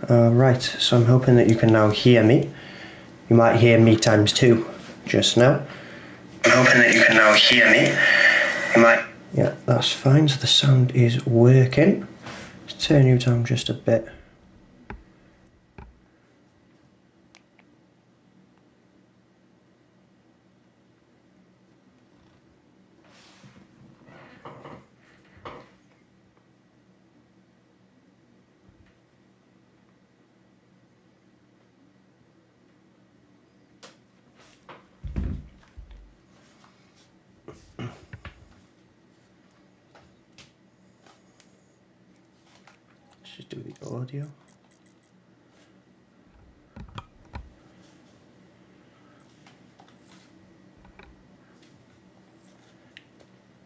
Right, so I'm hoping that you can now hear me. You might hear me times 2 just now. I'm hoping that you can now hear me. You might... Yeah, that's fine, so the sound is working. Let's turn you down just a bit. Just do the audio.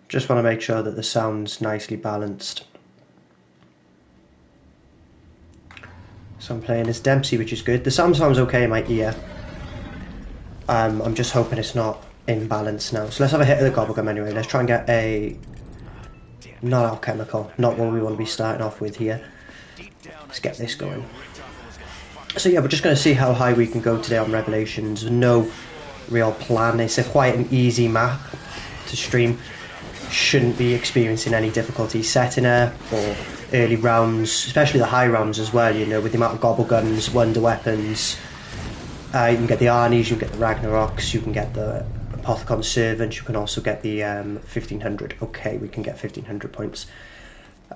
Just want to make sure that the sound's nicely balanced. So I'm playing as Dempsey, which is good. The sound sounds okay in my ear. I'm just hoping it's not in balance now. So let's have a hit of the Gobblegum anyway. Let's try and get a... not alchemical. Not what we want to be starting off with here. Let's get this going. So yeah, we're just going to see how high we can go today on Revelations. No real plan. It's quite an easy map to stream. Shouldn't be experiencing any difficulty setting up or early rounds, especially the high rounds as well, you know, with the amount of Gobblegums, wonder weapons. You can get the Arnies, you can get the Ragnarok's, you can get the Apothicon Servant, you can also get the 1500. Okay, we can get 1500 points.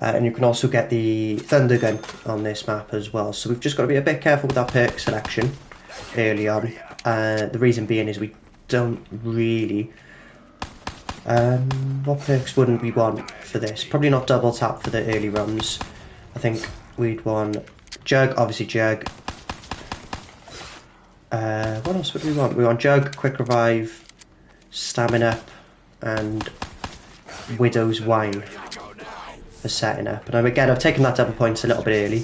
And you can also get the Thundergun on this map as well. So we've just got to be a bit careful with our perk selection early on. The reason being is we don't really... what perks wouldn't we want for this? Probably not double tap for the early runs. I think we'd want Jug, obviously Jug. What else would we want? We want Jug, Quick Revive, Stamina, and Widow's Wine for setting up. And again, I've taken that double points a little bit early.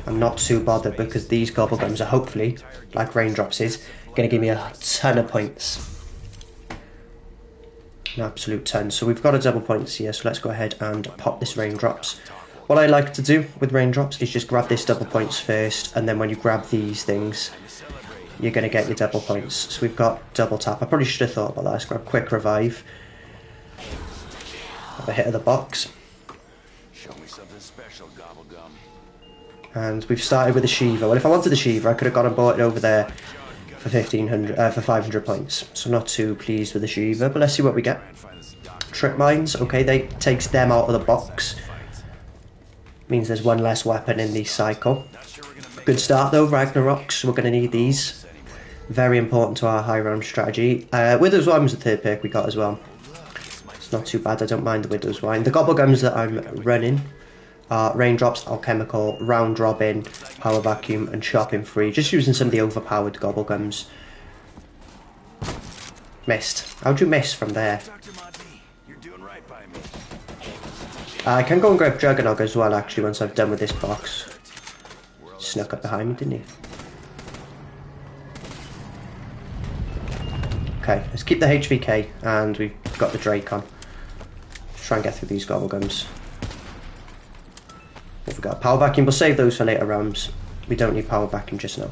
I'm not too bothered because these GobbleGums are hopefully, like Raindrops is, going to give me a ton of points. An absolute ton. So we've got a double points here, so let's go ahead and pop this Raindrops. What I like to do with Raindrops is just grab this double points first, and then when you grab these things, you're going to get your double points. So we've got double tap. I probably should have thought about that. Let's grab Quick Revive. Have a hit of the box. Show me something special, Gobblegum. And we've started with the Shiva. Well, if I wanted the Shiva, I could have gone and bought it over there for 1500, for 500 points. So not too pleased with the Shiva, but let's see what we get. Trip Mines, okay, they takes them out of the box. Means there's one less weapon in the cycle. Good start though, Ragnarok's. We're going to need these. Very important to our high round strategy. Widow's Wine was the third perk we got as well. It's not too bad, I don't mind the Widow's Wine. The GobbleGums that I'm running are Raindrops, Alchemical, Round Robin, Power Vacuum, and Shopping Free. Just using some of the overpowered GobbleGums. Missed. How'd you miss from there? I can go and grab Juggernog as well, actually, once I've done with this box. Snuck up behind me, didn't he? Okay, let's keep the HVK, and we've got the Dracon. Let's try and get through these GobbleGums. If we've got a Power Vacuum, we'll save those for later rounds. We don't need Power Vacuum just now.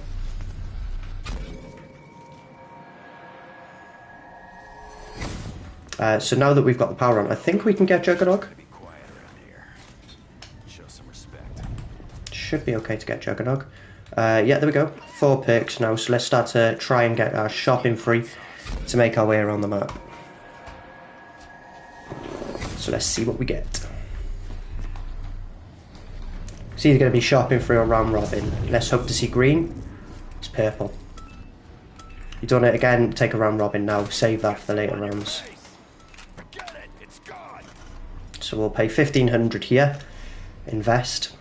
So now that we've got the power on, I think we can get Juggernog. Should be okay to get Juggernog. Yeah, there we go. 4 perks now, so let's start to try and get our Shopping Free to make our way around the map. So let's see what we get. It's either going to be Shopping Free or Round Robin. Let's hope to see green. It's purple. You done it again, take a Round Robin now. Save that for the later rounds. So we'll pay 1500 here. Invest.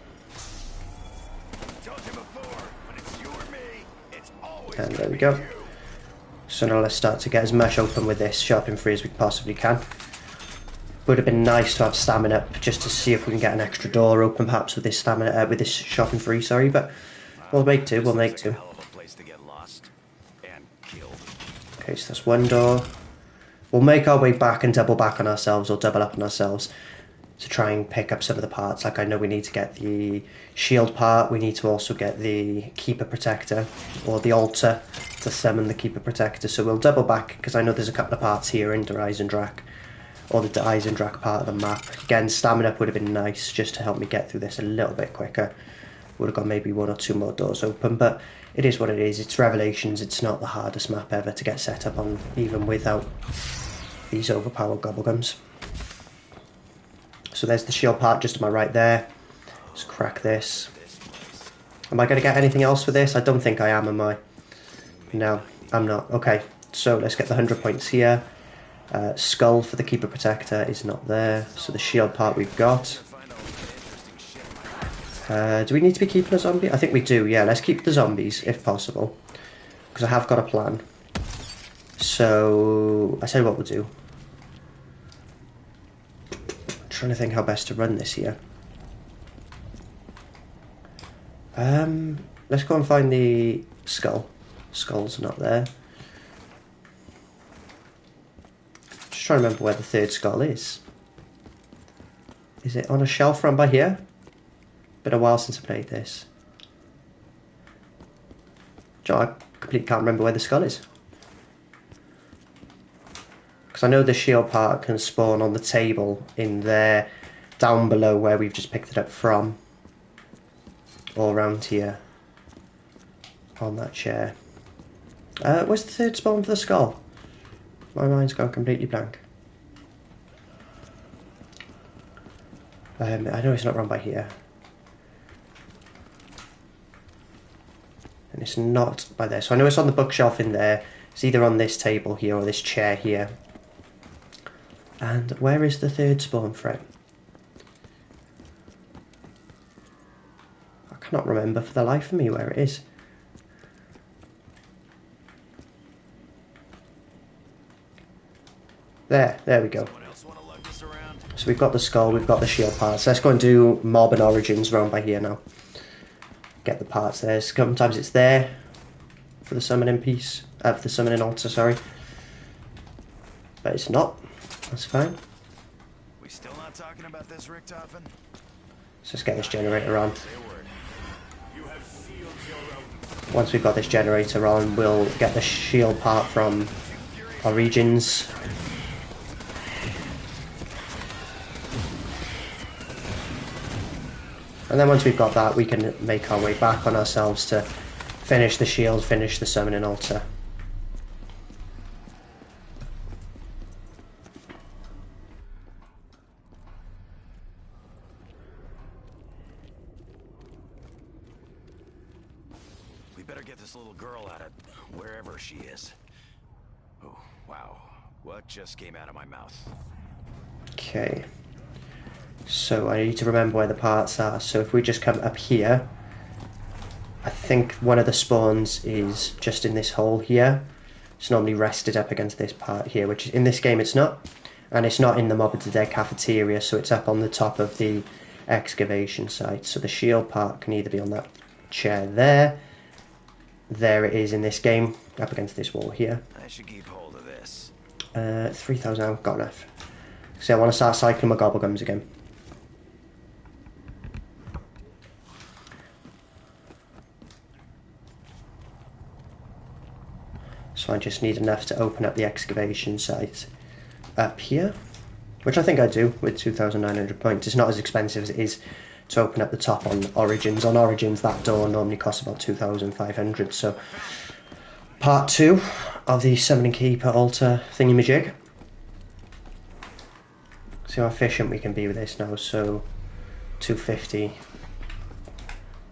And there we go. So now let's start to get as much open with this Shopping Free as we possibly can. Would have been nice to have stamina up just to see if we can get an extra door open, perhaps with this stamina, with this Shopping Free. Sorry, but we'll make two. We'll make two. Okay, so that's one door. We'll make our way back and double back on ourselves, or double up on ourselves. to try and pick up some of the parts. Like I know we need to get the shield part, we need to also get the Keeper Protector, or the altar to summon the Keeper Protector, so we'll double back, because I know there's a couple of parts here in Der Eisendrache, or the Der Eisendrache part of the map. Again, stamina up would have been nice, just to help me get through this a little bit quicker. Would have got maybe 1 or 2 more doors open, but it is what it is. It's Revelations, it's not the hardest map ever to get set up on, even without these overpowered gobblegums. So there's the shield part just to my right there. Let's crack this. Am I going to get anything else for this? I don't think I am I? No, I'm not. Okay, so let's get the 100 points here. Skull for the Keeper Protector is not there. So the shield part we've got. Do we need to be keeping a zombie? I think we do, yeah. Let's keep the zombies, if possible. Because I have got a plan. So, I tell you what we'll do. Trying to think how best to run this here. Let's go and find the skull. Skull's not there. Just trying to remember where the third skull is. Is it on a shelf round by here? Been a while since I played this. I completely can't remember where the skull is. Because I know the shield part can spawn on the table in there, down below where we've just picked it up from. All around here. On that chair. Where's the third spawn for the skull? My mind's gone completely blank. I know it's not run by here. And it's not by there. So I know it's on the bookshelf in there. It's either on this table here or this chair here. And where is the third spawn frame? I cannot remember for the life of me where it is. There we go. So we've got the skull, we've got the shield parts. Let's go and do Mob and Origins round by here now. Get the parts there. Sometimes it's there for the summoning piece, for the summoning altar, sorry. But it's not. That's fine. We still not talking about this, Richthofen? Let's just get this generator on. Once we've got this generator on, we'll get the shield part from Origins. And then once we've got that, we can make our way back on ourselves to finish the shield, finish the summoning altar. We better get this little girl out of wherever she is. Oh, wow. What just came out of my mouth? Okay. So I need to remember where the parts are. So if we just come up here, I think one of the spawns is just in this hole here. It's normally rested up against this part here, which in this game it's not. And it's not in the Mob of the Dead cafeteria, so it's up on the top of the excavation site. So the shield part can either be on that chair there. There it is in this game, up against this wall here. I should keep hold of this. 3,000, I've got enough. So I want to start cycling my gobblegums again. So I just need enough to open up the excavation site up here, which I think I do with 2,900 points. It's not as expensive as it is to open up the top on Origins. On Origins, that door normally costs about 2,500. So part 2 of the Summoning Keeper altar thingy-majig. See how efficient we can be with this now. So 250.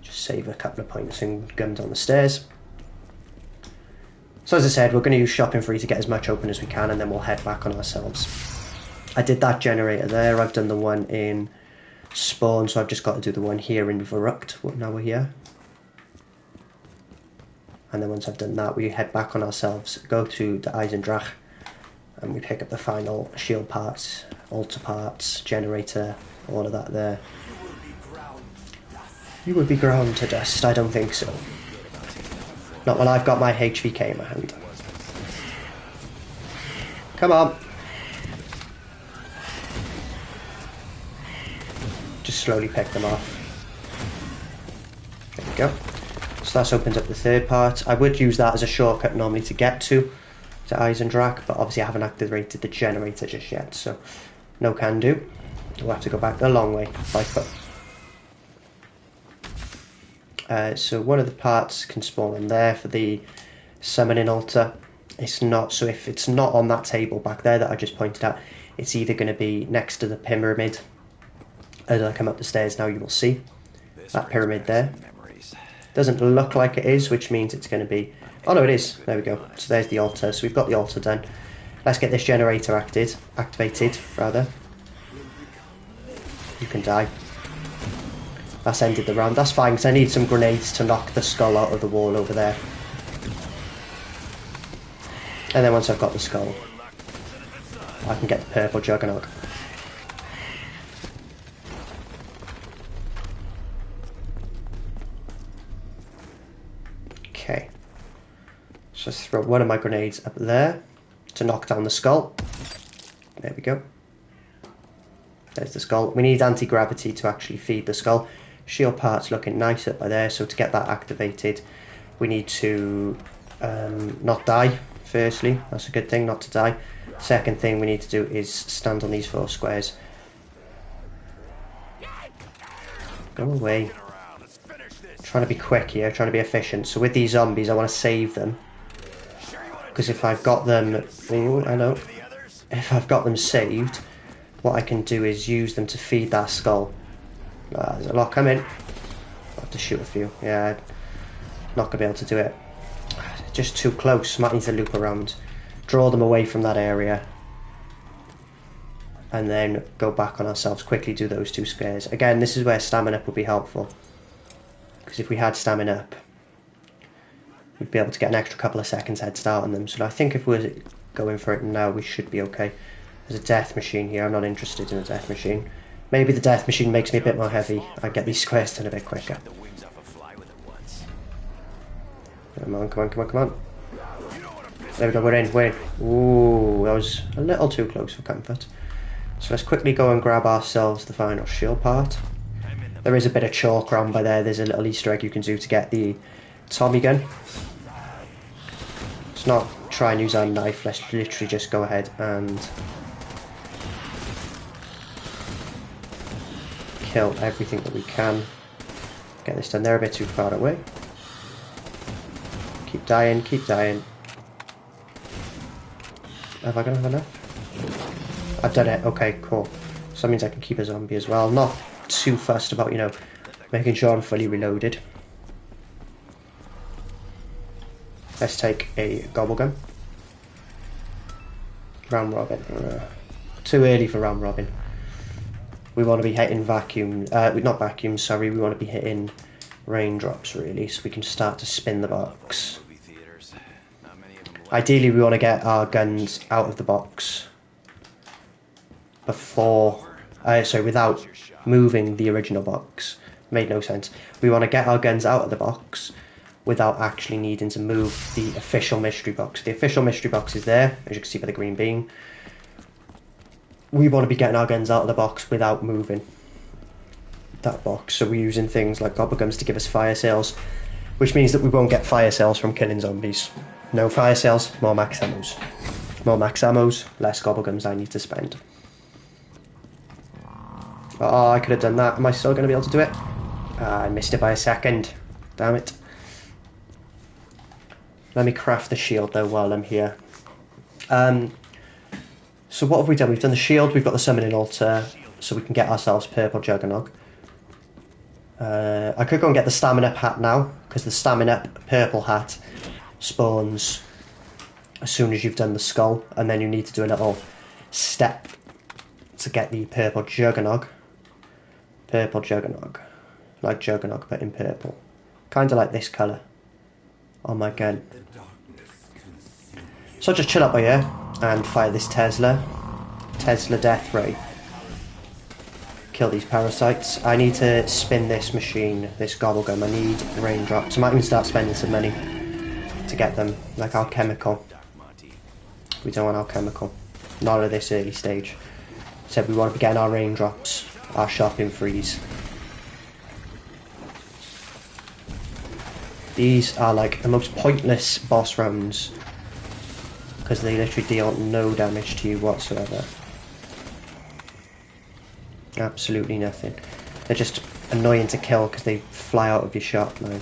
Just save a couple of points and gun down the stairs. So as I said, we're going to use Shopping Free to get as much open as we can, and then we'll head back on ourselves. I did that generator there. I've done the one in Spawn, so I've just got to do the one here in Verruckt. Now we're here. And then once I've done that, we head back on ourselves, go to the Eisendrache, and we pick up the final shield parts, altar parts, generator, all of that there. You would be ground to dust. I don't think so. Not when I've got my HVK in my hand. Come on. just slowly pick them off. There we go. So that's opened up the third part. I would use that as a shortcut normally to get to Eisendrache, but obviously I haven't activated the generator just yet, so no can do. We'll have to go back a long way by foot. So one of the parts can spawn in there for the summoning altar. It's not, so if it's not on that table back there that I just pointed out, it's either going to be next to the pyramid. As I come up the stairs now, you will see that pyramid there. Doesn't look like it is, which means it's going to be... Oh no, it is. There we go. So there's the altar. So we've got the altar done. Let's get this generator activated, rather. You can die. That's ended the round. That's fine, because I need some grenades to knock the skull out of the wall over there. And then once I've got the skull, I can get the purple juggernaut. Okay. So let's throw one of my grenades up there to knock down the skull. There we go. There's the skull. We need anti-gravity to actually feed the skull. Shield part's looking nice up by there, so to get that activated, we need to not die, firstly. That's a good thing, not to die. Second thing we need to do is stand on these 4 squares. Go away. Trying to be quick here, trying to be efficient. So with these zombies, I want to save them. Because if I've got them... Ooh, I know. If I've got them saved, what I can do is use them to feed that skull. There's a lot coming. I'll have to shoot a few. Yeah, not going to be able to do it. Just too close. Might need to loop around. Draw them away from that area. And then go back on ourselves. Quickly do those 2 squares. Again, this is where stamina up would be helpful. Because if we had stamina up, we'd be able to get an extra couple of seconds head start on them. So I think if we're going for it now, we should be okay. There's a death machine here. I'm not interested in a death machine. Maybe the death machine makes me a bit more heavy. I get these squares done a bit quicker. Come on, come on, come on, come on. There we go, we're in. Ooh, that was a little too close for comfort. So let's quickly go and grab ourselves the final shield part. There is a bit of chalk around by there. There's a little Easter egg you can do to get the Tommy gun. Let's not try and use our knife. Let's literally just go ahead and kill everything that we can. Get this done. They're a bit too far away. Keep dying, keep dying. Have I got enough? I've done it. Okay, cool. So that means I can keep a zombie as well. Not too fussed about, you know, making sure I'm fully reloaded. Let's take a gobblegum. Round robin. Too early for round robin. We want to be hitting vacuum. Not vacuums, sorry. We want to be hitting raindrops, really, so we can start to spin the box. Ideally, we want to get our guns out of the box before... without moving the original box. Made no sense. We want to get our guns out of the box without actually needing to move the official mystery box. The official mystery box is there, as you can see by the green beam. We want to be getting our guns out of the box without moving that box. So we're using things like GobbleGums to give us fire cells, which means that we won't get fire cells from killing zombies. No fire cells, more max ammos. More max ammos, less GobbleGums I need to spend. Oh, I could have done that. Am I still going to be able to do it? I missed it by a second. Damn it. Let me craft the shield though while I'm here. So what have we done? We've done the shield, we've got the summoning altar, so we can get ourselves purple juggernaut. I could go and get the stamina up hat now, because the stamina up purple hat spawns as soon as you've done the skull, and then you need to do a little step to get the purple juggernaut. Purple juggernaut. Like juggernaut, but in purple. Kind of like this colour on my gun. So I'll just chill up by here and fire this Tesla death ray. Kill these parasites. I need to spin this machine, this gobblegum. I need raindrops. I might even start spending some money to get them, like alchemical. We don't want alchemical. Not at this early stage. So we want to be getting our raindrops our shopping freeze. These are like the most pointless boss rounds because they literally deal no damage to you whatsoever. Absolutely nothing. They're just annoying to kill because they fly out of your shot now.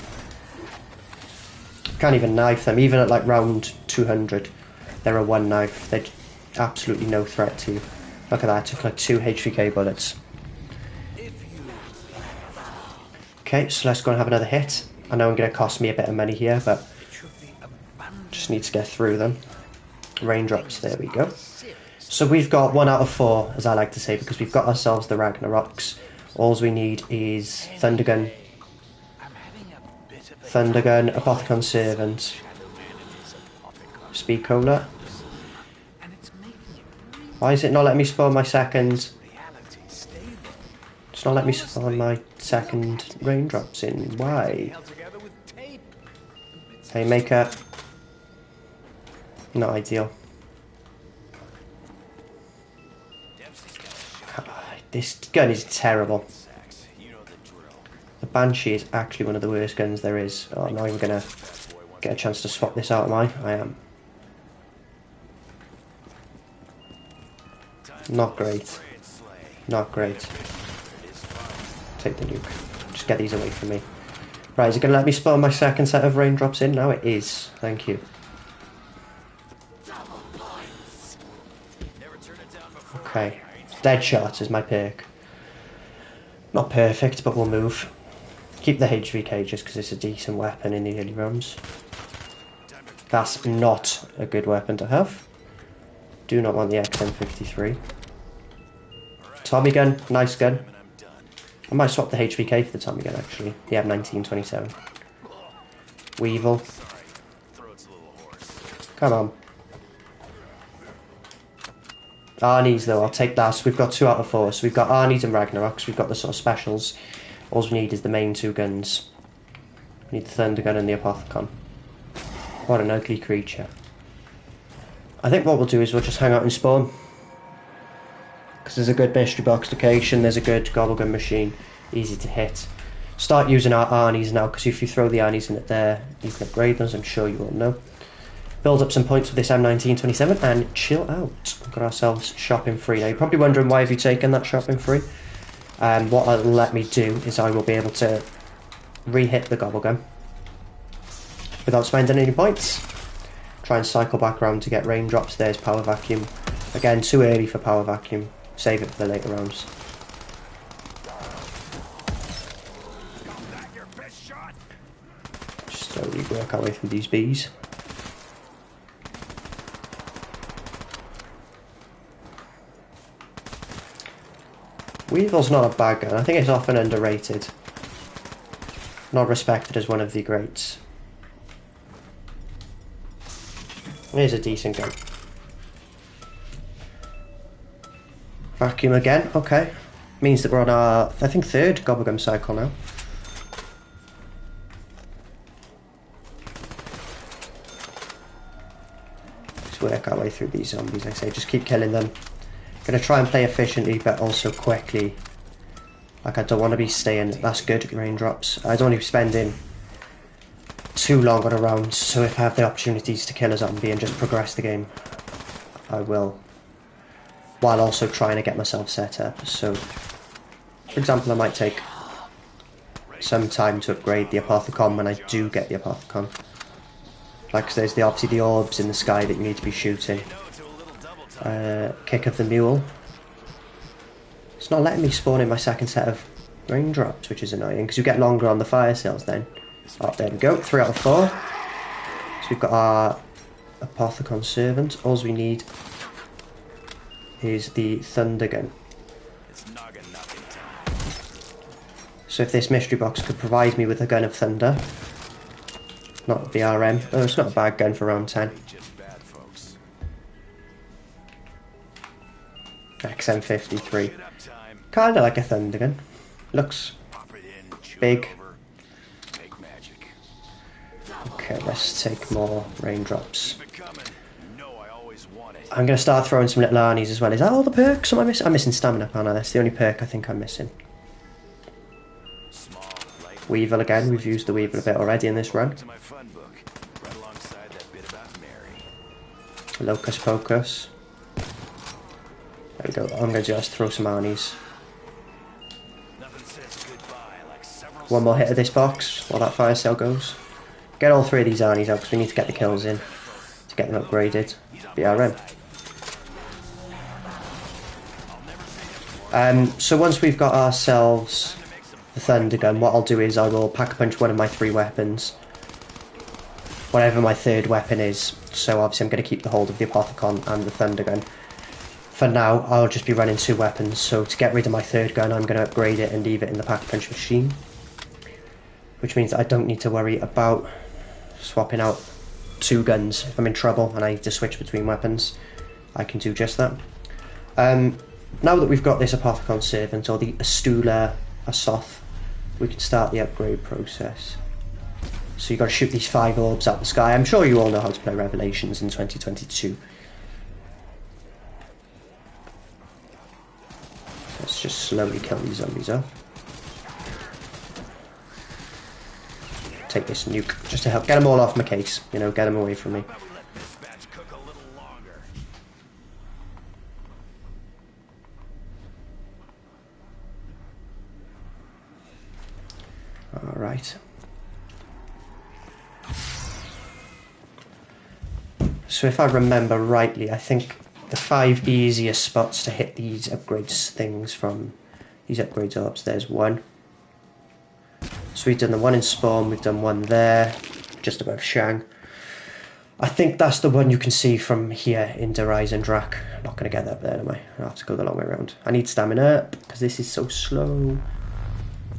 Can't even knife them, even at like round 200 they're a one knife. They're absolutely no threat to you. Look at that, I took like 2 HVK bullets. Okay, so let's go and have another hit. I know I'm going to cost me a bit of money here, but just need to get through them. Raindrops, there we go. So we've got 1 out of 4, as I like to say, because we've got ourselves the Ragnarok's. All we need is Thundergun, Apothicon Servant, Speed Cola. Why is it not letting me spawn my second? It's not letting me spawn my second raindrops in. Why? Hey, Maker. Not ideal. This gun is terrible. The Banshee is actually one of the worst guns there is. Oh, now I'm gonna get a chance to swap this out, am I? I am. Not great. Not great. Take the nuke. Just get these away from me. Right, is it going to let me spawn my second set of raindrops in? Now it is. Thank you. Okay. Deadshot is my perk. Not perfect, but we'll move. Keep the HVK just because it's a decent weapon in the early rounds. That's not a good weapon to have. Do not want the XM53. Tommy gun, nice gun. I might swap the HVK for the Tommy gun actually. The M1927. Weevil. Come on. Arnie's though, I'll take that. So we've got 2 out of 4. So we've got Arnie's and Ragnarok's. We've got the sort of specials. All we need is the main 2 guns. We need the Thundergun and the Apothicon. What an ugly creature. I think what we'll do is we'll just hang out and spawn. Because there's a good mystery box location, there's a good gobblegum machine, easy to hit. Start using our Arnie's now, because if you throw the Arnie's in it there, you can upgrade them, as I'm sure you all know. Build up some points with this M1927 and chill out. We've got ourselves shopping free. Now you're probably wondering why have you taken that shopping free. What it'll let me do is I will be able to re-hit the gobblegum without spending any points. Try and cycle back around to get raindrops. There's power vacuum. Again, too early for power vacuum. Save it for the later rounds. Just slowly work our way through these bees. Weevil's not a bad gun. I think it's often underrated. Not respected as one of the greats. It is a decent gun. Vacuum again, okay. Means that we're on our, I think, 3rd gobblegum cycle now. Let's work our way through these zombies, like I say, just keep killing them. Gonna try and play efficiently, but also quickly. Like, I don't want to be staying, that's good, raindrops. I don't want to be spending too long on a round, so if I have the opportunities to kill a zombie and just progress the game, I will. While also trying to get myself set up. So, for example, I might take some time to upgrade the Apothicon when I do get the Apothicon. Like, there's obviously the orbs in the sky that you need to be shooting. Kick of the Mule. It's not letting me spawn in my second set of raindrops, which is annoying, because you get longer on the fire sales then. Oh, there we go, 3 out of 4. So we've got our Apothicon Servant. All we need is the Thundergun. So if this mystery box could provide me with a gun of thunder, not the RM. Oh, it's not a bad gun for round 10. XM53. Kinda like a Thundergun. Looks big. Okay, let's take more raindrops. on it. I'm going to start throwing some little Arnies as well. Is that all the perks? Am I missing? I'm missing stamina, aren't I? That's the only perk I think I'm missing. Small, light, Weevil again. We've used the Weevil a bit already in this run. to my fun book, right alongside that bit about Mary. Locus Pocus. There we go. I'm going to just throw some Arnies. Nothing says goodbye like several One more hit of this box while that fire cell goes. Get all 3 of these Arnies out because we need to get the kills in to get them upgraded. BRM. So once we've got ourselves the Thundergun, what I'll do is I will pack a punch one of my 3 weapons, whatever my 3rd weapon is. So obviously I'm going to keep the hold of the Apothicon and the Thundergun. For now, I'll just be running 2 weapons, so to get rid of my 3rd gun, I'm going to upgrade it and leave it in the pack a punch machine. Which means I don't need to worry about swapping out 2 guns. If I'm in trouble and I need to switch between weapons, I can do just that. Now that we've got this Apothicon Servant, or the Astula Asoth, we can start the upgrade process. So you've got to shoot these 5 orbs out the sky. I'm sure you all know how to play Revelations in 2022. Let's just slowly kill these zombies off. Take this nuke just to help get them all off my case, you know, get them away from me. Alright. So if I remember rightly, I think the 5 easiest spots to hit these upgrades things from, these upgrades orbs, there's 1. So we've done the 1 in Spawn, we've done 1 there, just above Shang. I think that's the one you can see from here in Derise and Drac. I'm not going to get that there, am I? I'll have to go the long way around. I need stamina, because this is so slow.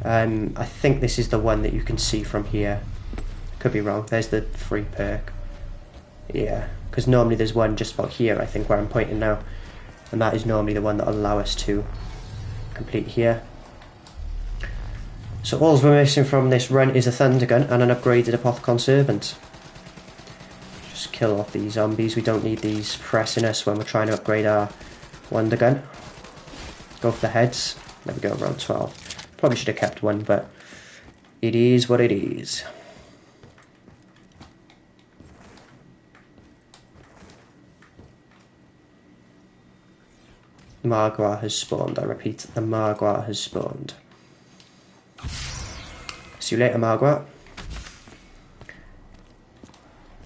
I think this is the one that you can see from here. Could be wrong, there's the free perk. Yeah, because normally there's one just about here, I think, where I'm pointing now. And that is normally the one that will allow us to complete here. So all we're missing from this run is a Thundergun and an upgraded Apothicon Servant. Just kill off these zombies, we don't need these pressing us when we're trying to upgrade our Wonder Gun. Go for the heads, there we go, round 12. Probably should have kept 1, but it is what it is. Margwa has spawned, I repeat, the Margwa has spawned. See you later, Margwa.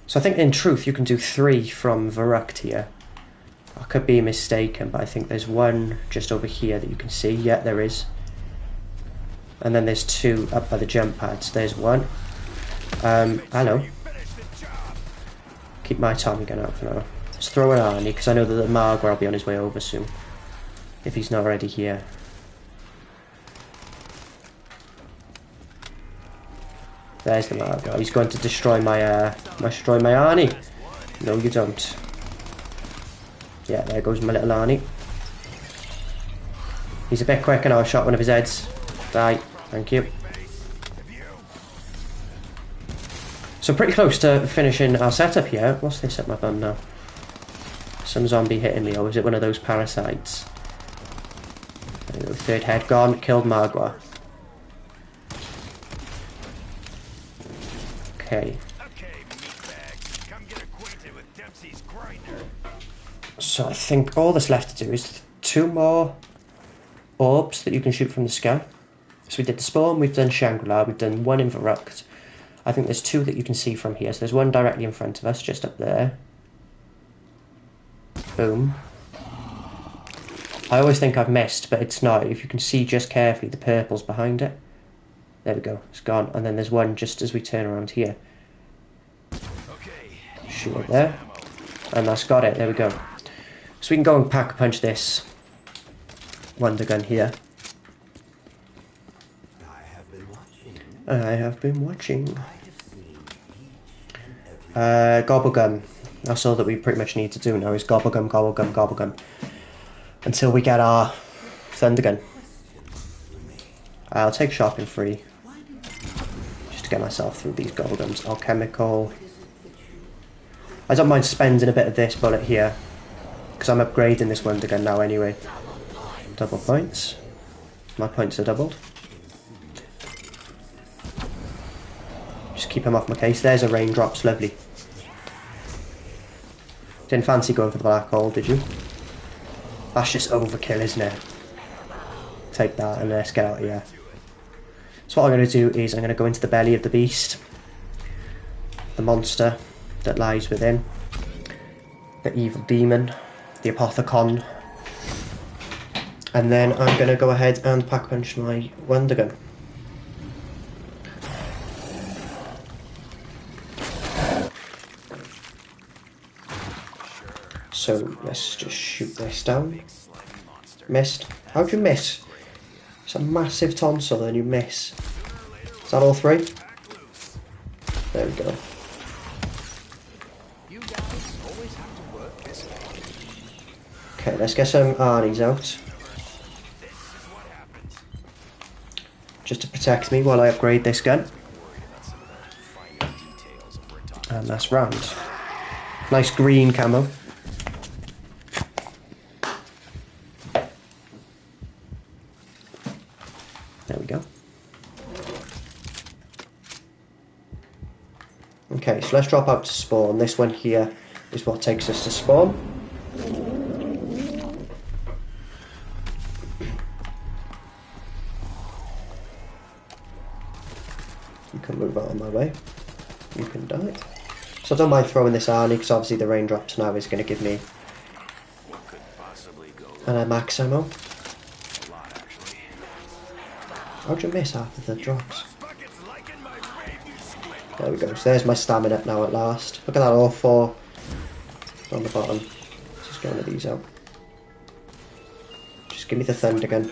So I think in truth you can do 3 from Verruckt here. I could be mistaken, but I think there's 1 just over here that you can see. Yeah, there is. And then there's 2 up by the jump pads. There's 1. Hello. Keep my Tommy gun out for now. Let's throw an Arnie, because I know that the Margwa will be on his way over soon. If he's not already here. There's the Margwa. He's going to destroy my Arnie. No, you don't. Yeah, there goes my little Arnie. He's a bit quick and I shot one of his heads. Die. Thank you. So pretty close to finishing our setup here. What's this at my bum now? Some zombie hitting me, or is it one of those parasites? There we go, 3rd head gone, killed Margwa. Okay. So I think all that's left to do is 2 more orbs that you can shoot from the sky. So we did the Spawn, we've done Shangri-La, we've done 1 in Verruckt. I think there's 2 that you can see from here. So there's 1 directly in front of us, just up there. Boom. I always think I've missed, but it's not. If you can see just carefully, the purple's behind it. There we go, it's gone. And then there's 1 just as we turn around here. Shoot it there. And that's got it, there we go. So we can go and pack a punch this Wonder Gun here. I have been watching. GobbleGum. That's all that we pretty much need to do now is GobbleGum, GobbleGum, GobbleGum. Until we get our Thundergun. I'll take shopping free. Just to get myself through these GobbleGums. Alchemical. I don't mind spending a bit of this bullet here. because I'm upgrading this Thundergun now anyway. Double points. My points are doubled. Just keep him off my case. There's a raindrops, lovely. Didn't fancy going for the black hole, did you? That's just overkill, isn't it? Take that and let's get out of here. So what I'm going to do is I'm going to go into the belly of the beast. The monster that lies within. The evil demon. The Apothicon. And then I'm going to go ahead and pack punch my Thundergun. So let's just shoot this down. Missed. How'd you miss? It's a massive tonsil and you miss. Is that all three? There we go. Okay, let's get some Arnies out. Just to protect me while I upgrade this gun. And that's round. Nice green camo. There we go. Okay, so let's drop out to spawn. This one here is what takes us to spawn. You can move out of my way. You can die. So I don't mind throwing this Arnie because obviously the raindrops now is going to give me max ammo. How'd you miss half of the drops? There we go. So there's my stamina now at last. Look at that, all four on the bottom. Let's just get one of these out. Just give me the Thundergun.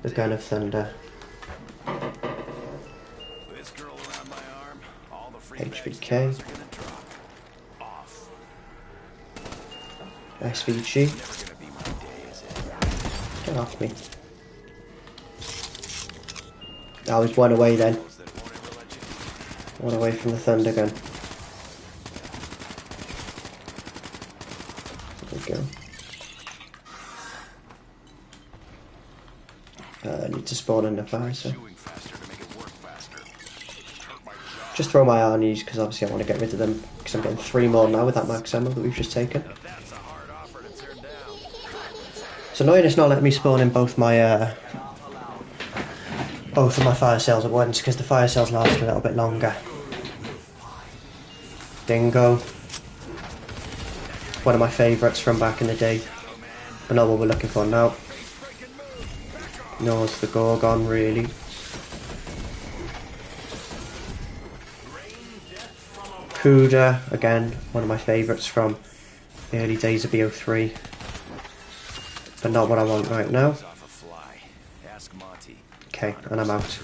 The gun of thunder. HVK. SVG. Get off me. I was one away then. One away from the Thundergun. There we go. I need to spawn in the fire, so. Just throw my Arnies because obviously I want to get rid of them because I'm getting 3 more now with that max ammo that we've just taken. It's annoying it's not letting me spawn in both my both of my fire cells at once because the fire cells last a little bit longer. Dingo. One of my favourites from back in the day. But not what we're looking for now. Nor is the Gorgon really. Cuda, again, one of my favourites from the early days of BO3. But not what I want right now. Okay, and I'm out.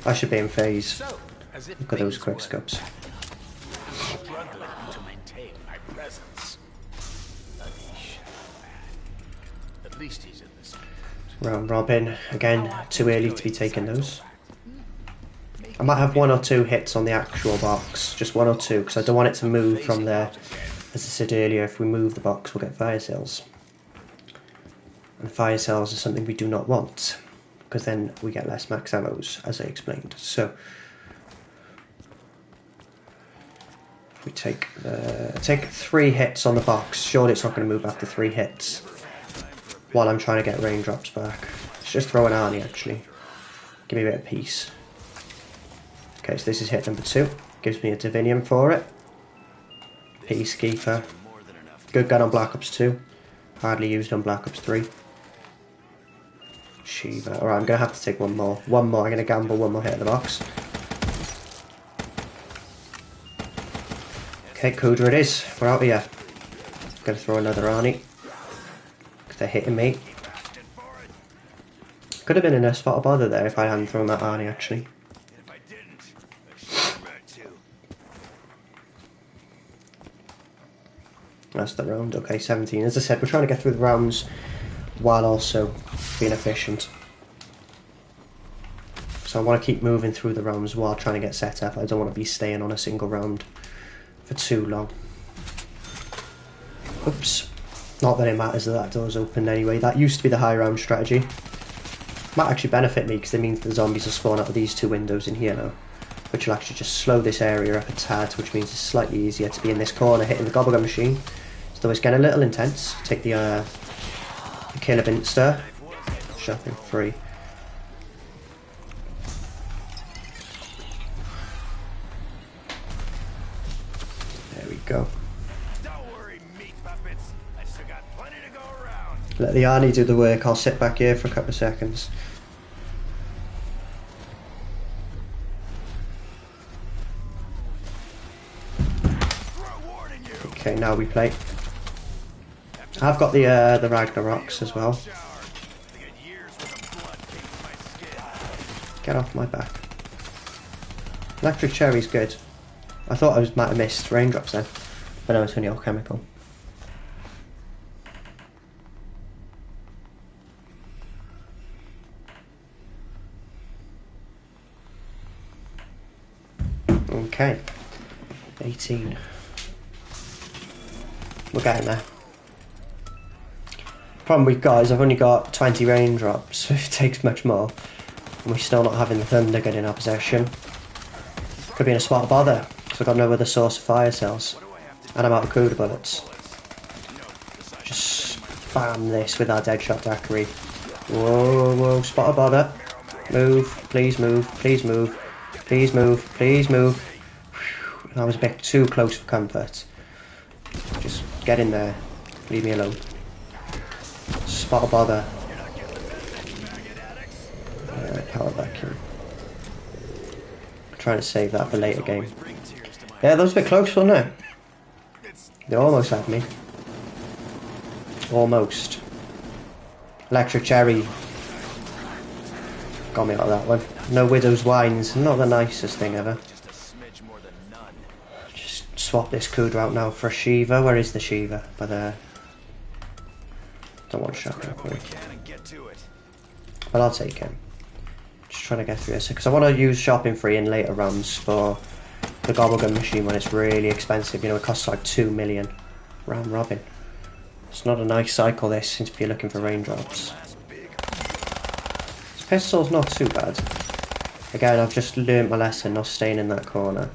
I should be in phase. Look at those quick scopes. Round robin, again, too early to be taking those. I might have 1 or 2 hits on the actual box, just 1 or 2, because I don't want it to move from there. As I said earlier, if we move the box, we'll get fire cells. And fire cells are something we do not want, because then we get less max ammos, as I explained. So, if we take 3 hits on the box, surely it's not going to move after 3 hits, while I'm trying to get raindrops back. Let's just throw an Arnie, actually. Give me a bit of peace. Okay, so this is hit number 2. Gives me a Divinium for it. Peacekeeper. Good gun on Black Ops 2. Hardly used on Black Ops 3. Shiva. Alright, I'm going to have to take one more. One more. I'm going to gamble one more hit in the box. Okay, Kudra it is. We're out of here. I'm going to throw another Arnie. Because they're hitting me. Could have been in a spot of bother there if I hadn't thrown that Arnie, actually. That's the round. Okay, 17. As I said, we're trying to get through the rounds while also being efficient. So I want to keep moving through the rounds while trying to get set up. I don't want to be staying on a single round for too long. Oops. Not that it matters that door's open anyway. That used to be the high round strategy. Might actually benefit me because it means the zombies will spawn out of these two windows in here now. Which will actually just slow this area up a tad, which means it's slightly easier to be in this corner hitting the gobblegum machine. So it's getting a little intense. Take the kill of Insta. Shopping free. There we go. Don't worry, meat puppets. I still got plenty to go around. Let the Arnie do the work. I'll sit back here for a couple of seconds. Okay, now we play. I've got the Ragnarok's as well. Get off my back. Electric Cherry's good. I thought I might have missed raindrops then, but no, it's only alchemical. Okay, 18. We're getting there. Problem we've got is I've only got 20 raindrops, so it takes much more. And we're still not having the Thundergun in our possession. Could be in a spot of bother, because I've got no other source of fire cells. And I'm out of Cuda bullets. Just spam this with our Deadshot Daiquiri. Whoa, whoa, spot of bother. Move, please move, please move, please move, please move. Whew, that was a bit too close for comfort. Just get in there. Leave me alone. Spot of bother. Power vacuum. I'm trying to save that for later game. Yeah, that was a bit close, wasn't it? They almost had me. Almost. Electric Cherry. Got me out of that one. No Widow's Wines. Not the nicest thing ever. Just swap this Cuda out now for a Shiva. Where is the Shiva? But don't want to shotgun for it. But I'll take him. Just trying to get through this because I want to use shopping free in later rounds for the gobblegum machine when it's really expensive. You know, it costs like 2 million. Round robin. It's not a nice cycle this if you're looking for raindrops. This pistol's not too bad. Again, I've just learnt my lesson, not staying in that corner.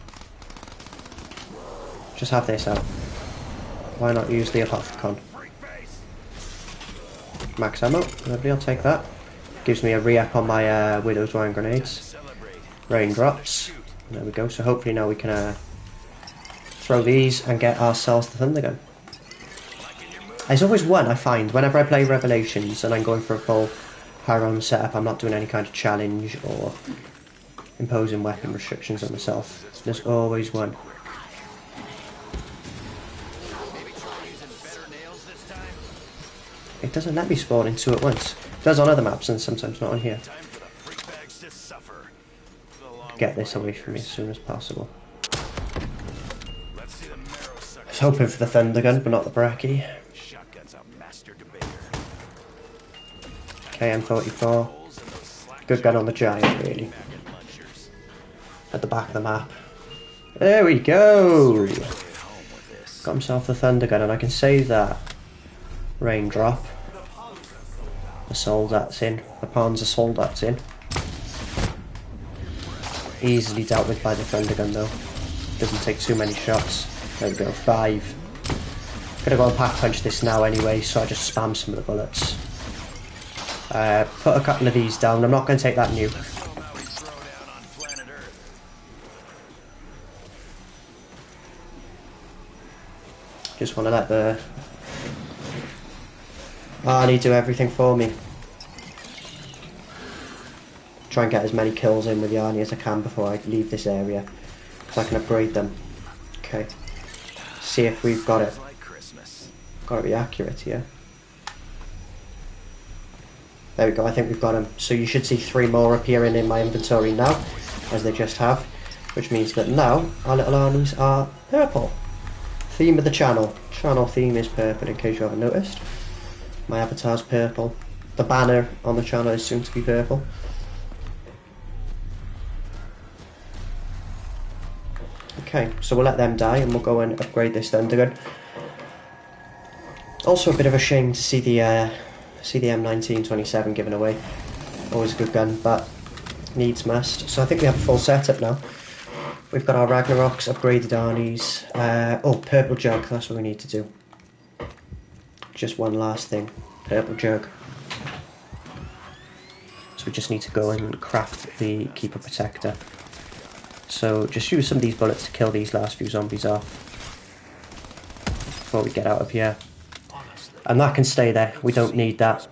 Just have this out. Why not use the Apothicon? Max ammo, lovely, I'll take that. Gives me a re-up on my Widow's Wine grenades. Raindrops. There we go, so hopefully now we can throw these and get ourselves the Thundergun. There's always one I find, whenever I play Revelations and I'm going for a full high round setup, I'm not doing any kind of challenge or imposing weapon restrictions on myself. There's always one. It doesn't let me spawn in two at once. It does on other maps and sometimes not on here. Get this away from me as soon as possible. I was hoping for the Thundergun, but not the Bracky. KM44. Good gun on the giant, really. At the back of the map. There we go! Got himself the Thundergun, and I can save that raindrop. The soul that's in. The pawns are soul that's in. Easily dealt with by the Thundergun though. Doesn't take too many shots. There we go, 5. Gonna go and pack punch this now anyway, so I just spam some of the bullets. Put a couple of these down. I'm not going to take that nuke. Just want to let the Arnie do everything for me. Try and get as many kills in with the Arnie as I can before I leave this area, because I can upgrade them. Okay. See if we've got it. Got to be accurate here. There we go, I think we've got them. So you should see 3 more appearing in my inventory now, as they just have. Which means that now, our little Arnies are purple. Theme of the channel. Channel theme is purple, in case you haven't noticed. My avatar's purple. The banner on the channel is soon to be purple. Okay, so we'll let them die and we'll go and upgrade this Thundergun. Also a bit of a shame to see the M1927 given away. Always a good gun, but needs must. So I think we have a full setup now. We've got our Ragnaroks, upgraded Arnie's. Oh, purple jug, that's what we need to do. Just one last thing. Purple jug. So we just need to go and craft the Keeper Protector. So just use some of these bullets to kill these last few zombies off before we get out of here. And that can stay there, we don't need that.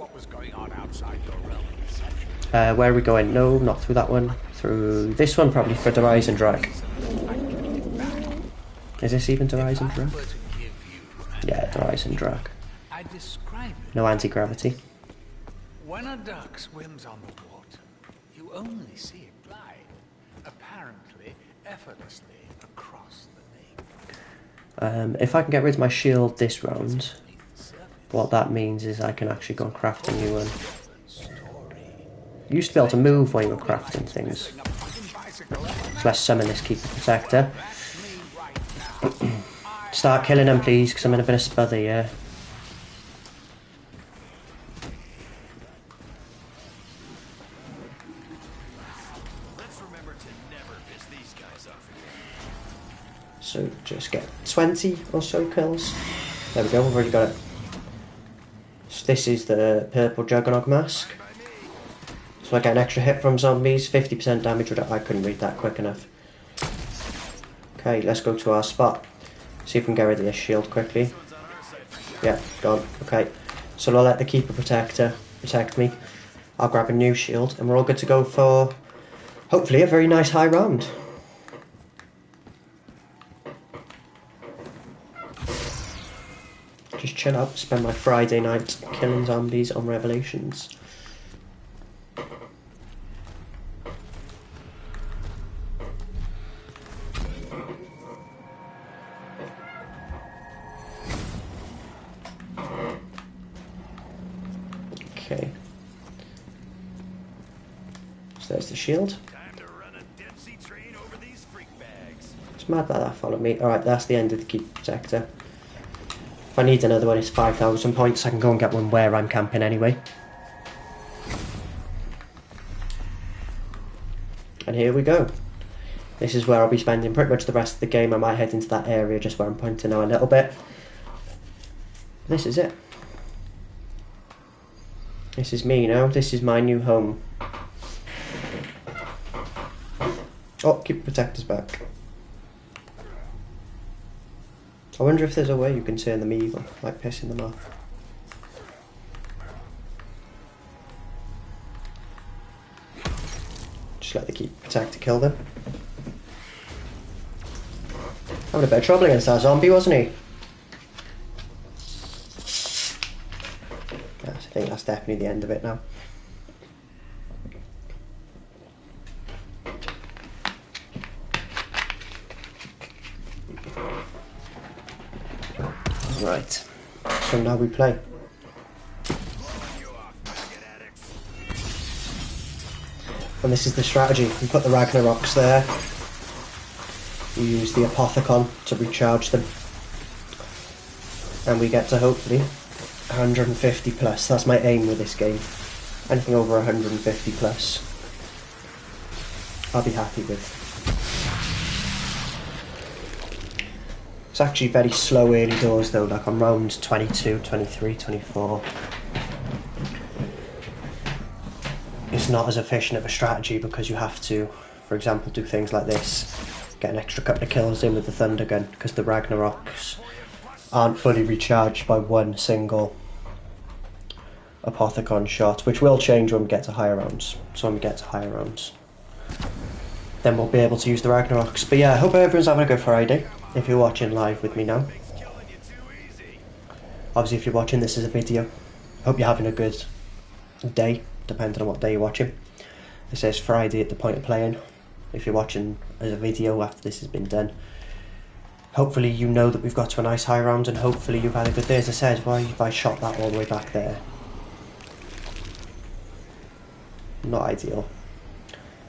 Where are we going? No, not through that one. Through this one, probably for Der Eisendrache. Is this even Der Eisendrache? Yeah, Der Eisendrache. No anti-gravity. When a duck swims on the water, you only see it glide, apparently effortlessly across the lake. If I can get rid of my shield this round, what that means is I can actually go and craft a new one. You used to be able to move while you were crafting things. So let's summon this Keeper Protector. Start killing them, please, because I'm in a bit of spother here. So just get 20 or so kills. There we go, we've already got it. So this is the purple Juggernog mask. So I get an extra hit from zombies, 50% damage reduction. I couldn't read that quick enough. Okay, let's go to our spot. See if we can get rid of this shield quickly. Yeah, gone. Okay, so I'll let the Keeper Protector protect me. I'll grab a new shield and we're all good to go for, hopefully, a very nice high round. Just chill out, spend my Friday night killing zombies on Revelations. Okay. So there's the shield. It's mad that that followed me. Alright, that's the end of the Keeper Protector. If I need another one, it's 5,000 points. I can go and get one where I'm camping anyway. And here we go. This is where I'll be spending pretty much the rest of the game. I might head into that area just where I'm pointing now a little bit. This is it. This is me now. This is my new home. Oh, Keeper Protector's back. I wonder if there's a way you can turn them evil, like pissing them off. Just let the Keeper Protector kill them. Having a bit of trouble against that zombie, wasn't he? Yes, I think that's definitely the end of it now. Right, so now we play. And this is the strategy. We put the Ragnaroks there. We use the Apothicon to recharge them. And we get to hopefully 150 plus. That's my aim with this game. Anything over 150 plus, I'll be happy with. It's actually very slow early doors though, like I'm round 22, 23, 24. It's not as efficient of a strategy because you have to, for example, do things like this. Get an extra couple of kills in with the Thundergun because the Ragnaroks aren't fully recharged by one single Apothicon shot, which will change when we get to higher rounds. So when we get to higher rounds, then we'll be able to use the Ragnaroks. But yeah, I hope everyone's having a good Friday. If you're watching live with me now. Obviously if you're watching this as a video, hope you're having a good day, depending on what day you're watching. It says Friday at the point of playing. If you're watching as a video after this has been done, hopefully you know that we've got to a nice high round and hopefully you've had a good day. As I said, why have I shot that all the way back there? Not ideal.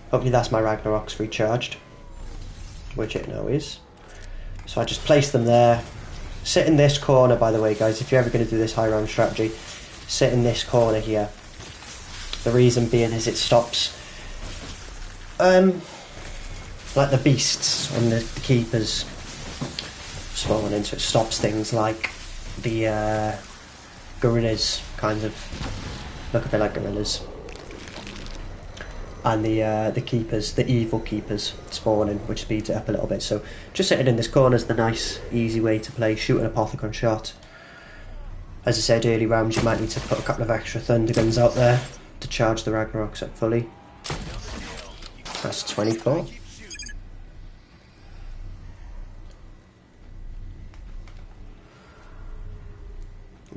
Hopefully that's my Ragnaroks recharged, which it now is. So I just place them there, Sit in this corner, by the way, guys, if you're ever going to do this high round strategy. Sit in this corner here. The reason being is it stops like the beasts and the keepers spawning, so it stops things like the gorillas, kind of look a bit like gorillas, and the keepers, the evil keepers spawning, which speeds it up a little bit. So just sitting in this corner is the nice easy way to play. Shoot an Apothicon shot. As I said, early rounds you might need to put a couple of extra Thunderguns out there to charge the Ragnarok's up fully. That's 24.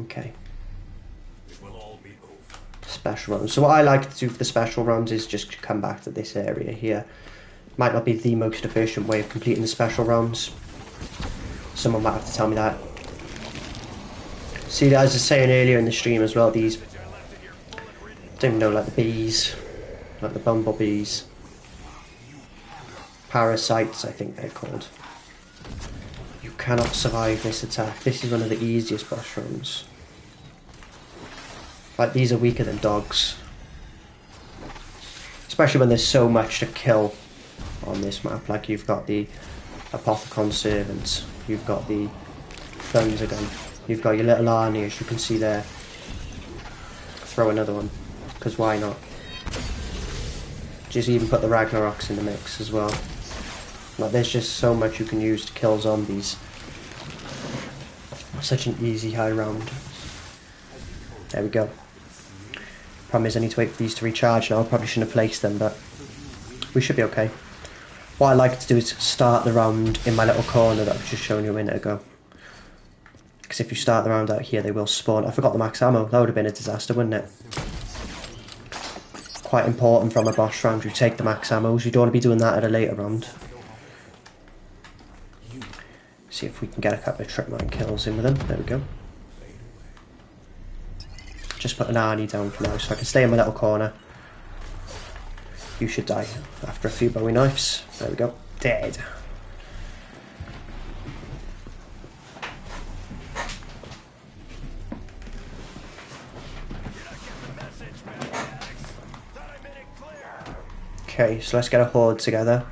Okay. Special rounds. So what I like to do for the special rounds is just come back to this area here. Might not be the most efficient way of completing the special rounds. Someone might have to tell me that. See, as I was saying earlier in the stream as well, these, I don't even know, like the bees, like the bumblebees, parasites I think they're called. You cannot survive this attack. This is one of the easiest boss rooms. Like, these are weaker than dogs. Especially when there's so much to kill on this map. Like, you've got the Apothicon servants, you've got the Thundergun, you've got your little Arnie, as you can see there. Throw another one, because why not? Just even put the Ragnaroks in the mix as well. Like, there's just so much you can use to kill zombies. Such an easy high round. There we go. Problem is I need to wait for these to recharge now. I probably shouldn't have placed them, but we should be okay. What I like to do is start the round in my little corner that I've just shown you a minute ago. Because if you start the round out here, they will spawn. I forgot the max ammo. That would have been a disaster, wouldn't it? Quite important from a boss round. You take the max ammos. You don't want to be doing that at a later round. See if we can get a couple of trip mine kills in with them. There we go. Just put an Arnie down for now so I can stay in my little corner. You should die after a few Bowie knives. There we go. Dead. Okay, so let's get a horde together.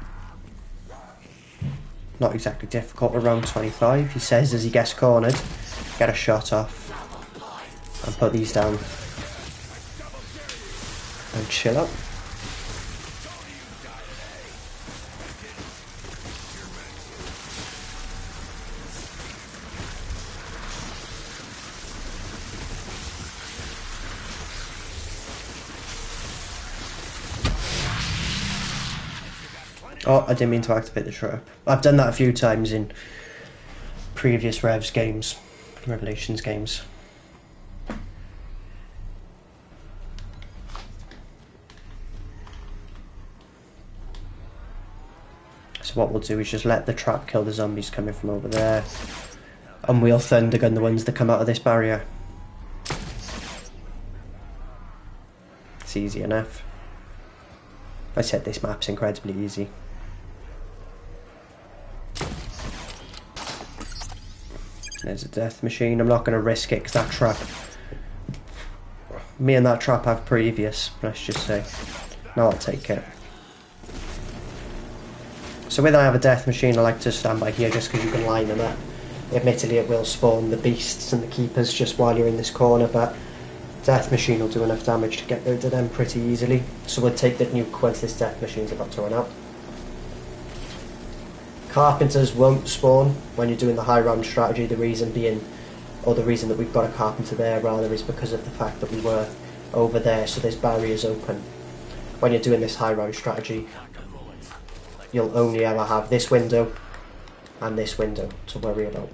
Not exactly difficult, around 25. He says as he gets cornered, get a shot off and put these down and chill up. Oh, I didn't mean to activate the trap. I've done that a few times in previous Revs games, Revelations games. So what we'll do is just let the trap kill the zombies coming from over there, and we'll Thundergun the ones that come out of this barrier. It's easy enough. I said this map's incredibly easy. There's a death machine. I'm not going to risk it because that trap, me and that trap have previous, let's just say. No, I'll take it. So when I have a death machine, I like to stand by here just because you can line them up. Admittedly, it will spawn the beasts and the keepers just while you're in this corner, but death machine will do enough damage to get rid of them pretty easily. So we'll take the nuke once this death machine's about to run out. Carpenters won't spawn when you're doing the high round strategy. The reason being, or the reason that we've got a carpenter there rather, is because of the fact that we were over there, so there's barriers open. When you're doing this high round strategy, you'll only ever have this window and this window to worry about.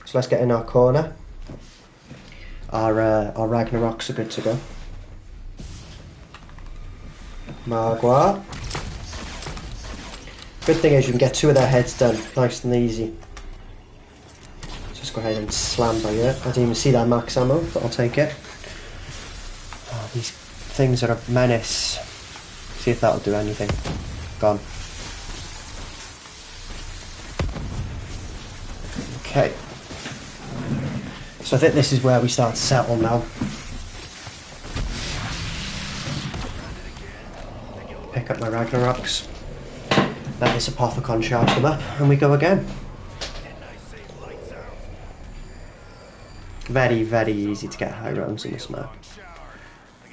So let's get in our corner. Our Ragnaroks are good to go. Magua. Good thing is you can get two of their heads done, nice and easy. Just go ahead and slam by it. I didn't even see that max ammo, but I'll take it. Oh, these things are a menace. See if that'll do anything. Gone. Okay. So I think this is where we start to settle now. Pick up my Ragnaroks. Let this Apothicon charge them up, and we go again. Very, very easy to get high rounds in this map.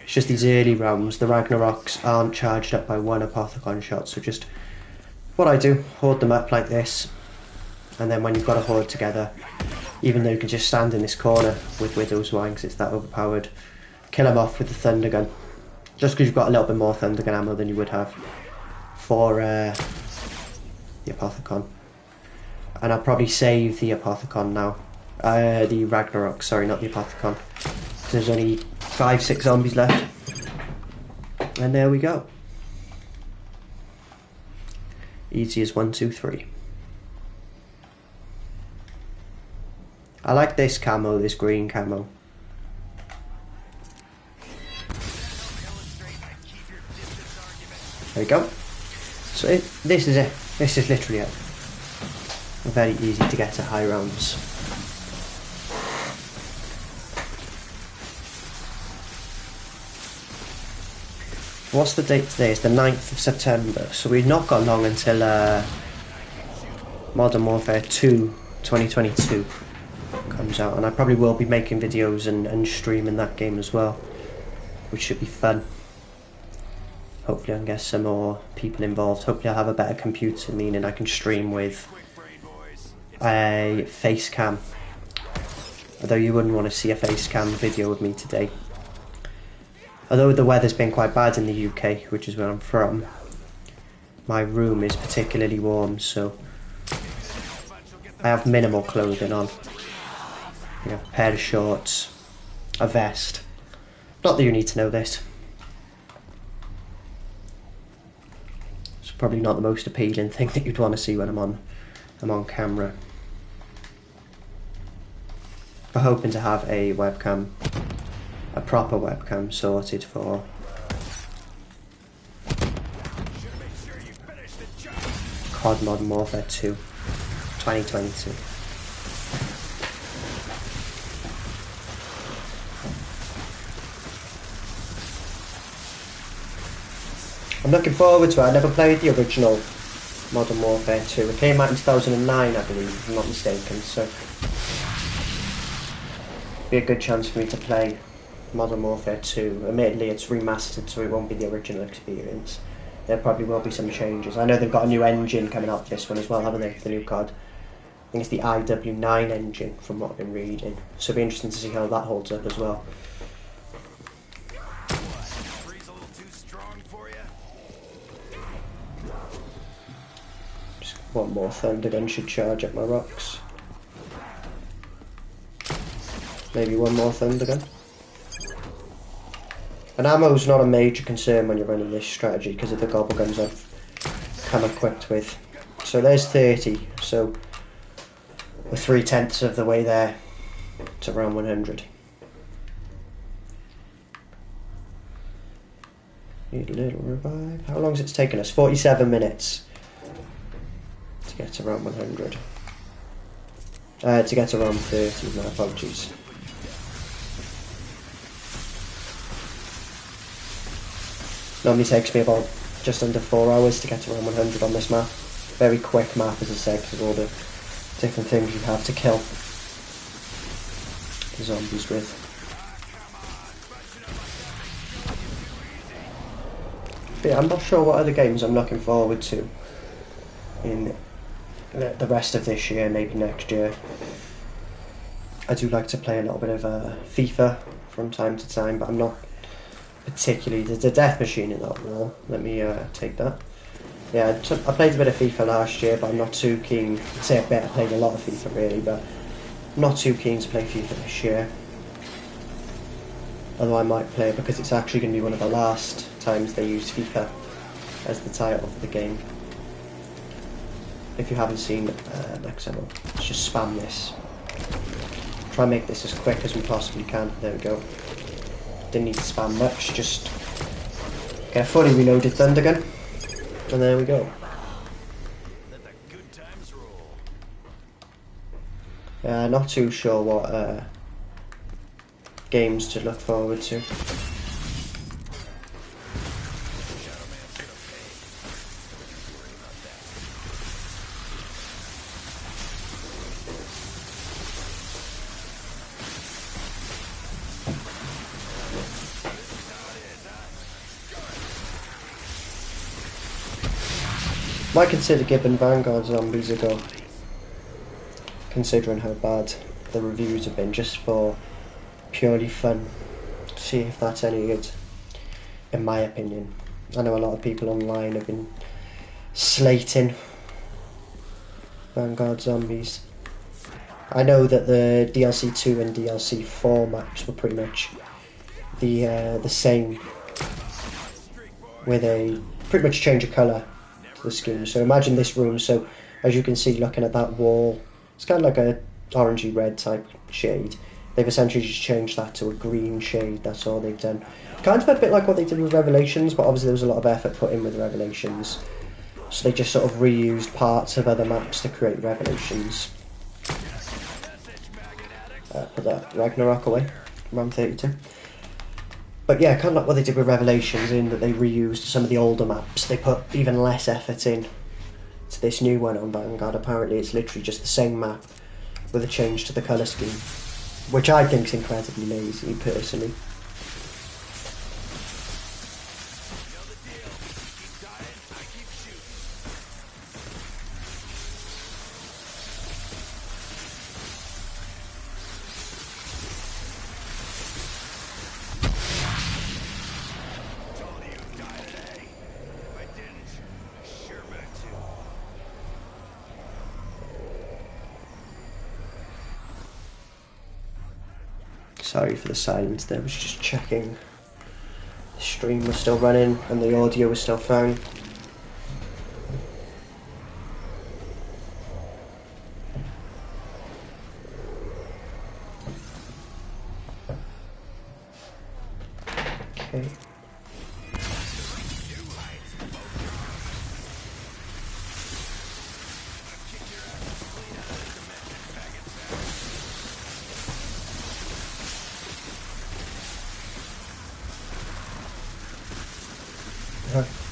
It's just these early rounds, the Ragnaroks aren't charged up by one Apothicon shot, so just what I do, hoard them up like this, and then when you've got a horde together, even though you can just stand in this corner with Widow's Wine because it's that overpowered, kill them off with the Thundergun. Just because you've got a little bit more Thundergun ammo than you would have for the Apothicon. And I'll probably save the Apothicon now. The Ragnarok, sorry, not the Apothicon. There's only 5-6 zombies left. And there we go. Easy as 1, 2, 3. I like this camo, this green camo. There we go. So this is it. This is literally it. Very easy to get to high rounds. What's the date today? It's the 9th of September, so we've not got long until Modern Warfare 2 2022 comes out, and I probably will be making videos and streaming that game as well, which should be fun. Hopefully I can get some more people involved. Hopefully I'll have a better computer, meaning I can stream with a face cam. Although you wouldn't want to see a face cam video with me today. Although the weather's been quite bad in the UK, which is where I'm from, my room is particularly warm, so I have minimal clothing on. You know, a pair of shorts, a vest. Not that you need to know this. It's probably not the most appealing thing that you'd want to see when I'm on camera. I'm hoping to have a webcam, a proper webcam sorted for COD Modern Warfare 2 2022. I'm looking forward to it. I never played the original Modern Warfare 2. It came out in 2009, I believe, if I'm not mistaken, so be a good chance for me to play Modern Warfare 2. Admittedly, it's remastered, so it won't be the original experience. There probably will be some changes. I know they've got a new engine coming out this one as well, haven't they, for the new COD? I think it's the IW9 engine, from what I've been reading. So it'll be interesting to see how that holds up as well. Just one more Thundergun should charge up my rocks. Maybe one more Thundergun. And ammo's not a major concern when you're running this strategy because of the GobbleGums I've come equipped with. So there's 30, so we're 3/10 of the way there to around 100. Need a little revive. How long has it taken us? 47 minutes to get to around 100. To get to around 30, my apologies. Normally takes me about just under 4 hours to get to around 100 on this map. Very quick map, as I said, because of all the different things you have to kill the zombies with. But yeah, I'm not sure what other games I'm looking forward to in the rest of this year, maybe next year. I do like to play a little bit of FIFA from time to time, but I'm not particularly the death machine in that wall. Let me take that. Yeah, I played a bit of FIFA last year, but I'm not too keen. I'd say I played a lot of FIFA really, but I'm not too keen to play FIFA this year. Although I might play it because it's actually going to be one of the last times they use FIFA as the title of the game. If you haven't seen next time, let's just spam this. Try and make this as quick as we possibly can. There we go. Didn't need to spam much, just get a fully reloaded Thundergun, and there we go. Let the good times roll. Not too sure what games to look forward to. Might consider giving Vanguard zombies a go, considering how bad the reviews have been, just for purely fun. See if that's any good, in my opinion. I know a lot of people online have been slating Vanguard zombies. I know that the DLC 2 and DLC 4 maps were pretty much the same, with a pretty much change of colour to the scheme. So imagine this room. So as you can see, looking at that wall, it's kind of like a orangey red type shade. They've essentially just changed that to a green shade. That's all they've done. Kind of a bit like what they did with Revelations, but obviously there was a lot of effort put in with Revelations. So they just sort of reused parts of other maps to create Revelations. Put that Ragnarok away, RAM 32. But yeah, kind of like what they did with Revelations, in that they reused some of the older maps. They put even less effort in to this new one on Vanguard. Apparently it's literally just the same map with a change to the colour scheme, which I think is incredibly lazy, personally. Sorry for the silence there, I was just checking the stream was still running and the audio was still fine. Okay.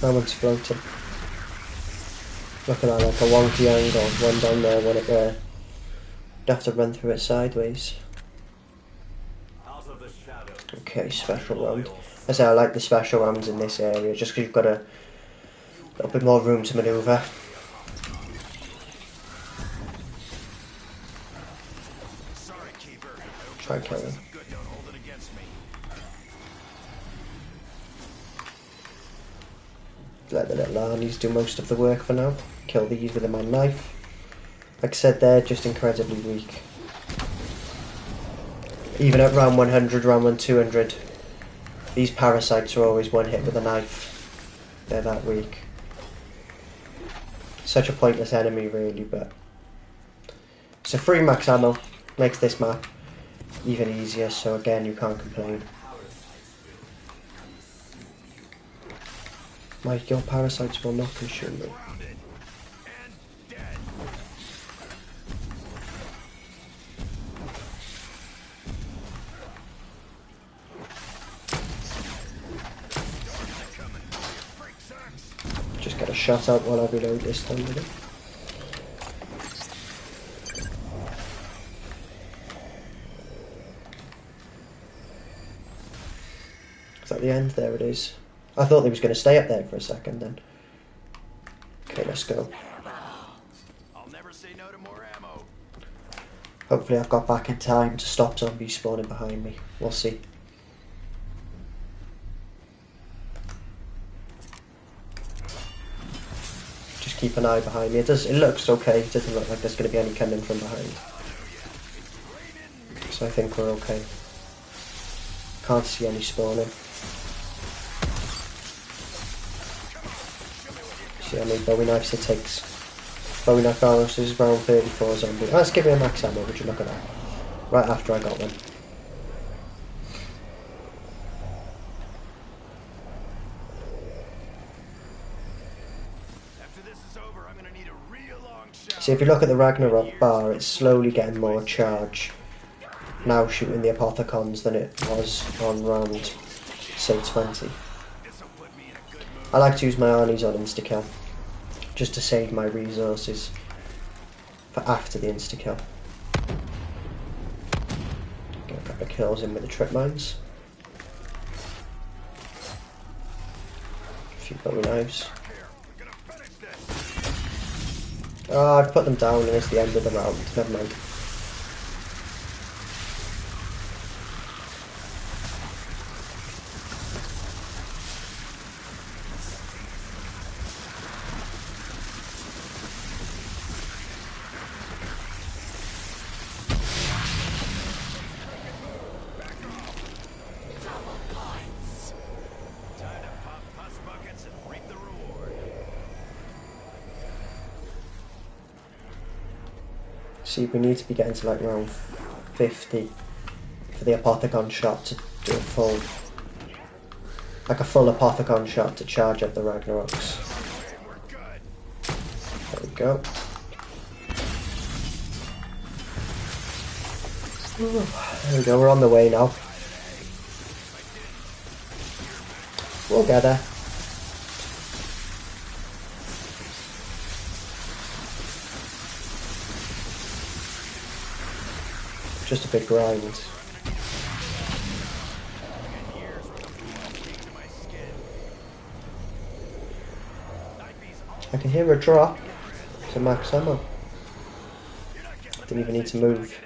That one's floating. Look at that, like a wonky angle. One down there, one up there. You'd have to run through it sideways. Okay, special round. I say I like the special rounds in this area, just because you've got a little bit more room to manoeuvre. Try and kill him. Let the little armies do most of the work for now. Kill these with my knife. Like I said, they're just incredibly weak. Even at round 100, round 200, these parasites are always one hit with a knife. They're that weak. Such a pointless enemy, really, but so free max ammo makes this map even easier, so again, you can't complain. Your parasites will not consume me. Just get a shot out while I reload this time with it. Is that the end? There it is. I thought they was going to stay up there for a second then. Okay, let's go. I'll never say no to more ammo. Hopefully I've got back in time to stop zombies spawning behind me. We'll see. Just keep an eye behind me. It looks okay. It doesn't look like there's going to be any coming from behind. So I think we're okay. Can't see any spawning. See how many Bowie knives it takes. Bowie knife arrows is round 34 zombie. Let's give me a max ammo, would you look at that? Right after I got one. After this is over, I'm gonna need a real long shower. See, if you look at the Ragnarok bar, it's slowly getting more charge now shooting the Apothicons than it was on round, say, 20. I like to use my Arnie's on insta-kill, just to save my resources for after the insta-kill. Get a couple of kills in with the trip mines. A few bowie knives. Oh, I've put them down and it's the end of the round. Never mind. See, we need to be getting to like round 50 for the Apothicon shot to do a full, like a full Apothicon shot to charge up the Ragnaroks. There we go. Ooh, there we go, we're on the way now. We'll get there. Just a big grind. I can hear a drop to max ammo. Didn't even need to move.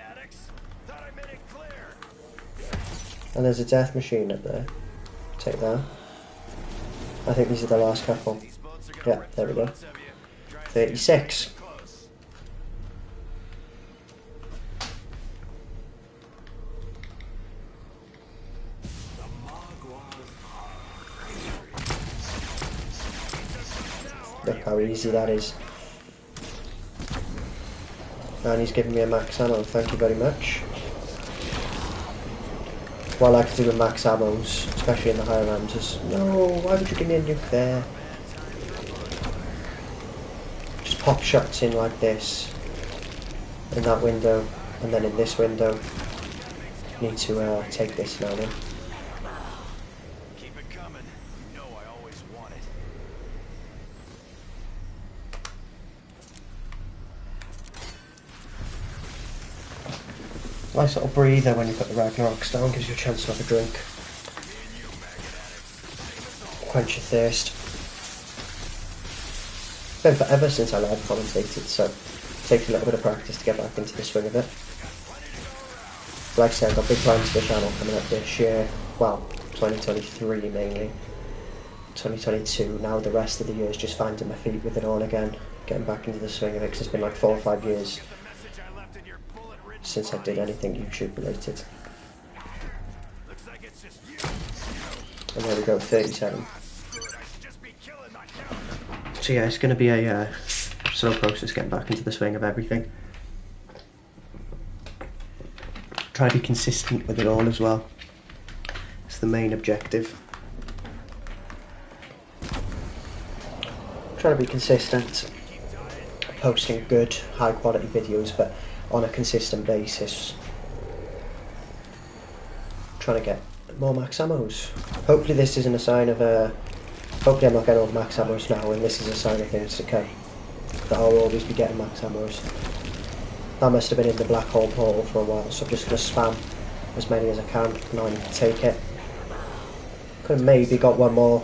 And there's a death machine up there. Take that. I think these are the last couple. Yeah, there we go. 36. Look how easy that is. And he's giving me a max ammo, thank you very much. What I like to do with max ammos, especially in the higher rounds, is no, why would you give me a nuke there? Just pop shots in like this, in that window, and then in this window. Need to take this now then. Nice little breather when you put the Ragnaroks down, gives you a chance to have a drink. Quench your thirst. It's been forever since I live commentated, so it takes a little bit of practice to get back into the swing of it. Like I said, I've got big plans for the channel coming up this year. Well, 2023 mainly. 2022, now the rest of the year is just finding my feet with it all again. Getting back into the swing of it, because it's been like 4 or 5 years since I did anything YouTube related. And there we go, 37. So yeah, it's going to be a slow process getting back into the swing of everything. Try to be consistent with it all as well. It's the main objective. Trying to be consistent, posting good, high quality videos, but on a consistent basis. Trying to get more max ammos. Hopefully this isn't a sign of hopefully I'm not getting all the max ammos now, and this is a sign of things to come. That I'll always be getting max ammos. That must have been in the black hole portal for a while, so I'm just going to spam as many as I can, and I need to take it. Could have maybe got one more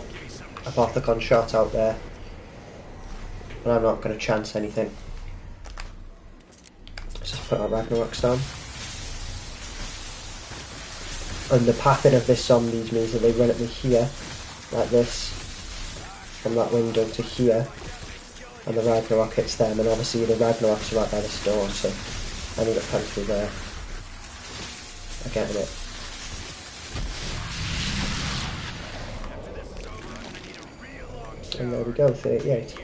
Apothicon shot out there, but I'm not going to chance anything. Let's just put our Ragnaroks down. And the pattern of this zombies means that they run at me here, like this, from that window to here, and the Ragnarok hits them, and obviously the Ragnaroks are right by this door, so I need to punch through there. I'm getting it. And there we go, 38.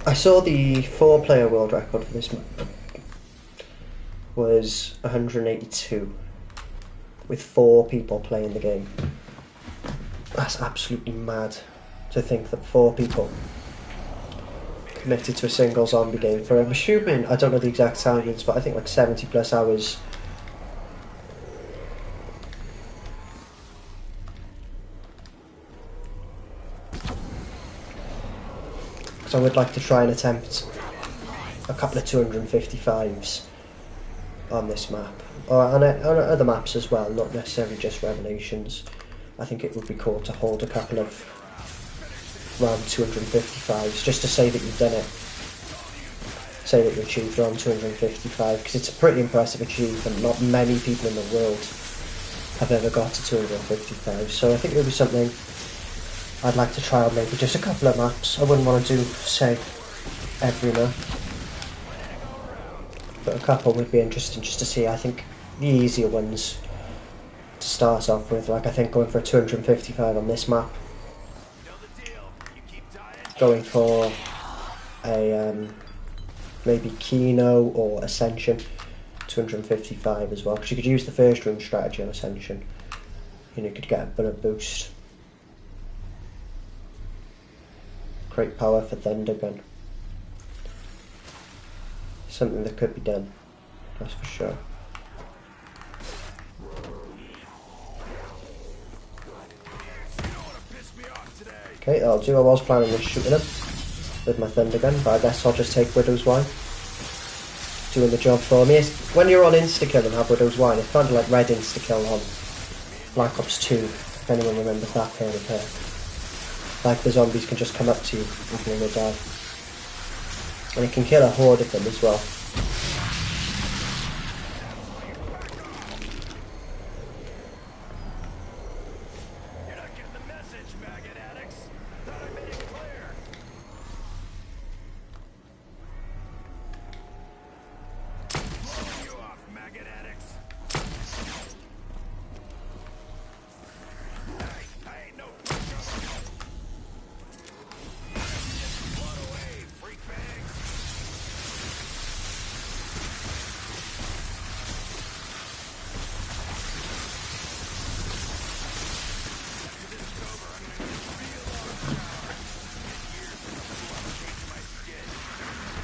I saw the 4-player world record for this was 182, with 4 people playing the game. That's absolutely mad to think that 4 people committed to a single zombie game for, I'm assuming, I don't know the exact timings, but I think like 70 plus hours. Because I would like to try and attempt a couple of 255s on this map, or on other maps as well, not necessarily just Revelations. I think it would be cool to hold a couple of round 255s, just to say that you've done it, say that you achieved round 255, because it's a pretty impressive achievement. Not many people in the world have ever got to 255, so I think it would be something I'd like to try on maybe just a couple of maps. I wouldn't want to do, say, every map, but a couple would be interesting just to see. I think the easier ones to start off with, like I think going for a 255 on this map, going for a maybe Kino or Ascension 255 as well, because you could use the first room strategy on Ascension and you could get a bit of boost. Great power for Thundergun. Something that could be done, that's for sure. Okay, that'll do. I was planning on shooting him with my Thundergun, but I guess I'll just take Widow's Wine. Doing the job for me. When you're on insta-kill and have Widow's Wine, it's kind of like red insta-kill on Black Ops 2, if anyone remembers that period there. Like the zombies can just come up to you even when they die. And it can kill a horde of them as well.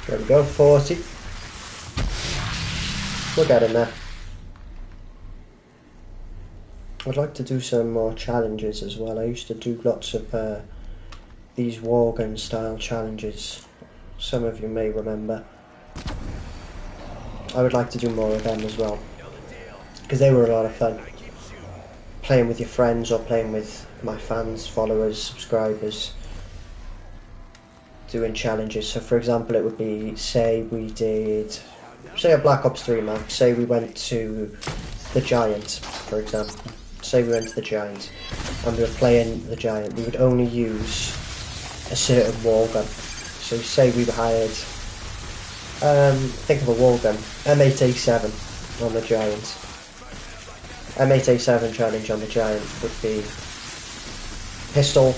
There we go, 40. We'll get in there. I'd like to do some more challenges as well. I used to do lots of these war gun style challenges. Some of you may remember. I would like to do more of them as well, because they were a lot of fun. Playing with your friends or playing with my fans, followers, subscribers. Doing challenges. So for example, it would be, say we did, say a Black Ops 3 map, say we went to the Giant, for example. Say we went to the Giant and we were playing the Giant, we would only use a certain wall gun. So say we hired, think of a wall gun, M8A7 on the Giant. M8A7 challenge on the Giant would be pistol,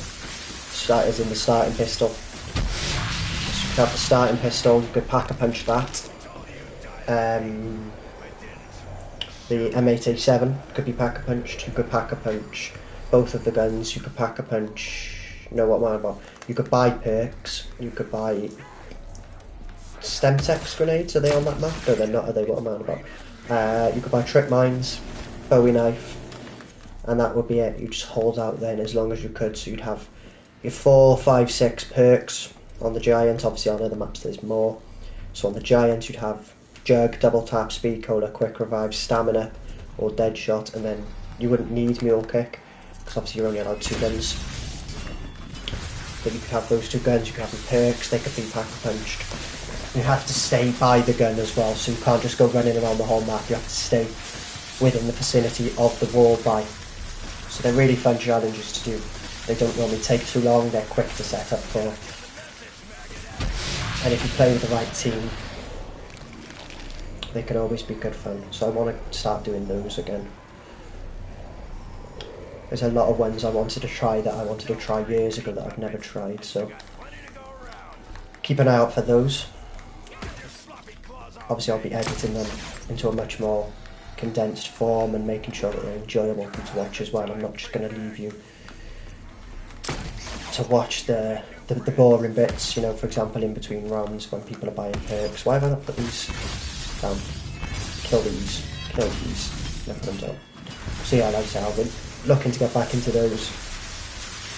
as in the starting pistol. So you could have the starting pistol, you could pack a punch that. The M8A7 could be pack a punched, you could pack a punch both of the guns, you could pack a punch, you know what I'm on about. You could buy perks, you could buy Stemtex grenades, are they on that map? No, they're not, are they? What am I on about? You could buy trip mines, Bowie knife, and that would be it. You just hold out then as long as you could, so you'd have your 4, 5, 6 perks on the Giant. Obviously on other maps there's more. So on the Giant you'd have Jug, Double Tap, Speed Cola, Quick Revive, Stamina or Dead Shot, and then you wouldn't need Mule Kick because obviously you're only allowed 2 guns. But you could have those 2 guns, you could have the perks, they could be pack-a-punched. You have to stay by the gun as well, so you can't just go running around the whole map, you have to stay within the vicinity of the wall buy. So they're really fun challenges to do. They don't normally take too long, they're quick to set up for. And if you play with the right team, they can always be good fun. So I want to start doing those again. There's a lot of ones I wanted to try that I wanted to try years ago that I've never tried, so keep an eye out for those. Obviously I'll be editing them into a much more condensed form and making sure that they're enjoyable to watch as well. I'm not just going to leave you to watch the the boring bits, you know, for example, in between rounds when people are buying perks. Why have I not put these down? Kill these. Never put them down. So yeah, like I said, I've been looking to get back into those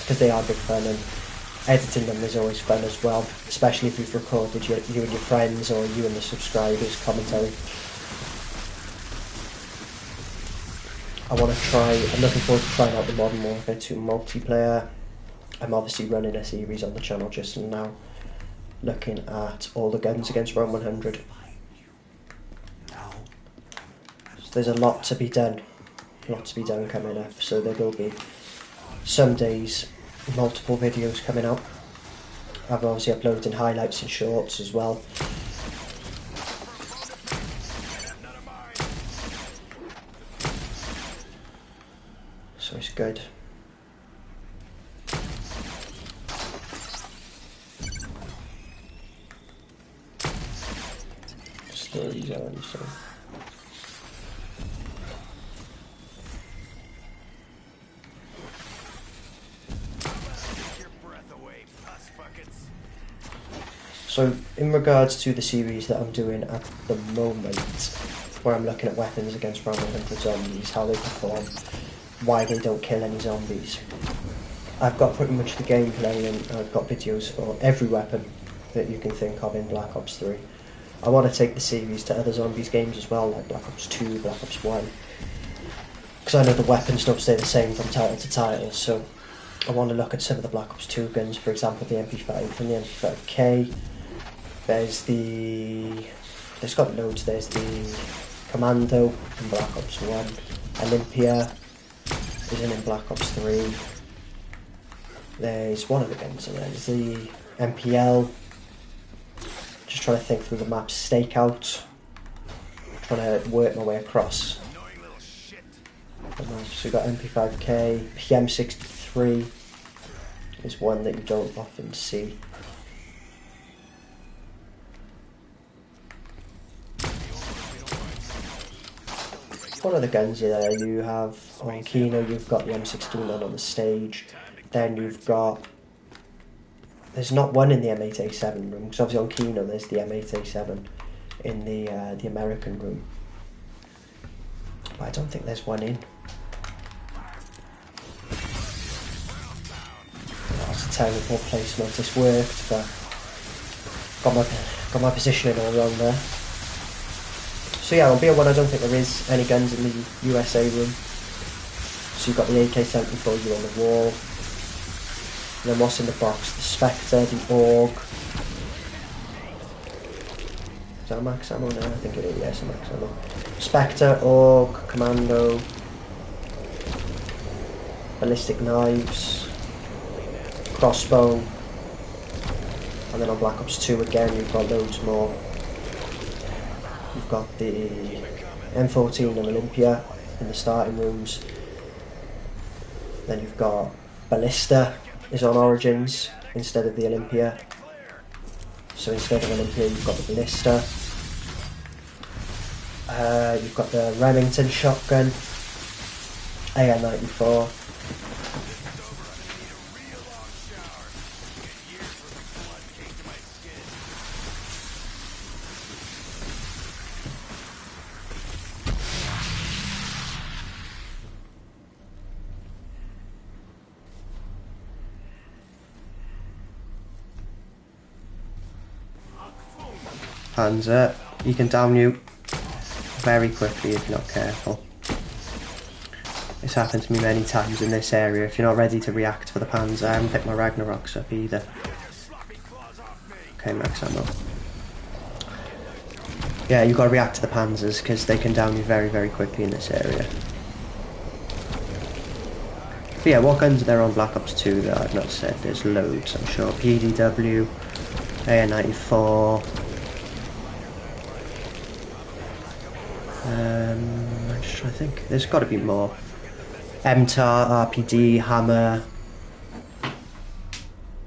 because they are good fun, and editing them is always fun as well, especially if you've recorded you and your friends or you and the subscribers commentary. I'm looking forward to trying out the Modern Warfare 2 multiplayer. I'm obviously running a series on the channel just now, looking at all the guns against Round 100. So there's a lot to be done coming up, so there will be some days multiple videos coming out. I've obviously uploaded highlights and shorts as well. So it's good. Stories on, so. So in regards to the series that I'm doing at the moment, where I'm looking at weapons against round 100 zombies, how they perform, why they don't kill any zombies, I've got pretty much the gameplay, and I've got videos for every weapon that you can think of in Black Ops 3. I want to take the series to other zombies games as well, like Black Ops 2, Black Ops 1, because I know the weapons don't stay the same from title to title, so I want to look at some of the Black Ops 2 guns, for example the MP5 and the MP5K. There's got loads. There's the Commando in Black Ops 1, Olympia isn't in Black Ops 3. There's one of the guns in there. There's the MPL. Just trying to think through the map. Stakeout. Trying to work my way across. So we've got MP5K, PM63 is one that you don't often see. One of the guns there, you have on Kino, you've got the M16 on the stage, then you've got, there's not one in the M8A7 room, because obviously on Kino there's the M8A7 in the American room, but I don't think there's one in. That's a terrible placement, it's worked, but got my positioning all wrong there. So yeah, on BO1 I don't think there is any guns in the USA room. So you've got the AK-74 you on the wall. And then what's in the box? The Spectre, the AUG. Is that a max ammo now? I think it is, yes, a max ammo. Spectre, AUG, Commando, ballistic knives, crossbow. And then on Black Ops 2 again you've got loads more. You've got the M14 and Olympia in the starting rooms. Then you've got Ballista is on Origins instead of the Olympia. So instead of Olympia you've got the Ballista. You've got the Remington shotgun, AR-94. Panzer, you can down you very quickly if you're not careful. It's happened to me many times in this area. If you're not ready to react for the Panzer, I haven't picked my Ragnaroks up either. Okay, max ammo. Yeah, you've got to react to the Panzers because they can down you very, very quickly in this area. But yeah, what guns are there on Black Ops 2 that I've not said? There's loads, I'm sure. PDW, AR-94. I'm just trying to think. There's got to be more. MTAR, RPD, Hammer,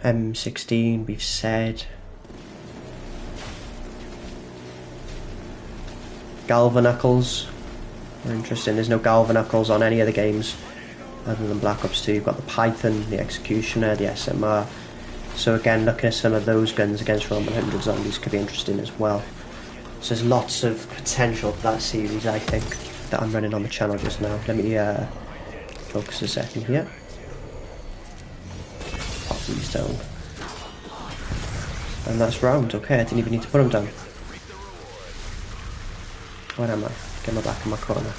M16, we've said. Galvanuckles. Interesting, there's no Galvanuckles on any of the games other than Black Ops 2. You've got the Python, the Executioner, the SMR, So again, looking at some of those guns against Roman 100 zombies could be interesting as well. So there's lots of potential for that series, I think, that I'm running on the channel just now. Let me focus a second here. Pop these down. And that's round. Okay, I didn't even need to put them down. Where am I? Get my back in my corner.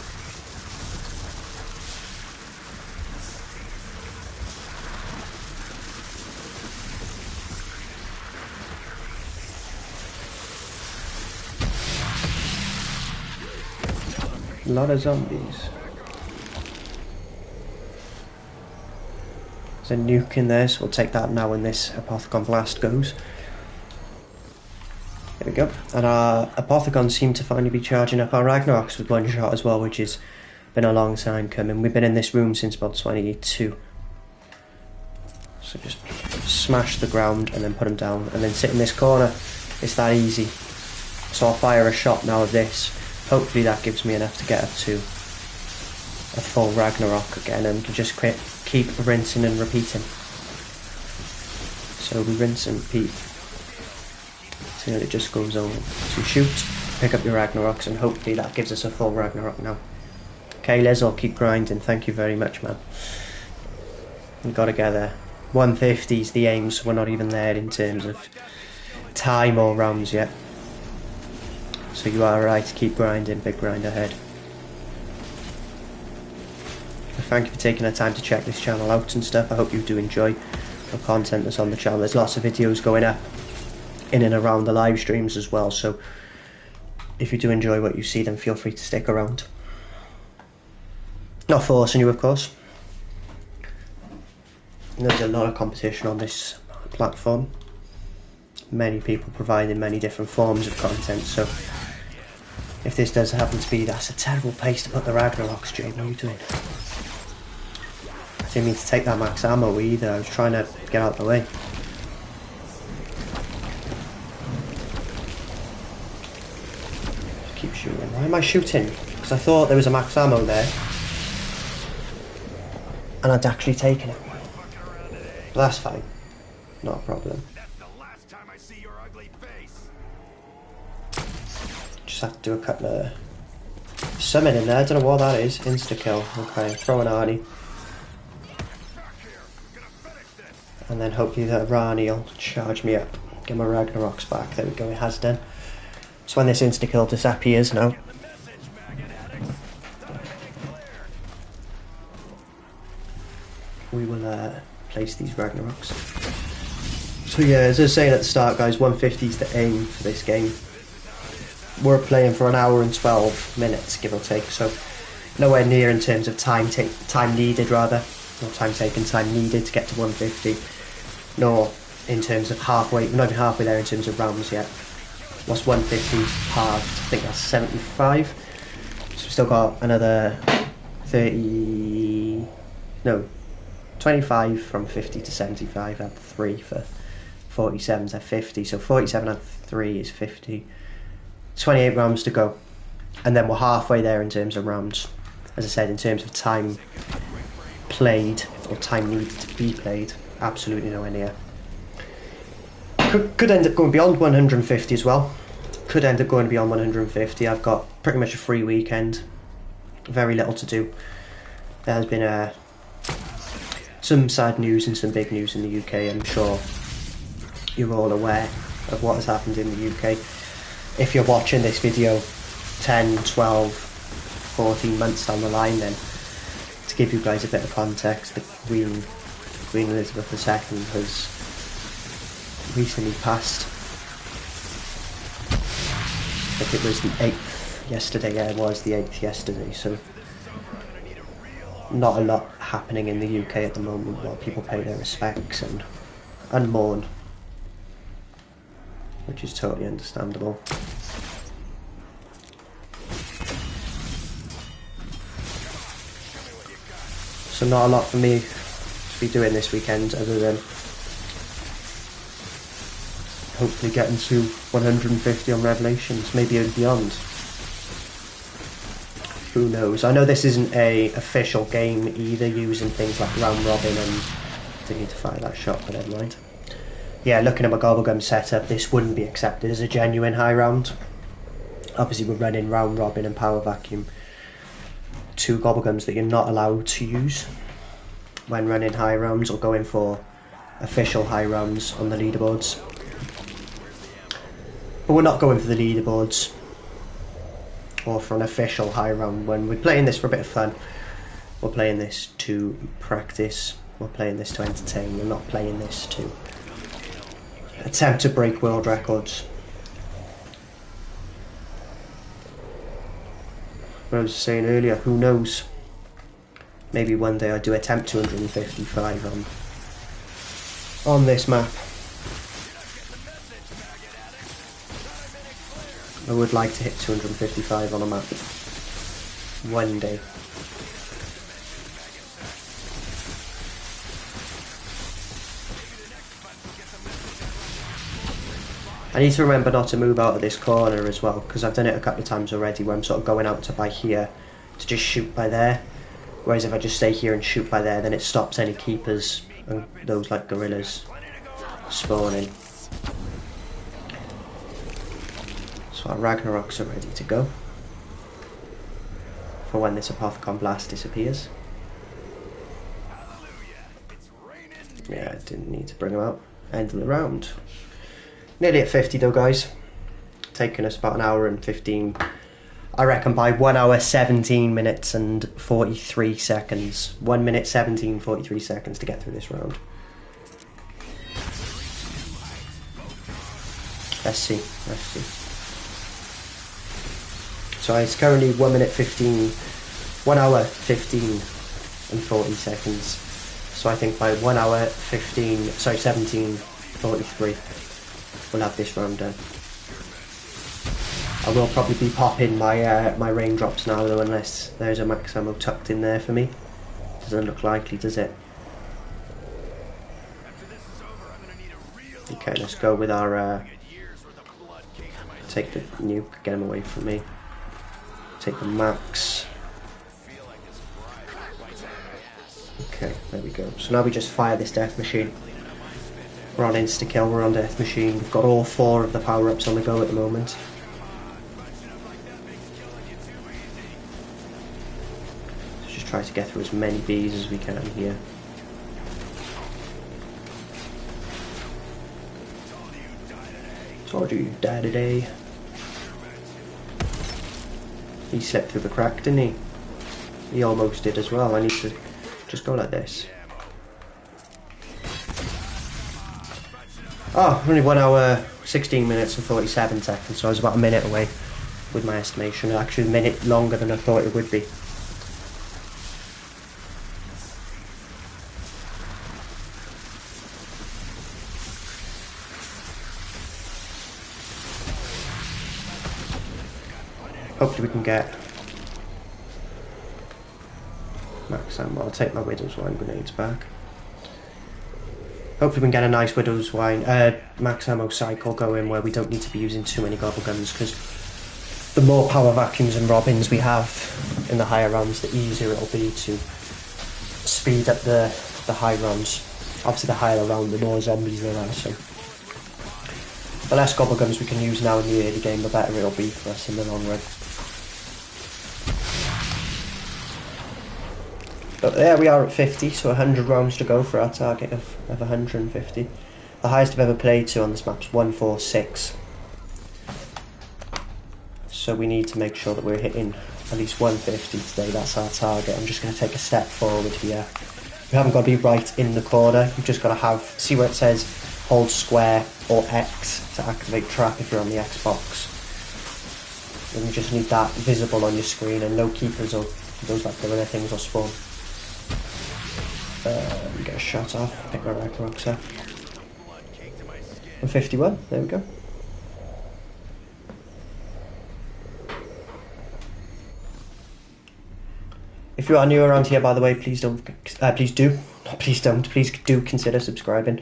A lot of zombies. There's a nuke in there, so we'll take that now when this Apothicon blast goes. There we go. And our Apothicon seem to finally be charging up our Ragnaroks with one shot as well, which has been a long time coming. We've been in this room since about 22. So just smash the ground and then put them down, and then sit in this corner. It's that easy. So I'll fire a shot now of this. Hopefully that gives me enough to get up to a full Ragnarok again, and to just keep rinsing and repeating. So we rinse and repeat till it just goes on. So shoot, pick up your Ragnaroks, and hopefully that gives us a full Ragnarok now. Okay, Les, I'll keep grinding. Thank you very much, man. We've got to get there. 150 is the aim, so we're not even there in terms of time or rounds yet. So you are right to keep grinding, big grind ahead. Thank you for taking the time to check this channel out and stuff. I hope you do enjoy the content that's on the channel. There's lots of videos going up in and around the live streams as well, so if you do enjoy what you see, then feel free to stick around. Not forcing you, of course. There's a lot of competition on this platform. Many people providing many different forms of content, so if this does happen to be, that's a terrible place to put the Ragnaroks, Jay. What are you doing? I didn't mean to take that max ammo either. I was trying to get out of the way. Just keep shooting. Why am I shooting? Because I thought there was a max ammo there, and I'd actually taken it. But that's fine. Not a problem. Just have to do a couple of summon in there. I don't know what that is. Insta kill. Okay, throw an Arnie. And then hopefully that Rani will charge me up. Get my Ragnaroks back. There we go, it has done. So when this insta kill disappears now, we will place these Ragnaroks. So yeah, as I was saying at the start, guys, 150 is the aim for this game. We're playing for an hour and 12 minutes, give or take, so nowhere near in terms of time needed, rather. Not time taken, time needed to get to 150. Nor in terms of halfway, we're not even halfway there in terms of rounds yet. What's 150 halved? I think that's 75. So we've still got another 25 from 50 to 75, add 3 for 47 to 50. So 47 add 3 is 50. 28 rounds to go. And then we're halfway there in terms of rounds. As I said, in terms of time played, or time needed to be played, absolutely nowhere near. Could end up going beyond 150 as well. Could end up going beyond 150. I've got pretty much a free weekend. Very little to do. There has been some sad news and some big news in the UK. I'm sure you're all aware of what has happened in the UK. If you're watching this video 10, 12, 14 months down the line, then to give you guys a bit of context, the Queen Elizabeth II has recently passed. I think it was the 8th yesterday. Yeah, it was the 8th yesterday, so not a lot happening in the UK at the moment while people pay their respects and mourn, which is totally understandable. So not a lot for me to be doing this weekend other than hopefully getting to 150 on Revelations, maybe even beyond. Who knows? I know this isn't a official game either, using things like round robin and... didn't need to fire that shot, but never mind. yeah, looking at my GobbleGum setup, this wouldn't be accepted as a genuine high round. Obviously we're running round robin and power vacuum, two GobbleGums that you're not allowed to use when running high rounds or going for official high rounds on the leaderboards. But we're not going for the leaderboards or for an official high round when we're playing this for a bit of fun. We're playing this to practice, we're playing this to entertain, we're not playing this to attempt to break world records. What I was saying earlier, who knows? Maybe one day I do attempt 255 on this map. I would like to hit 255 on a map one day. I need to remember not to move out of this corner as well, because I've done it a couple of times already where I'm sort of going out to by here to just shoot by there. Whereas if I just stay here and shoot by there, then it stops any keepers and those like gorillas spawning. So our Ragnaroks are ready to go for when this Apothicon blast disappears. Yeah, I didn't need to bring them out. End of the round. Nearly at 50 though, guys. Taking us about an hour and 15. I reckon by 1 hour 17 minutes and 43 seconds. 1 minute 17, 43 seconds to get through this round. Let's see, let's see. So it's currently 1 minute 15, 1 hour 15 and 40 seconds. So I think by 1 hour 17, 43, we'll have this round done. I will probably be popping my my raindrops now though, unless there's a max ammo tucked in there for me. Doesn't look likely, does it? Okay, let's go with our take the nuke, get him away from me. Take the max. Okay, there we go. So now we just fire this death machine. We're on insta-kill, we're on death machine. We've got all 4 of the power-ups on the go at the moment. Let's just try to get through as many bees as we can here. Told you you'd die today. He slipped through the crack, didn't he? He almost did as well. I need to just go like this. Oh, only 1 hour, 16 minutes and 47 seconds, so I was about a minute away with my estimation. Actually, a minute longer than I thought it would be. Hopefully we can get max ammo. I'll take my Widow's Wine grenades back. Hopefully we can get a nice Widow's Wine, max ammo cycle going where we don't need to be using too many GobbleGums, because the more power vacuums and robins we have in the higher rounds, the easier it'll be to speed up the high rounds. Obviously the higher the round, the more zombies there are, so the less GobbleGums we can use now in the early game, the better it'll be for us in the long run. But there we are at 50, so 100 rounds to go for our target of 150. The highest I've ever played to on this map is 146. So we need to make sure that we're hitting at least 150 today, that's our target. I'm just going to take a step forward here. You haven't got to be right in the corner, you've just got to have, see where it says hold square or X to activate trap if you're on the Xbox. And you just need that visible on your screen, and no keepers or those like gorilla things will spawn. Get a shot off, pick my Ragnaroks up. 151, there we go. If you are new around here, by the way, please do consider subscribing.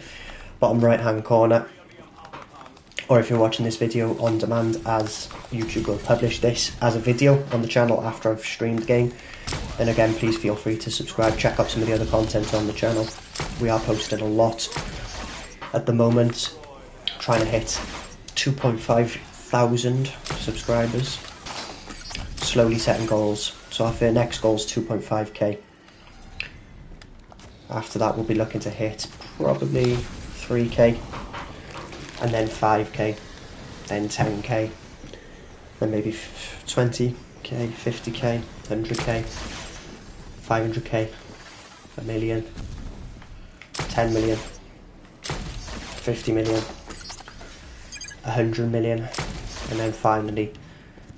Bottom right hand corner. Or if you're watching this video on demand, as YouTube will publish this as a video on the channel after I've streamed the game, then again please feel free to subscribe, check out some of the other content on the channel. We are posting a lot at the moment, trying to hit 2,500 subscribers. Slowly setting goals. So our next goal is 2.5k. After that we'll be looking to hit probably 3k, and then 5k, then 10k, then maybe 20k, 50k, 100k, 500k, a million, 10 million, 50 million, 100 million, and then finally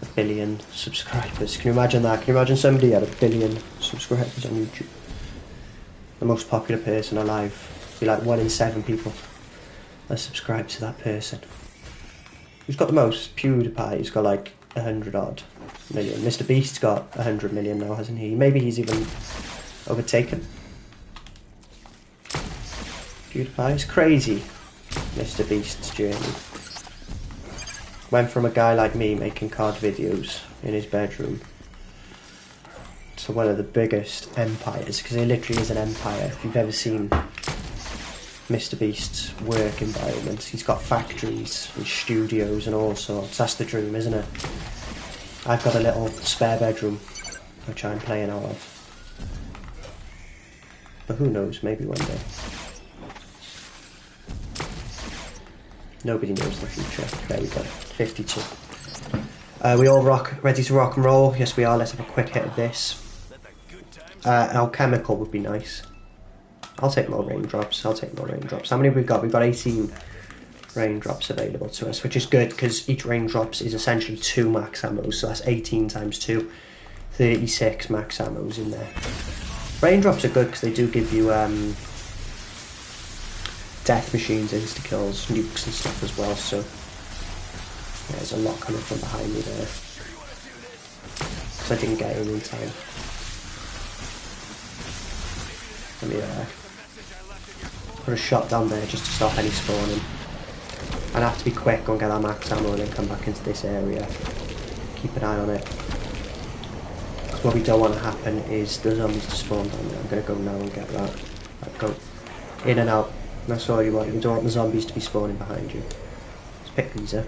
a billion subscribers. Can you imagine that? Can you imagine somebody had a billion subscribers on YouTube? The most popular person alive. Be like 1 in 7 people are subscribed to that person. Who's got the most? PewDiePie. He's got like 100 odd million. Mr. Beast's got 100 million now, hasn't he? Maybe he's even overtaken PewDiePie. It's crazy, Mr. Beast's journey. Went from a guy like me making card videos in his bedroom to one of the biggest empires, because it literally is an empire. If you've ever seen Mr. Beast's work environment, he's got factories and studios and all sorts. That's the dream, isn't it? I've got a little spare bedroom which I'm playing out of, but who knows, maybe one day. Nobody knows the future. There we go, 52. We all ready to rock and roll? Yes we are. Let's have a quick hit of this. Alchemical would be nice. I'll take more raindrops. I'll take more raindrops. How many have we got? We've got 18 raindrops available to us, which is good because each raindrops is essentially 2 max ammos. So that's 18 times 2, 36 max ammos in there. Raindrops are good because they do give you death machines, insta kills, nukes and stuff as well. So yeah, there's a lot coming from behind me there because I didn't get in time. Let me put a shot down there just to stop any spawning. I'd have to be quick, go and get that max ammo and then come back into this area. Keep an eye on it. Because what we don't want to happen is the zombies to spawn down there. I'm going to go now and get that. Right, go in and out. That's all you want. You don't want the zombies to be spawning behind you. Let's pick these up.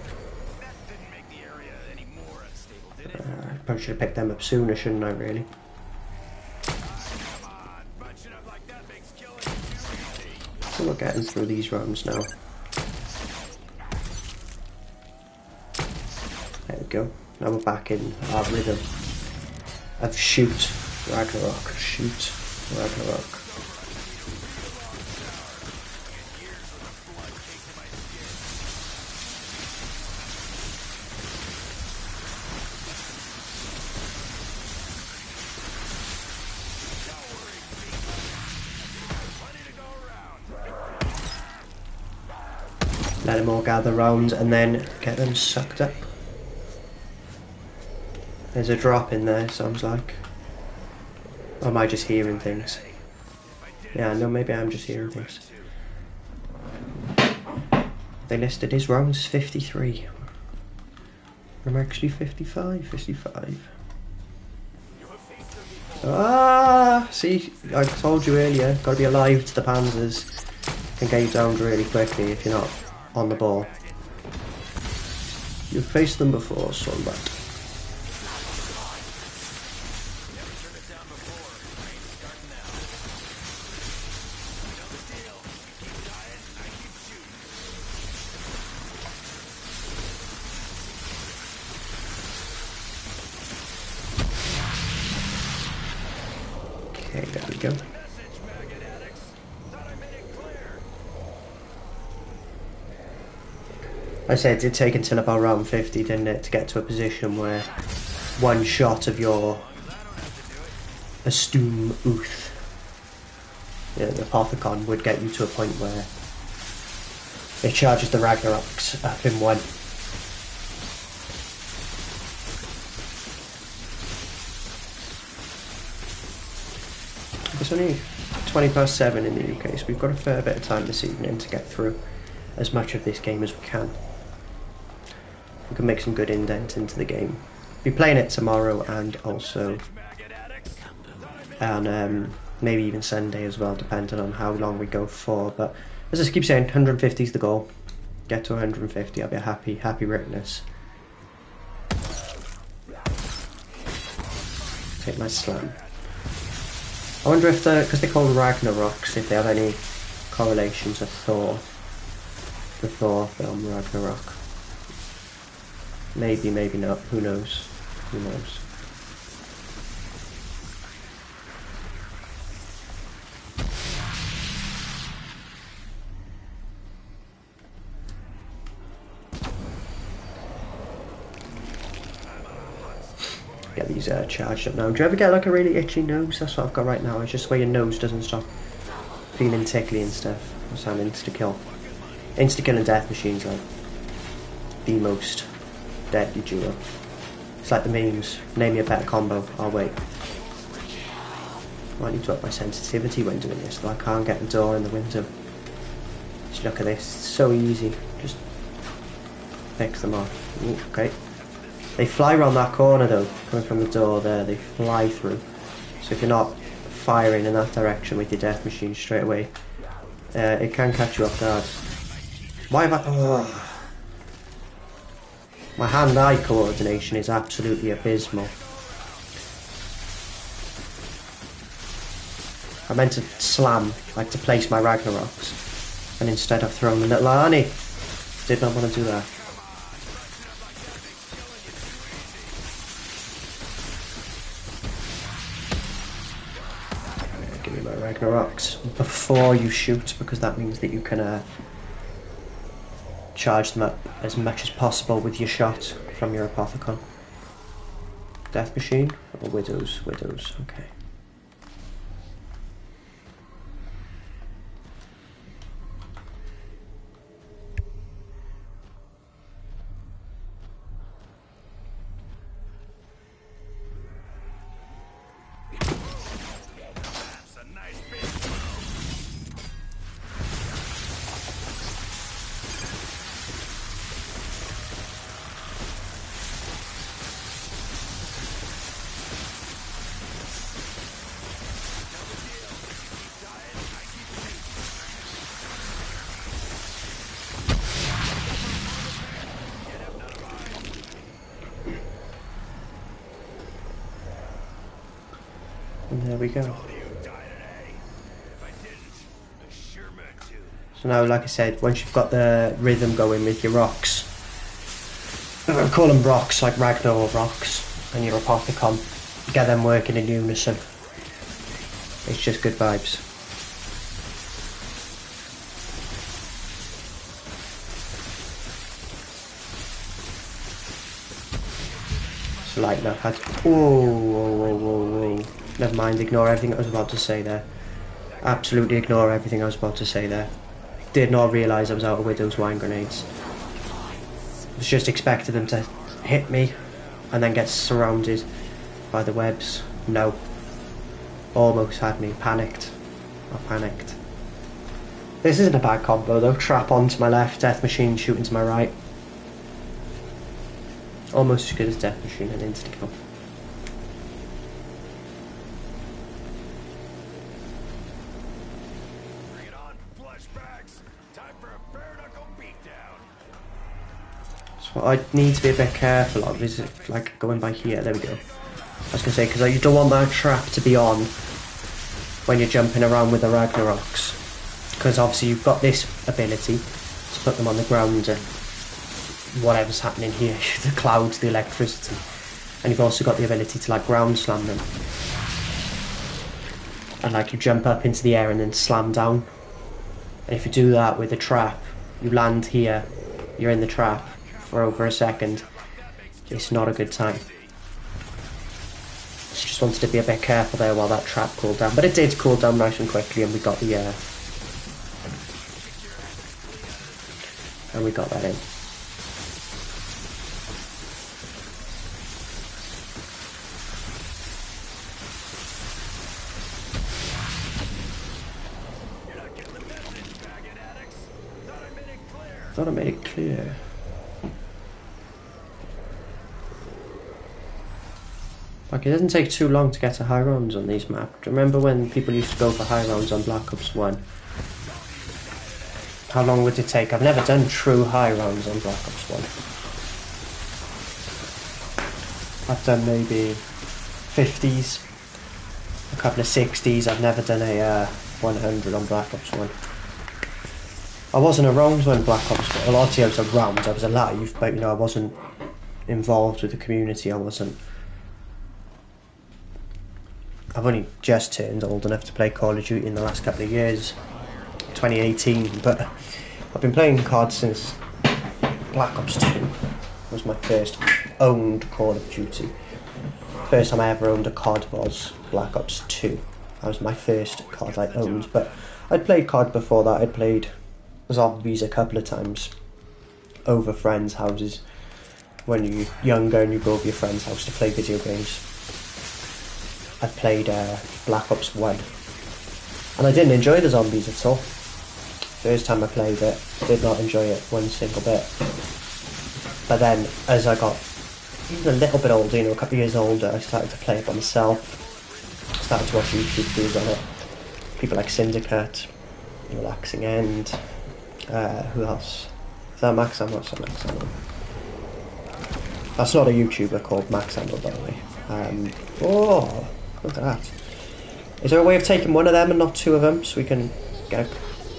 I probably should have picked them up sooner, shouldn't I, really? So we're getting through these rounds now. There we go. Now we're back in our rhythm of shoot, Ragnarok, shoot, Ragnarok. Let them all gather round and then get them sucked up. There's a drop in there, sounds like. Or am I just hearing things? Yeah, no, maybe I'm just hearing things. They listed his rounds 53. I'm actually 55, 55. Ah! See, I told you earlier, gotta be alive to the panzers. Can get you downed really quickly if you're not on the ball. You've faced them before, Sunbat. Okay, there we go. I said it did take until about round 50, didn't it, to get to a position where one shot of your Astum Uth, the Apothicon, would get you to a point where it charges the Ragnaroks up in one. It's only 7:20 in the UK, so we've got a fair bit of time this evening to get through as much of this game as we can. We can make some good indent into the game. Be playing it tomorrow and also on maybe even Sunday as well, depending on how long we go for. But As I keep saying, 150 is the goal. Get to 150, I'll be a happy Ricktness. Take my slam. I wonder if because they're called Ragnaroks, if they have any correlation to Thor. The Thor film, Ragnarok. Maybe, maybe not. Who knows? Who knows? Get these charged up now. Do you ever get like a really itchy nose? That's what I've got right now. It's just where your nose doesn't stop feeling tickly and stuff. I sound insta-kill. Insta-kill and death machines like the most deadly duo. It's like the memes. Name me a better combo. I'll wait. I might need to up my sensitivity when doing this, though I can't get the door in the window. Just look at this. It's so easy. Just fix them off. Ooh, okay. They fly around that corner though, coming from the door there, they fly through. So if you're not firing in that direction with your death machine straight away, it can catch you off guard. Why have I... Oh. My hand-eye coordination is absolutely abysmal. I meant to slam, like to place my Ragnaroks, and instead I've thrown the little Arnie. Did not want to do that. Rocks before you shoot, because that means that you can charge them up as much as possible with your shot from your Apothicon. Death machine or widows? Widows, okay. And there we go. So now, like I said, once you've got the rhythm going with your rocks, I call them rocks, like Ragnar rocks, and your Apothicon, get them working in unison. It's just good vibes. So like that had... Whoa. Never mind, ignore everything I was about to say there. Absolutely ignore everything I was about to say there. Did not realise I was out of Widow's wine grenades. Was just expecting them to hit me and then get surrounded by the webs. No. Almost had me. Panicked. I panicked. This isn't a bad combo though. Trap on to my left, Death Machine shooting to my right. Almost as good as Death Machine and insta-kill. What I need to be a bit careful of is like going by here. There we go. I was going to say, because you don't want that trap to be on when you're jumping around with the Ragnaroks, because obviously you've got this ability to put them on the ground and whatever's happening here, the clouds, the electricity, and you've also got the ability to like ground slam them, and like you jump up into the air and then slam down. And if you do that with a trap, you land here, you're in the trap for over a second. It's not a good time. Just wanted to be a bit careful there while that trap cooled down, but it did cool down nice and quickly, and we got the and we got that in. Thought I made it clear. Like, it doesn't take too long to get to high rounds on these maps. Do you remember when people used to go for high rounds on Black Ops 1? How long would it take? I've never done true high rounds on Black Ops 1. I've done maybe 50s, a couple of 60s. I've never done a 100 on Black Ops 1. I wasn't around when Black Ops 1. A lot of times I was around, I was alive, but you know, I wasn't involved with the community. I've only just turned old enough to play Call of Duty in the last couple of years, 2018, but I've been playing COD since Black Ops 2 was my first owned Call of Duty. First time I ever owned a COD was Black Ops 2. That was my first COD I owned, but I'd played COD before that. I'd played Zombies a couple of times over friends' houses when you're younger and you go over your friend's house to play video games. I played Black Ops 1 and I didn't enjoy the zombies at all. First time I played it, did not enjoy it one single bit. But then as I got even a little bit older, you know, a couple of years older, I started to play it by myself. Started to watch YouTube videos on it. People like Syndicate, Relaxing End, who else? Is that Max Ammo? That's not Max Ammo. That's not a YouTuber called Max Ammo, by the way. Oh, look at that. Is there a way of taking one of them and not two of them so we can get a...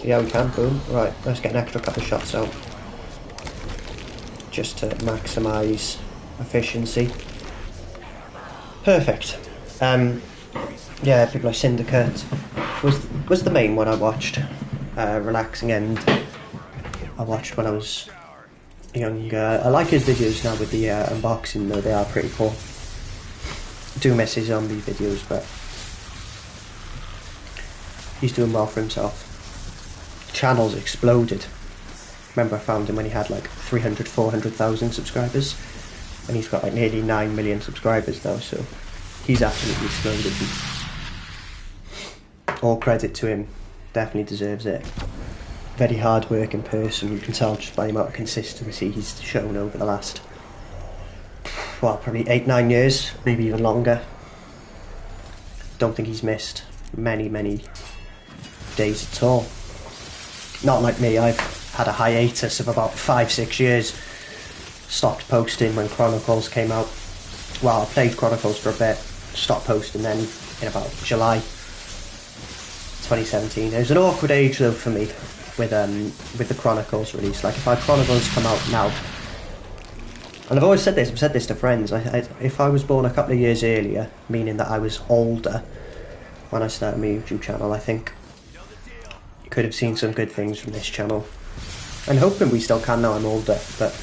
Yeah, we can, boom. Right, let's get an extra couple of shots out. Just to maximise efficiency. Perfect. Yeah, people like Syndicate was the main one I watched. Relaxing End I watched when I was younger. I like his videos now with the unboxing though, they are pretty cool. Do miss his zombie videos, but he's doing well for himself. Channel's exploded. Remember I found him when he had like 300, 400,000 subscribers, and he's got like nearly 9 million subscribers now, so he's absolutely exploded. All credit to him, definitely deserves it. Very hard working person, you can tell just by the amount of consistency he's shown over the last, well, probably 8-9 years, maybe even longer. Don't think he's missed many days at all. Not like me, I've had a hiatus of about 5-6 years. Stopped posting when Chronicles came out. Well, I played Chronicles for a bit, stopped posting then in about July 2017. It was an awkward age though for me with the Chronicles release. Like if our Chronicles come out now, and I've always said this, I've said this to friends, if I was born a couple of years earlier, meaning that I was older when I started my YouTube channel, I think you could have seen some good things from this channel. And hoping we still can now I'm older, but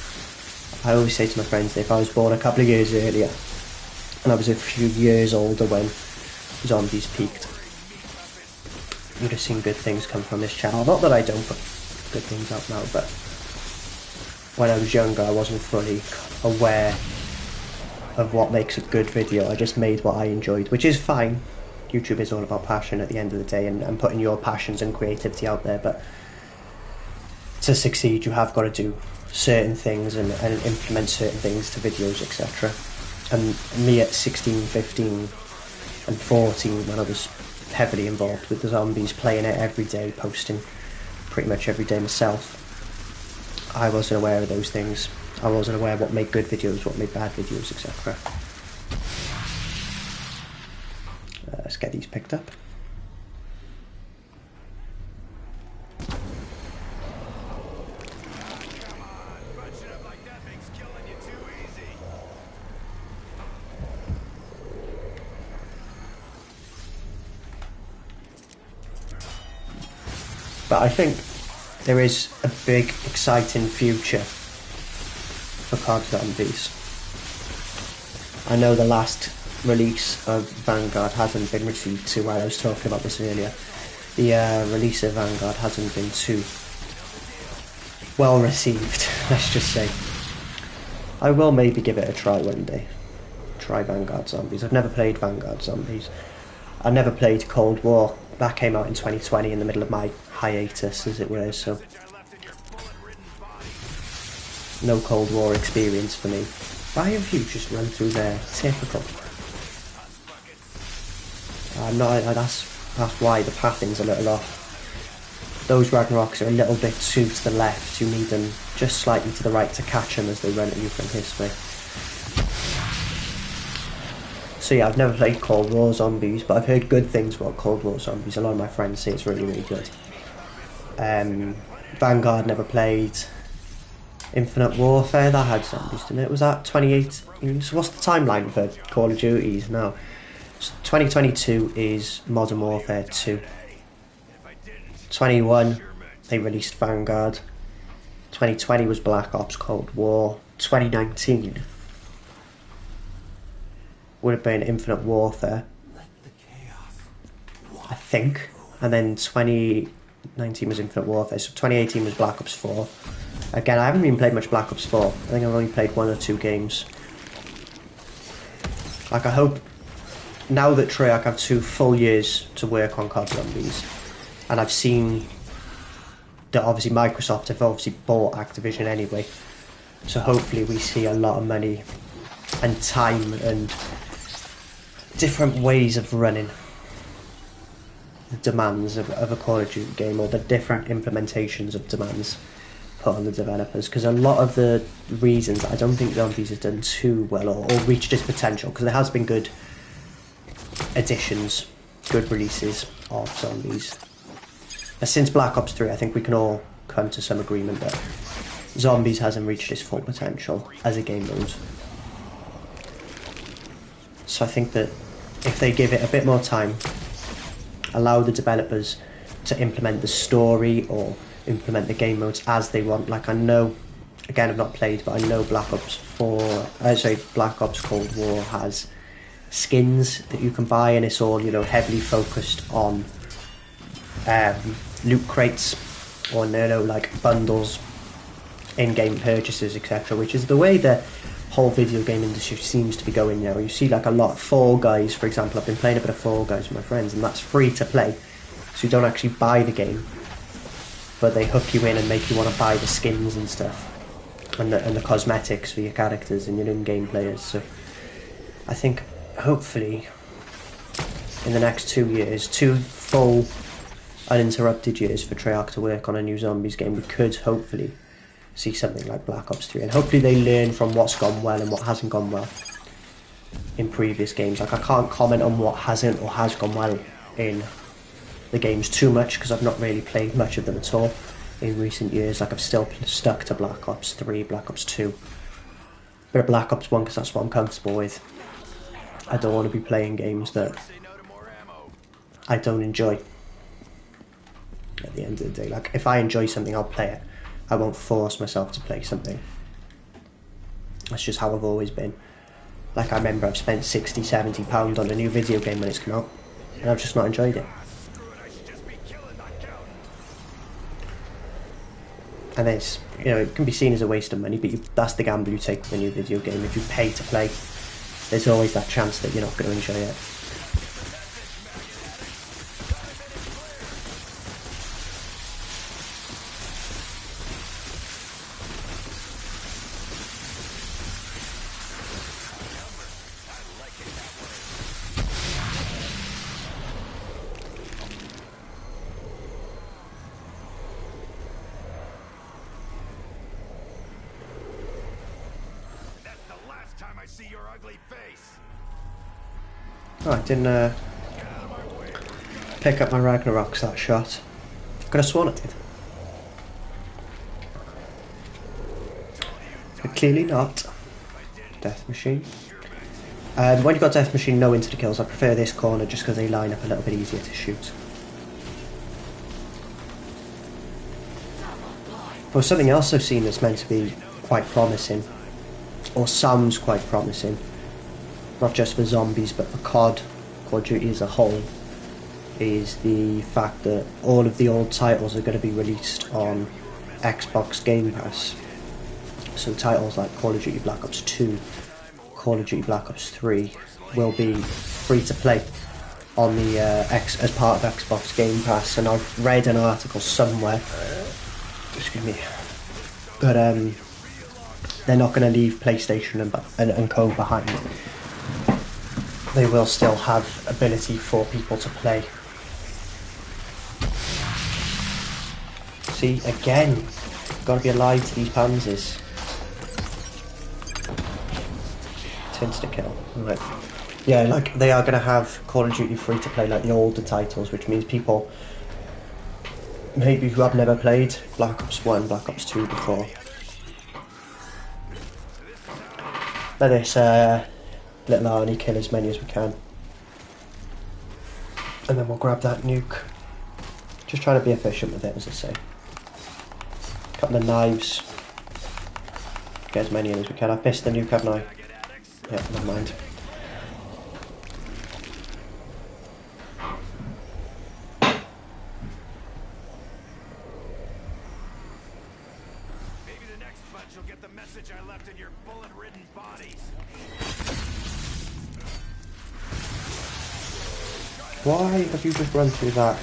I always say to my friends that if I was born a couple of years earlier, and I was a few years older when Zombies peaked, you'd have seen good things come from this channel. Not that I don't put good things out now, but when I was younger I wasn't fully aware of what makes a good video. I just made what I enjoyed, which is fine. YouTube is all about passion at the end of the day, and putting your passions and creativity out there, but to succeed you have got to do certain things and implement certain things to videos, etc. And me at 16, 15 and 14, when I was heavily involved with the zombies, playing it every day, posting pretty much every day myself, I wasn't aware of those things. I wasn't aware of what made good videos, what made bad videos, etc. Let's get these picked up. But I think there is a big, exciting future for COD Zombies. I know the last release of Vanguard hasn't been received too well. I was talking about this earlier. The release of Vanguard hasn't been too well received, let's just say. I will maybe give it a try one day. Try Vanguard Zombies. I've never played Vanguard Zombies. I never played Cold War. That came out in 2020 in the middle of my hiatus, as it were, so no Cold War experience for me. Why have you just run through there? Typical. I'm not. That's why the pathing's a little off. those Ragnaroks are a little bit too to the left. You need them just slightly to the right to catch them as they run at you from this way. So yeah, I've never played Cold War Zombies, but I've heard good things about Cold War Zombies. A lot of my friends say it's really, really good. Vanguard never played. Infinite Warfare, that had zombies, didn't it? Was that 2018? So what's the timeline for Call of Duties now? So 2022 is Modern Warfare 2. 21, they released Vanguard. 2020 was Black Ops Cold War. 2019 would have been Infinite Warfare, I think. And then 2019 was Infinite Warfare. So 2018 was Black Ops 4. Again, I haven't even played much Black Ops 4. I think I've only played 1 or 2 games. Like, I hope, now that Treyarch have 2 full years to work on COD Zombies, and I've seen that obviously Microsoft have obviously bought Activision anyway, so hopefully we see a lot of money and time and different ways of running the demands of a Call of Duty game, or the different implementations of demands put on the developers, because a lot of the reasons I don't think Zombies has done too well or reached its potential, because there has been good additions, good releases of Zombies. Since Black Ops 3, I think we can all come to some agreement that Zombies hasn't reached its full potential as a game mode. So I think that if they give it a bit more time, allow the developers to implement the story or implement the game modes as they want. Like, I know, again, I've not played, but I know Black Ops Cold War has skins that you can buy, and it's all, you know, heavily focused on loot crates, or, you know, like bundles, in-game purchases, etc., which is the way the whole video game industry seems to be going now. You see, like, a lot of Fall Guys, for example. I've been playing a bit of Fall Guys with my friends, and that's free to play, so you don't actually buy the game, but they hook you in and make you want to buy the skins and stuff, and the cosmetics for your characters and your in-game players. So I think hopefully in the next 2 years, 2 full uninterrupted years for Treyarch to work on a new Zombies game, we could hopefully see something like Black Ops 3, and hopefully they learn from what's gone well and what hasn't gone well in previous games. Like, I can't comment on what hasn't or has gone well in the games too much, because I've not really played much of them at all in recent years. Like, I've still stuck to Black Ops 3, Black Ops 2, bit of Black Ops 1 because that's what I'm comfortable with. I don't want to be playing games that I don't enjoy at the end of the day. Like, if I enjoy something, I'll play it. I won't force myself to play something. That's just how I've always been. Like, I remember I've spent £60–70 on a new video game when it's come out, and I've just not enjoyed it. And it's, you know, it can be seen as a waste of money, but that's the gamble you take with a new video game. If you pay to play, there's always that chance that you're not going to enjoy it. Oh, I didn't pick up my Ragnaroks that shot. Could have sworn I did. But clearly not. Death Machine. When you've got Death Machine, no into the kills. I prefer this corner just because they line up a little bit easier to shoot. But something else I've seen that's meant to be quite promising, or sounds quite promising, not just for Zombies but for Call of Duty as a whole, is the fact that all of the old titles are going to be released on Xbox Game Pass. So titles like Call of Duty Black Ops 2, Call of Duty Black Ops 3 will be free to play on the as part of Xbox Game Pass. And I've read an article somewhere, excuse me, but they're not going to leave PlayStation and Co behind. They will still have ability for people to play See, again, gotta be alive to these panzers. Insta-kill. Right. Yeah, like, they are gonna have Call of Duty free to play, like the older titles, which means people maybe who have never played Black Ops 1, Black Ops 2 before. Let this little Arnie kill as many as we can. And then we'll grab that nuke. Just trying to be efficient with it, as I say. Couple of knives. Get as many in as we can. I've missed the nuke, haven't I? Yeah, never mind. Maybe the next bunch will get the message I left in your bullet-ridden bodies. Why have you just run through that?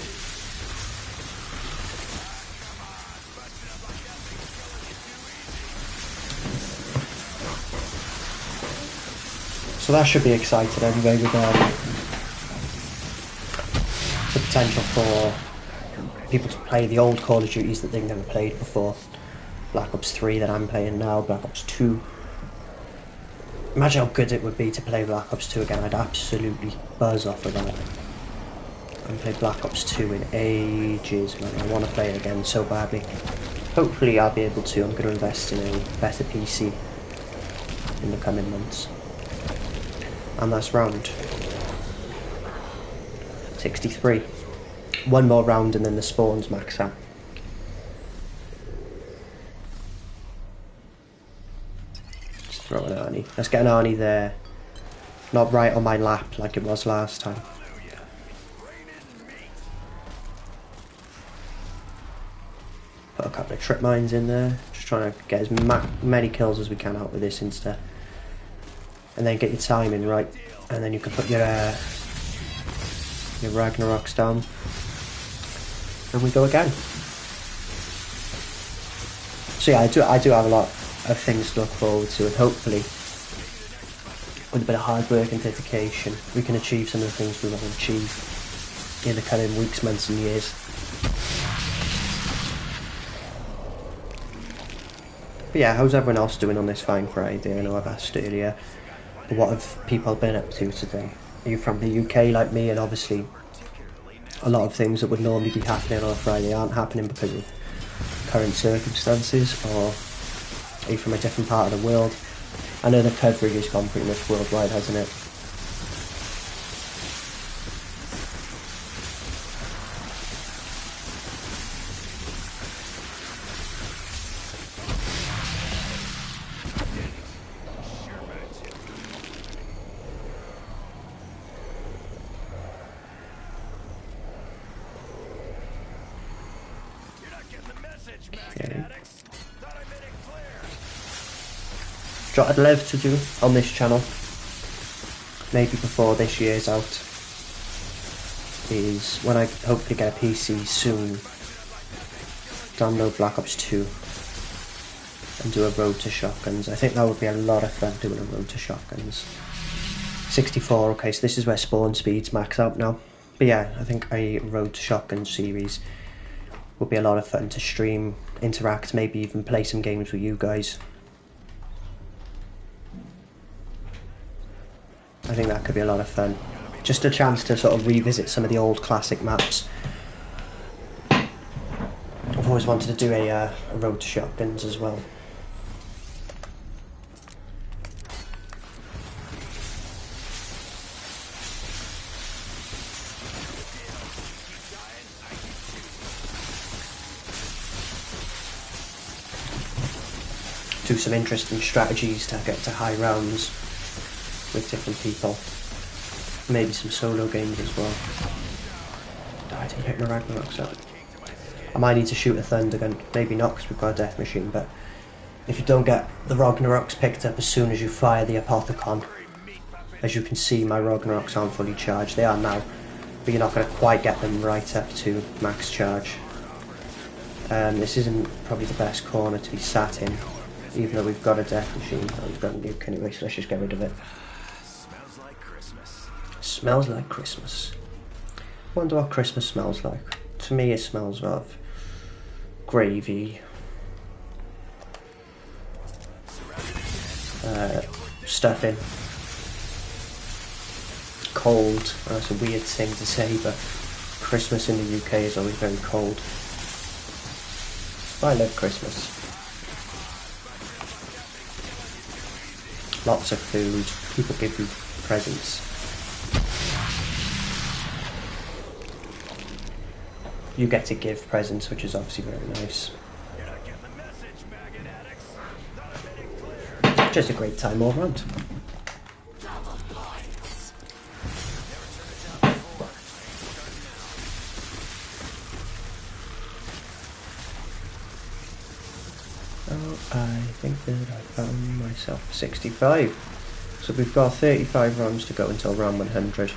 So that should be exciting anyway, with the potential for people to play the old Call of Duties that they've never played before. Black Ops 3 that I'm playing now, Black Ops 2. Imagine how good it would be to play Black Ops 2 again. I'd absolutely buzz off of that. I haven't played Black Ops 2 in ages, man. I want to play it again so badly. Hopefully I'll be able to. I'm going to invest in a better PC in the coming months. And that's round 63. One more round and then the spawns max out. Just throw an Arnie. Let's get an Arnie there. Not right on my lap like it was last time. Put a couple of trip mines in there. Just trying to get as many kills as we can out with this insta. And then get your timing right, and then you can put your Ragnaroks down, and we go again. So yeah, I do have a lot of things to look forward to, and hopefully, with a bit of hard work and dedication, we can achieve some of the things we want to achieve in the coming weeks, months, and years. But yeah, how's everyone else doing on this fine Friday? I know I've asked earlier. What have people been up to today? Are you from the UK like me? And obviously a lot of things that would normally be happening on a Friday aren't happening because of current circumstances, or are you from a different part of the world? I know the coverage has gone pretty much worldwide, hasn't it? What I'd love to do on this channel, maybe before this year's out, is when I hopefully get a PC soon, download Black Ops 2 and do a road to shotguns. I think that would be a lot of fun doing a road to shotguns. 64, okay, so this is where spawn speeds max out now. But yeah, I think a road to shotgun series would be a lot of fun to stream, interact, maybe even play some games with you guys. I think that could be a lot of fun. Just a chance to sort of revisit some of the old classic maps. I've always wanted to do a road to shotguns as well. Do some interesting strategies to get to high rounds with different people. Maybe some solo games as well. I didn't pick my Ragnaroks up. I might need to shoot a Thundergun. Maybe not because we've got a death machine, but if you don't get the Ragnaroks picked up as soon as you fire the Apothicon, as you can see my Ragnaroks aren't fully charged. They are now, but you're not going to quite get them right up to max charge. This isn't probably the best corner to be sat in, even though we've got a death machine. Oh, we've got a nuke anyway, so let's just get rid of it. Smells like Christmas. Wonder what Christmas smells like. To me it smells of gravy, stuffing, cold. That's a weird thing to say, but Christmas in the UK is always very cold. I love Christmas. Lots of food, people give you presents. You get to give presents, which is obviously very nice. Just a great time all round. Oh, I think that I found myself 65. So we've got 35 rounds to go until round 100.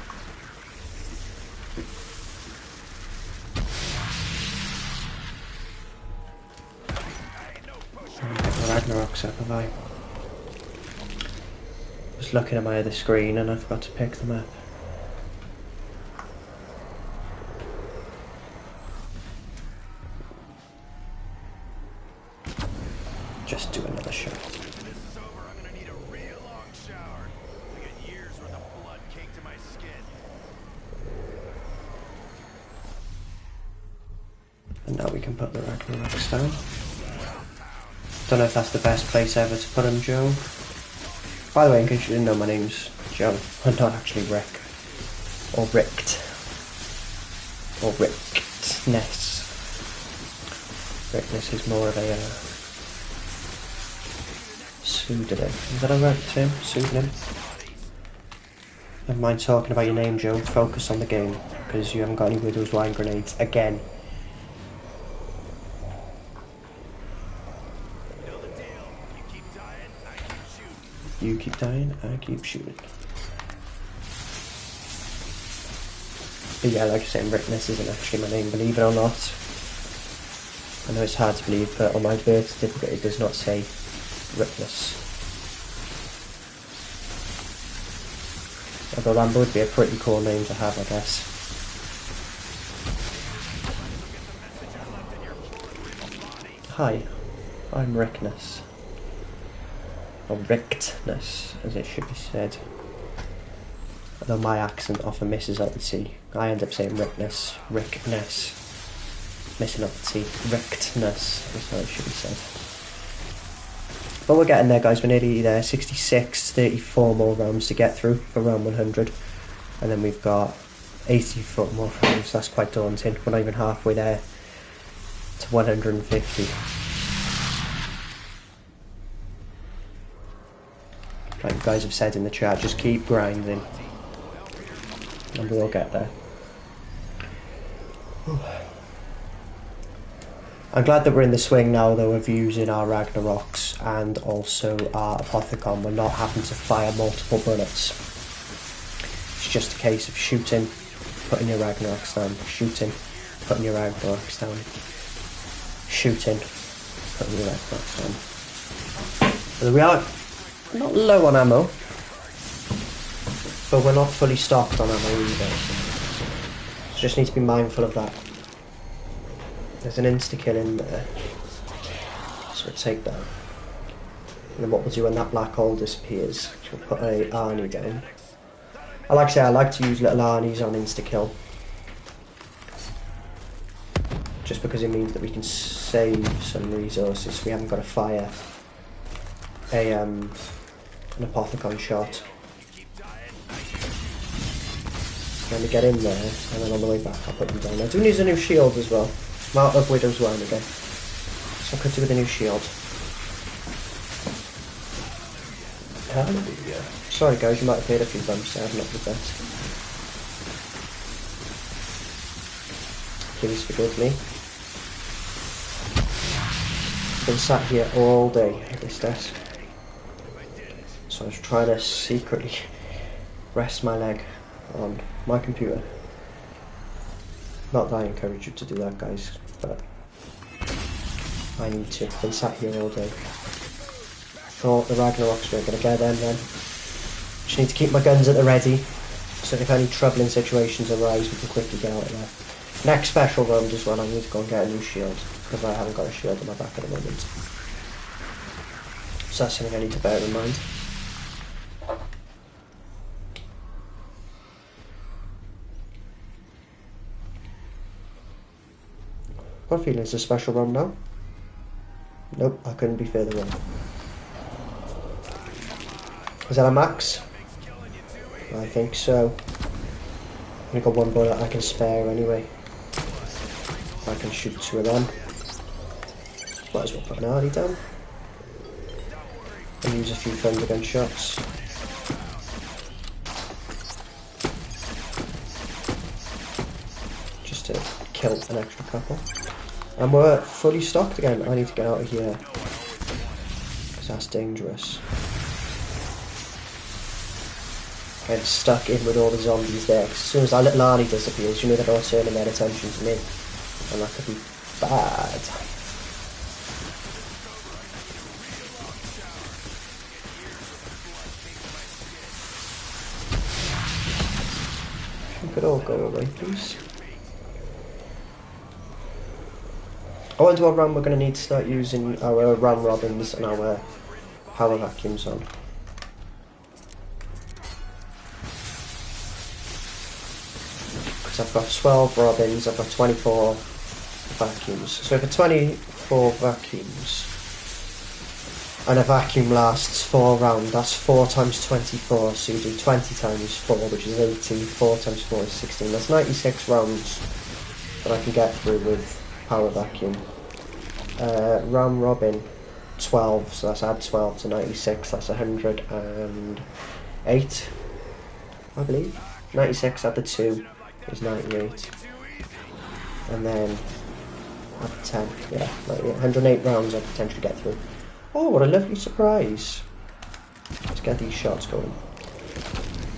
Ragnarok's up, have I? Just looking at my other screen and I forgot to pick them up. Just do another shot. This is over. I'm gonna need a real long shower. I got years worth of blood caked to my skin. And now we can put the Ragnaroks down. Don't know if that's the best place ever to put them, Joe. By the way, in case you didn't know, my name's Joe. I'm not actually Rick. Or Rickt. Or Ricktness. Ricktness is more of a pseudonym. Is that a right term? Pseudonym? Never mind talking about your name, Joe. Focus on the game, because you haven't got any Widow's Wine grenades again. You keep dying, I keep shooting. But yeah, like I say, Ricktness isn't actually my name, believe it or not. I know it's hard to believe, but on my birth certificate it does not say Ricktness. Although that would be a pretty cool name to have, I guess. Hi, I'm Ricktness. Or Ricktness, as it should be said. Although my accent often misses out the T. I end up saying Ricktness, Ricktness. Missing out the T. Ricktness is how it should be said. But we're getting there, guys. We're nearly there. 66, 34 more rounds to get through for round 100. And then we've got 84 more rounds. That's quite daunting. We're not even halfway there to 150. Like you guys have said in the chat, just keep grinding and we'll get there. I'm glad that we're in the swing now though of using our Ragnaroks and also our Apothicon. We're not having to fire multiple bullets. It's just a case of shooting, putting your Ragnaroks down, shooting, putting your Ragnaroks down, shooting, putting your Ragnaroks down. But we are not low on ammo, but we're not fully stocked on ammo either. So just need to be mindful of that. There's an insta-kill in there, so we'll take that. And then what we'll do when that black hole disappears, we'll put a Arnie down. I like to say I like to use little Arnies on insta-kill, just because it means that we can save some resources. We haven't got to fire an Apothicon shot. Then we get in there, and then on the way back I'll put them down. I do need a new shield as well. I'm out of Widow's Wine again, so I could do with a new shield. Hallelujah. Sorry guys, you might have heard a few bumps there, I'm not the best. Please forgive me. I've been sat here all day at this desk. So I was trying to secretly rest my leg on my computer. Not that I encourage you to do that, guys, but I need to. I've been sat here all day. Thought the Ragnaroks were going to get them then. Just need to keep my guns at the ready, so if any troubling situations arise, we can quickly get out of there. Next special round is when I need to go and get a new shield. because I haven't got a shield on my back at the moment. So that's something I need to bear in mind. Got a feeling it's a special run now. Nope, I couldn't be further wrong. Is that a max? I think so. I've only got one bullet I can spare anyway. I can shoot 2 of them. Might as well put an arty down. And use a few Thundergun shots. Just to kill an extra couple. And we're fully stocked again. I need to get out of here, because that's dangerous. I'm stuck in with all the zombies there. As soon as that little army disappears, you know they're all turning their attention to me. And that could be bad. If you could all go away, please. I wonder what run we're going to need to start using our round robins and our power vacuums on. Because I've got 12 robins, I've got 24 vacuums. So for 24 vacuums, and a vacuum lasts 4 rounds, that's 4 times 24, so you do 20 times 4, which is 18, 4 times 4 is 16. That's 96 rounds that I can get through with power vacuum. Round robin 12, so that's add 12 to 96, that's 108, I believe. 96 add the 2 is 98, and then add 10, yeah, 108 rounds I potentially get through. Oh, what a lovely surprise. Let's get these shots going.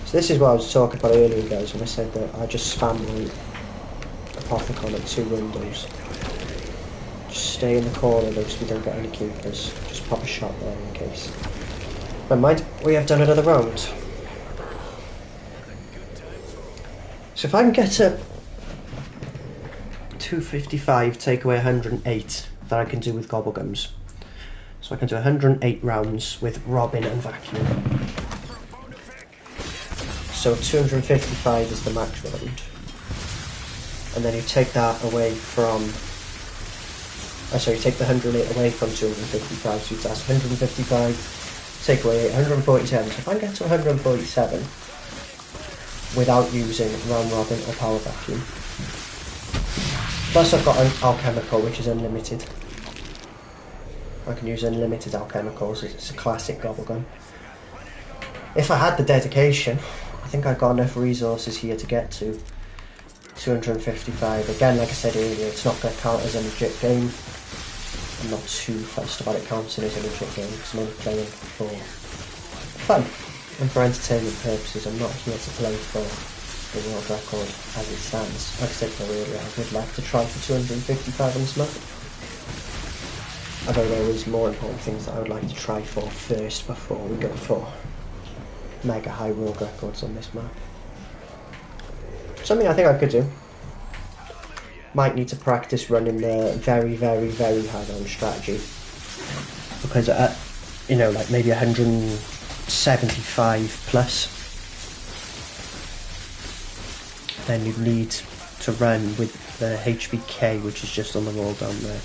So this is what I was talking about earlier, guys, when I said that I just spam my Apothicon at 2 windows. Just stay in the corner though so we don't get any keepers. Just pop a shot there in case. Never mind, we have done another round. So if I can get to 255, take away 108, that I can do with GobbleGums. So I can do 108 rounds with robin and vacuum. So 255 is the max round. And then you take that away from... sorry, you take the 108 away from 255, so that's 155, take away 147. So if I can get to 147 without using round robin or power vacuum. Plus I've got an alchemical, which is unlimited. I can use unlimited alchemicals, it's a classic GobbleGum. If I had the dedication, I think I've got enough resources here to get to 255. Again, like I said earlier, it's not going to count as a legit game. I'm not too fussed about it counting as a legit game, because I'm only playing for fun and for entertainment purposes. I'm not here to play for the world record as it stands. Like I said earlier, I would like to try for 255 on this map. Although there is more important things that I would like to try for first before we go for mega high world records on this map. Something I think I could do. Might need to practice running the very, very, very hard on strategy. Because at, you know, like maybe 175 plus, then you'd need to run with the HVK, which is just on the wall down there.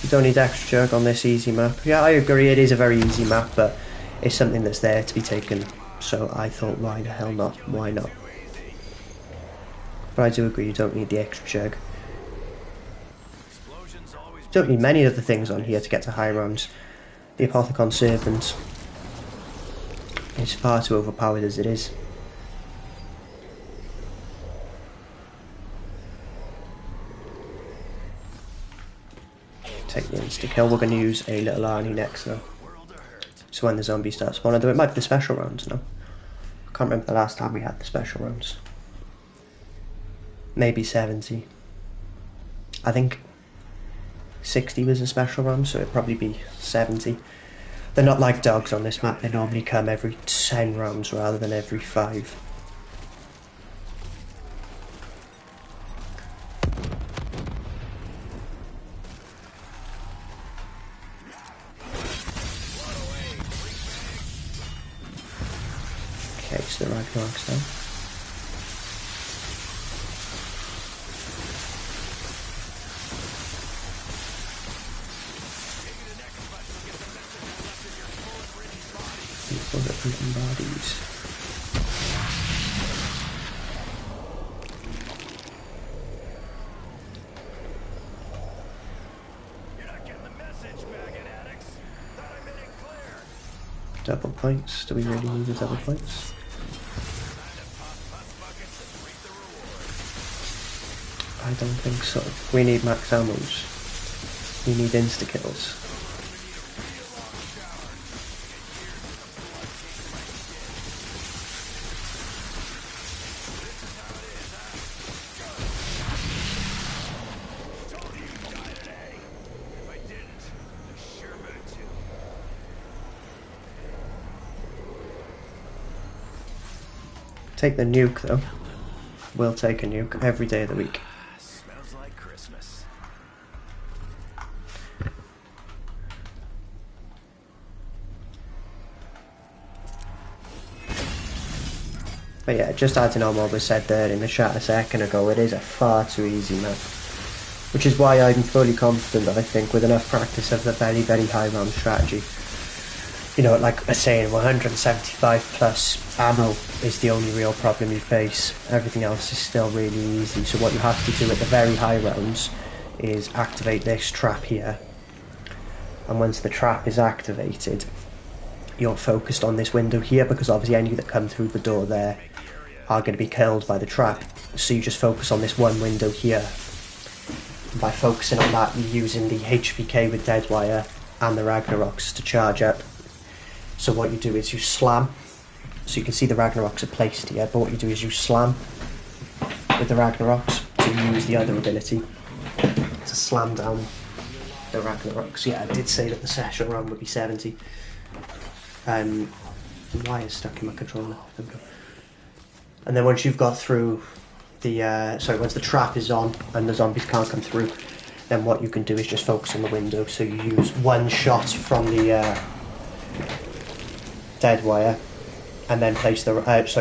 You don't need extra jerk on this easy map. Yeah, I agree, it is a very easy map, but it's something that's there to be taken. So I thought, why the hell not? Why not? But I do agree, you don't need the extra jerk. You don't need many other things on here to get to high rounds. The Apothicon Serpent is far too overpowered as it is. Take the insta-kill. We're going to use a little Arnie next now. So when the zombie starts spawning, though it might be the special rounds now. I can't remember the last time we had the special rounds. Maybe 70. I think 60 was a special round, so it'd probably be 70. They're not like dogs on this map, they normally come every 10 rounds rather than every 5. Ragnarok's down. Bullet-ridden bodies. You're not getting the message, maggot addicts. Thought I made it clear. Double points. Do we really need the double points? I don't think so. We need max ammos. We need insta-kills. Take the nuke though. We'll take a nuke every day of the week. Smells like Christmas. But yeah, just adding on what was said there in the chat a second ago, it is a far too easy map. Which is why I'm fully confident that I think with enough practice of the very, very high round strategy, you know, like I was saying, 175 plus ammo is the only real problem you face. Everything else is still really easy. So what you have to do at the very high rounds is activate this trap here. And once the trap is activated, you're focused on this window here, because obviously any that come through the door there are going to be killed by the trap. So you just focus on this one window here. And by focusing on that, you're using the HVK with Deadwire and the Ragnaroks to charge up. So what you do is you slam, so you can see the Ragnaroks are placed here, but what you do is you slam with the Ragnaroks to use the other ability to slam down the Ragnaroks. Yeah, I did say that the session run would be 70. The wire's stuck in my controller. And then once you've got through the, once the trap is on and the zombies can't come through, then what you can do is just focus on the window. So you use one shot from the Deadwire, and then place the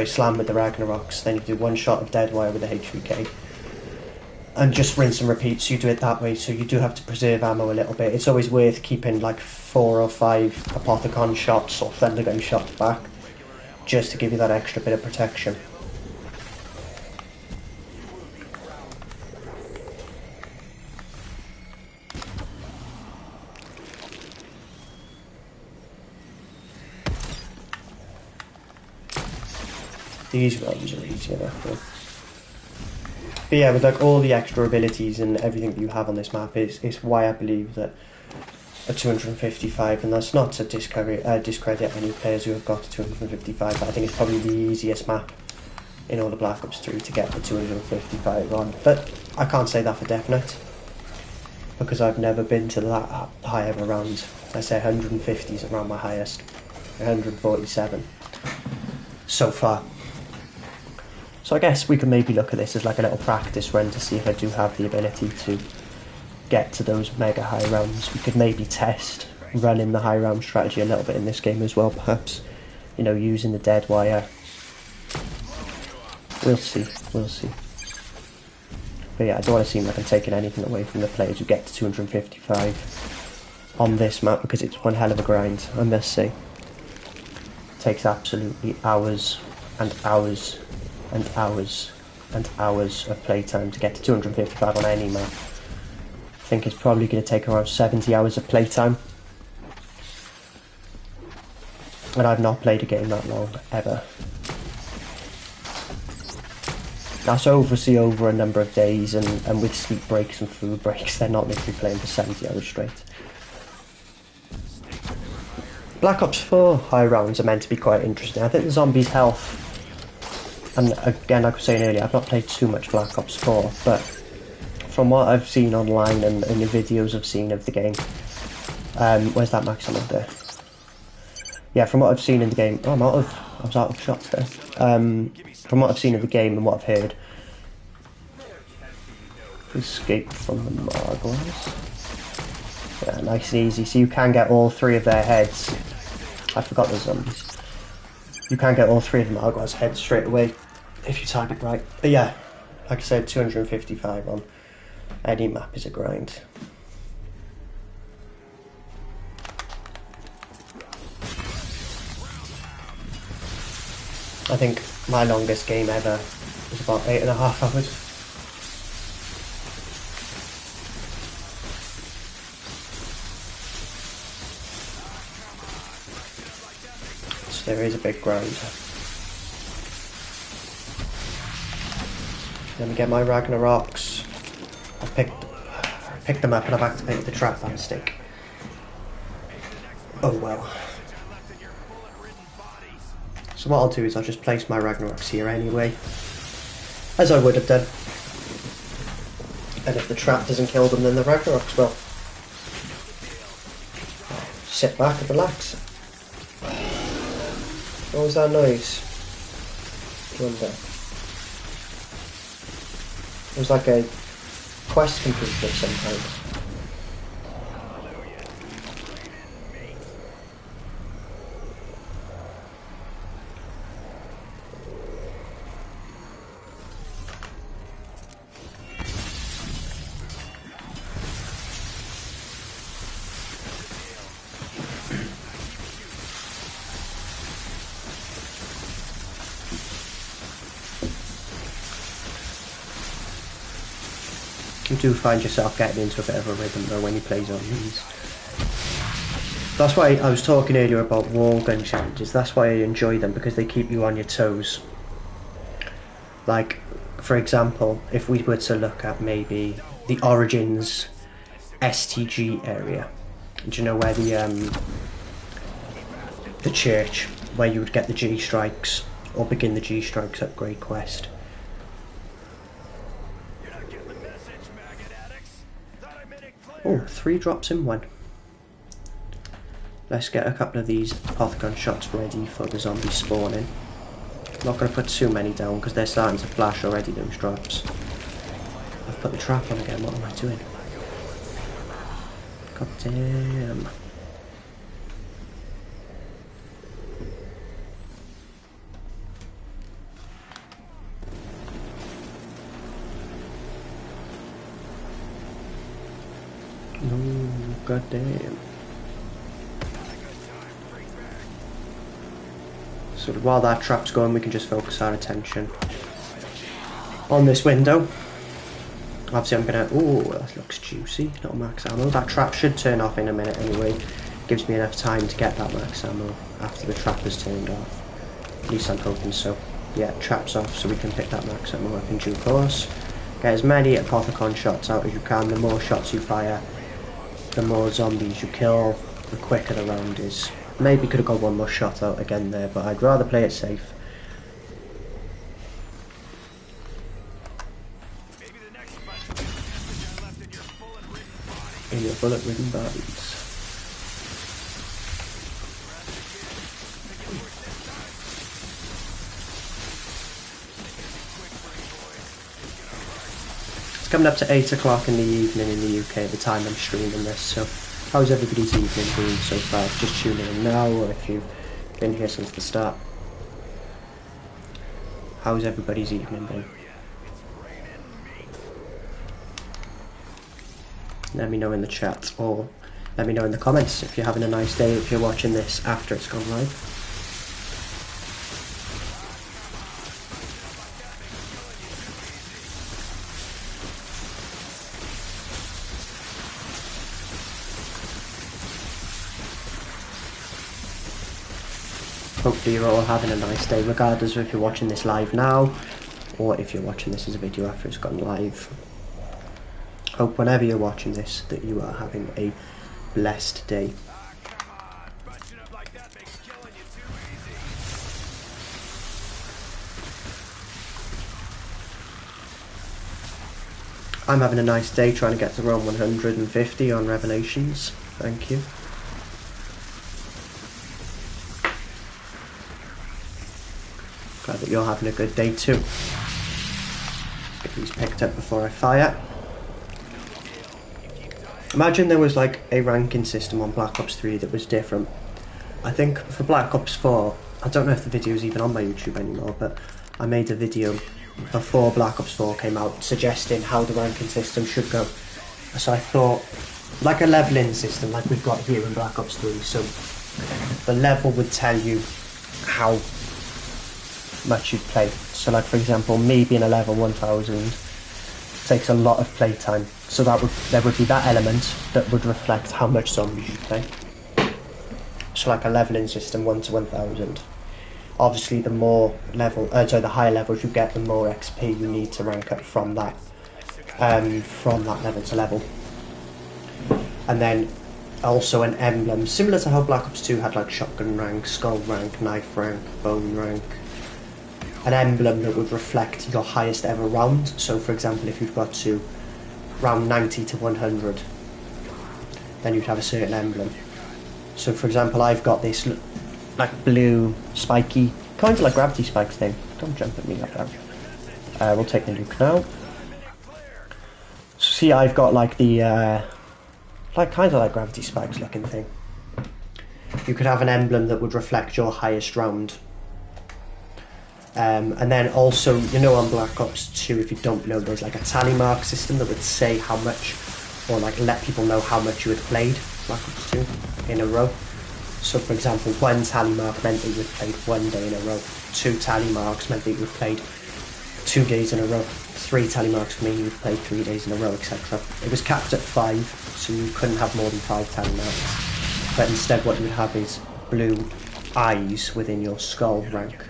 slam with the Ragnaroks. Then you do one shot of Deadwire with the HVK, and just rinse and repeat. So you do it that way. So you do have to preserve ammo a little bit. It's always worth keeping like 4 or 5 Apothicon shots or Thundergun shots back, just to give you that extra bit of protection. These runs are easy enough though. But yeah, with like all the extra abilities and everything that you have on this map is why I believe that a 255, and that's not to discredit any players who have got a 255, but I think it's probably the easiest map in all the Black Ops 3 to get the 255 on. But I can't say that for definite, because I've never been to that high of a round. I say 150 is around my highest, 147 so far. So I guess we can maybe look at this as like a little practice run to see if I do have the ability to get to those mega high rounds. We could maybe test running the high round strategy a little bit in this game as well, perhaps, you know, using the Deadwire. We'll see, we'll see. But yeah, I don't want to seem like I'm taking anything away from the players who get to 255 on this map, because it's one hell of a grind, I must say. It takes absolutely hours and hours and hours and hours of playtime to get to 255 on any map. I think it's probably going to take around 70 hours of playtime. And I've not played a game that long, ever. That's obviously over a number of days, and with sleep breaks and food breaks, they're not literally playing for 70 hours straight. Black Ops 4 high rounds are meant to be quite interesting. I think the zombies' health, and again, like I was saying earlier, I've not played too much Black Ops 4, but from what I've seen online and the videos I've seen of the game, where's that maximum there? Yeah, from what I've seen in the game, I was out of shots there. From what I've seen of the game and what I've heard, escape from the Margles. Yeah, nice and easy. So you can get all 3 of their heads. I forgot the zombies. You can get all 3 of them out of God's head straight away if you time it right. But yeah, like I said, 255 on any map is a grind. I think my longest game ever was about 8.5 hours. So there is a big grind. Let me get my Ragnaroks. I picked them up and I've activated the trap band stick. Oh well. So what I'll do is I'll just place my Ragnaroks here anyway, as I would have done. And if the trap doesn't kill them, then the Ragnaroks will. Sit back and relax. What was that noise? I wonder. It was like a quest completed of some kind. You do find yourself getting into a bit of a rhythm though when you play zombies. That's why I was talking earlier about wall gun challenges. That's why I enjoy them, because they keep you on your toes. Like, for example, if we were to look at maybe the Origins STG area, do you know where the church where you would get the G strikes or begin the G strikes upgrade quest? Oh, 3 drops in 1. Let's get a couple of these Apothicon shots ready for the zombies spawning. I'm not going to put too many down because they're starting to flash already, those drops. I've put the trap on again, what am I doing? God damn. No, god damn. So while that trap's going, we can just focus our attention on this window. Obviously I'm gonna, oh, that looks juicy, not max ammo. That trap should turn off in a minute anyway. Gives me enough time to get that max ammo after the trap has turned off. At least I'm hoping so. Yeah, trap's off so we can pick that max ammo up in due course. Get as many Apothicon shots out as you can. The more shots you fire, the more zombies you kill, the quicker the round is. Maybe could have got one more shot out again there, but I'd rather play it safe. In your bullet-ridden bodies. It's coming up to 8 o'clock in the evening in the UK at the time I'm streaming this, so how's everybody's evening been so far? Just tuning in now, or if you've been here since the start. How's everybody's evening been? Let me know in the chat, or let me know in the comments if you're having a nice day, if you're watching this after it's gone live. Hopefully you're all having a nice day, regardless of if you're watching this live now, or if you're watching this as a video after it's gone live. Hope whenever you're watching this that you are having a blessed day. I'm having a nice day trying to get to round 150 on Revelations. Thank you. Glad that you're having a good day too. Get these picked up before I fire. Imagine there was like a ranking system on Black Ops 3 that was different. I think for Black Ops 4 I don't know if the video is even on my YouTube anymore, but I made a video before Black Ops 4 came out suggesting how the ranking system should go. So I thought, like a leveling system like we've got here in Black Ops 3, so the level would tell you how much you'd play. So like, for example, me being a level 1000 takes a lot of playtime, so there would be that element that would reflect how much zombies you play. So like a leveling system 1 to 1000. Obviously the more level, the higher levels you get, the more XP you need to rank up from that level to level. And then also an emblem, similar to how Black Ops 2 had like shotgun rank, skull rank, knife rank, bone rank. An emblem that would reflect your highest ever round. So for example, if you've got to round 90 to 100, then you'd have a certain emblem. So for example, I've got this like blue spiky, kind of like gravity spikes thing. Don't jump at me like that. We'll take the nuke now. So see, I've got like the like kind of like gravity spikes looking thing. You could have an emblem that would reflect your highest round. And then also, you know, on Black Ops 2, if you don't know, there's like a tally mark system that would say how much, or like let people know how much you had played Black Ops 2 in a row. So for example, 1 tally mark meant that you had played 1 day in a row. 2 tally marks meant that you had played 2 days in a row. 3 tally marks mean you had played 3 days in a row, etc. It was capped at 5, so you couldn't have more than 5 tally marks. But instead what you would have is blue eyes within your skull rank.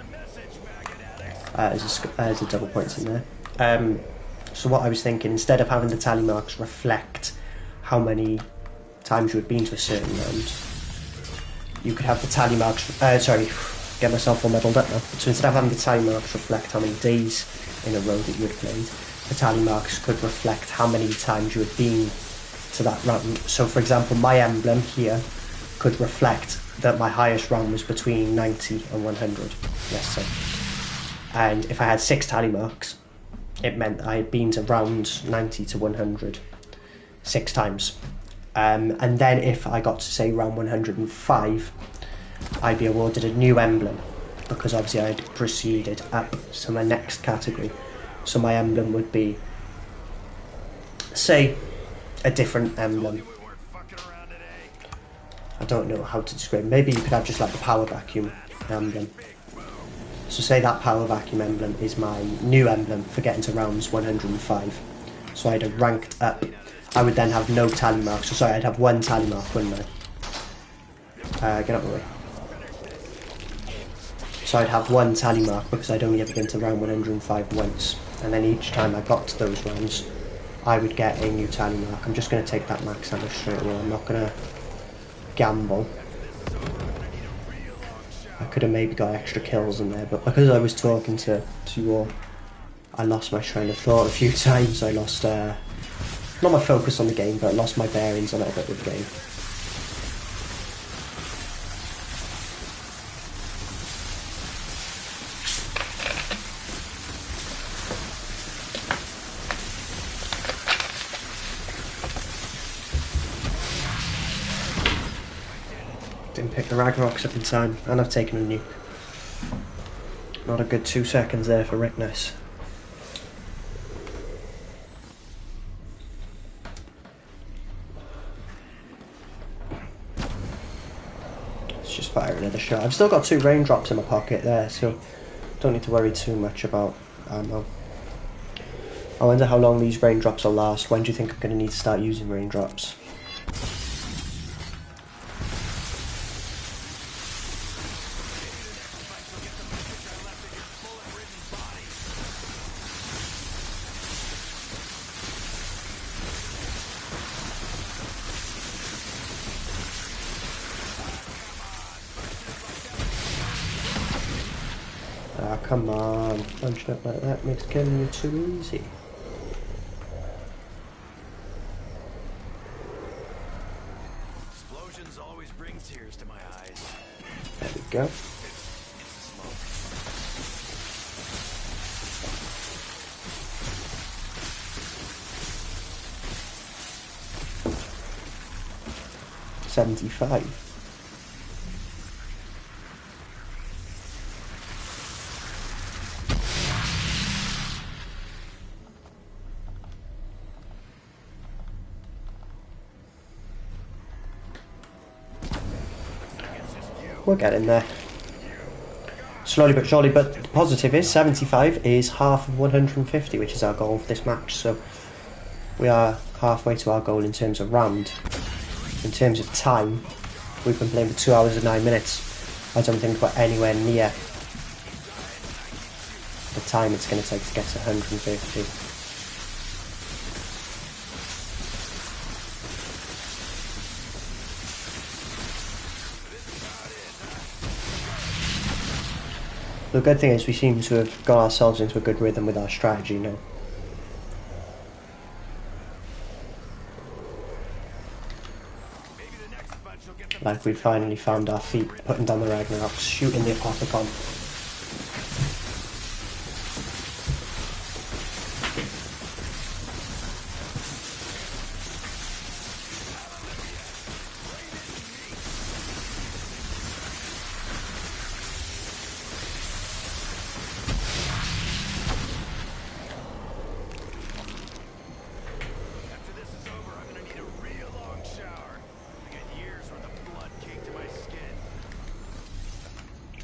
There's a double points in there. So what I was thinking, instead of having the tally marks reflect how many times you had been to a certain round, you could have the tally marks, get myself all muddled up now. So instead of having the tally marks reflect how many days in a row that you had played, the tally marks could reflect how many times you had been to that round. So for example, my emblem here could reflect that my highest round was between 90 and 100, let's say. And if I had 6 tally marks, it meant I had been to round 90 to 100 6 times. And then if I got to say round 105, I'd be awarded a new emblem, because obviously I had proceeded up to my next category. So my emblem would be, say, a different emblem. I don't know how to describe it. Maybe you could have just like the power vacuum emblem. So say that power vacuum emblem is my new emblem for getting to rounds 105. So I'd have ranked up. I would then have no tally marks. So sorry, I'd have 1 tally mark, wouldn't I? Get out of the way. So I'd have 1 tally mark because I'd only ever been to round 105 once. And then each time I got to those rounds, I would get a new tally mark. I'm just going to take that max ammo straight away. I'm not going to gamble. I could have maybe got extra kills in there, but because I was talking to you all, I lost my train of thought a few times. I lost, not my focus on the game, but I lost my bearings a little bit with the game. Didn't pick the Ragnaroks up in time, and I've taken a nuke. Not a good 2 seconds there for Ricktness. Let's just fire another shot. I've still got 2 raindrops in my pocket there, so don't need to worry too much about ammo. I wonder how long these raindrops will last. When do you think I'm going to need to start using raindrops? Ah, come on. Punching up like that makes killing you too easy. Explosions always bring tears to my eyes. There we go. Smoke. 75. we're getting there. Slowly but surely, but the positive is 75 is half of 150, which is our goal for this match, so we are halfway to our goal in terms of round. In terms of time, we've been playing for 2 hours and 9 minutes. I don't think we're anywhere near the time it's going to take to get to 150. The good thing is we seem to have got ourselves into a good rhythm with our strategy now. Like we finally found our feet, putting down the Ragnaroks, shooting the Apothicon.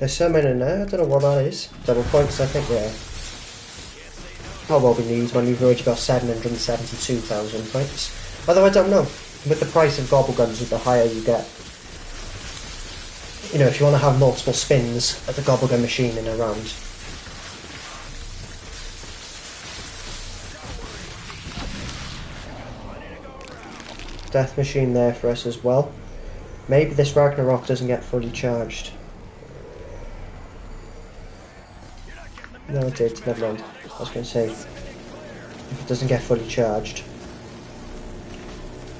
There's something in there, I don't know what that is. Double points, I think, yeah. Oh well, we need when we've already got 772,000 points. Although I don't know, with the price of GobbleGums, the higher you get. You know, if you want to have multiple spins at the GobbleGum machine in a round. Death machine there for us as well. Maybe this Ragnarok doesn't get fully charged. No, it did, never mind. I was going to say, if it doesn't get fully charged,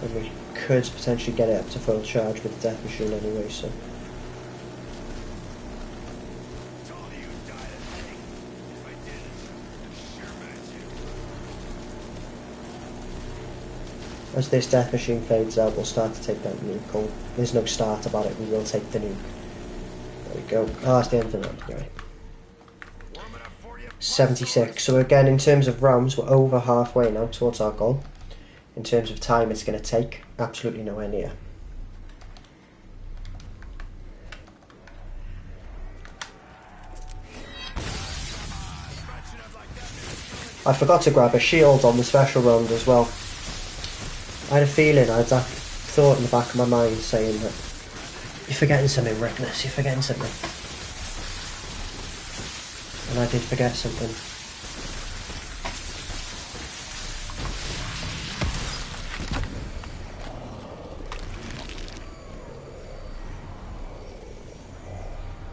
then we could potentially get it up to full charge with the death machine anyway, so. As this death machine fades out, we'll start to take that nuke. Or there's no start about it, we will take the nuke. There we go. Ah, it's the end of the round, right. 76. So again, in terms of rounds, we're over halfway now towards our goal. In terms of time it's going to take, absolutely nowhere near. I forgot to grab a shield on the special round as well. I had a feeling, I had that thought in the back of my mind saying that you're forgetting something, Ricktness, you're forgetting something. And I did forget something.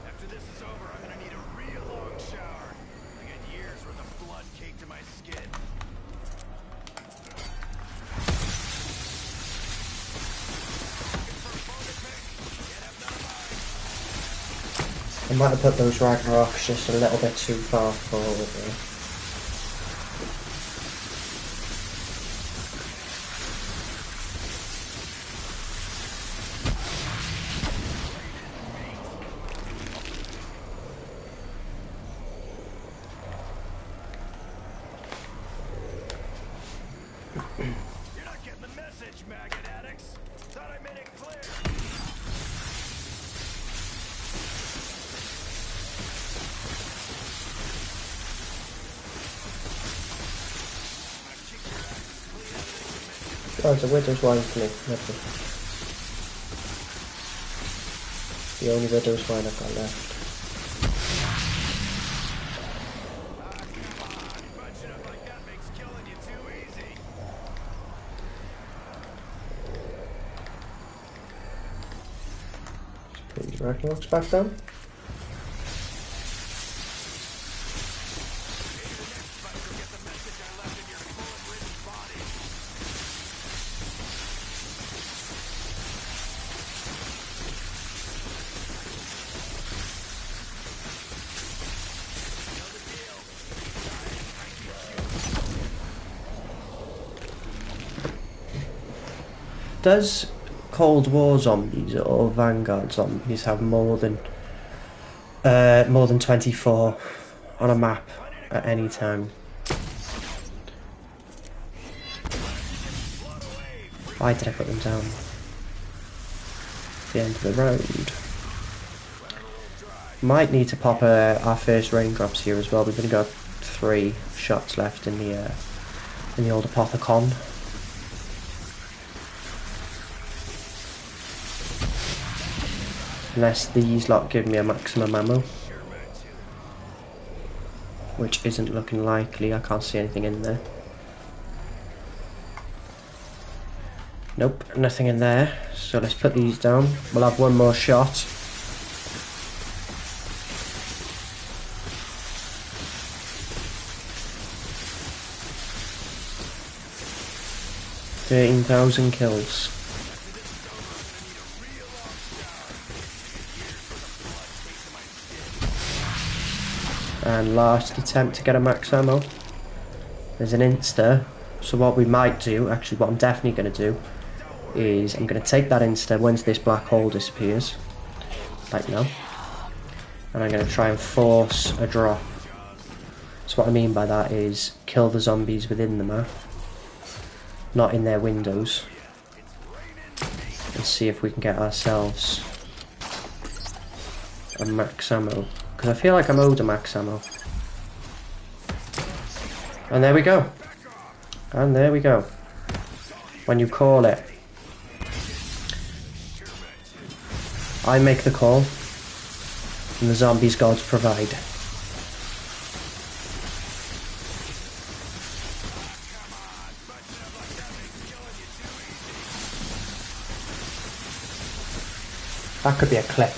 After this is over, I'm gonna need a real long shower. I got years worth of blood caked to my skin. I might have put those Ragnaroks just a little bit too far forward there. You're not getting the message, maggot addicts. Thought I made it clear. Oh, it's a widow's wine for me. Lovely. The only widow's wine I've got left. Bunching up like that makes killing you too easy. Put these Ragnaroks back down. Does Cold War zombies or Vanguard zombies have more than 24 on a map at any time? Why did I put them down? The end of the round. Might need to pop our first raindrops here as well. We've only got 3 shots left in the old Apothicon. Unless these lot give me a maximum ammo, which isn't looking likely. I can't see anything in there. Nope, nothing in there. So let's put these down. We'll have one more shot. 13,000 kills. And last attempt to get a max ammo. There's an insta. So what we might do, actually what I'm definitely going to do, is I'm going to take that insta once this black hole disappears. Like now. And I'm going to try and force a drop. So what I mean by that is kill the zombies within the map. Not in their windows. And see if we can get ourselves a max ammo. Because I feel like I'm owed a max ammo. And there we go. And there we go. When you call it. I make the call. And the zombies gods provide. That could be a clip.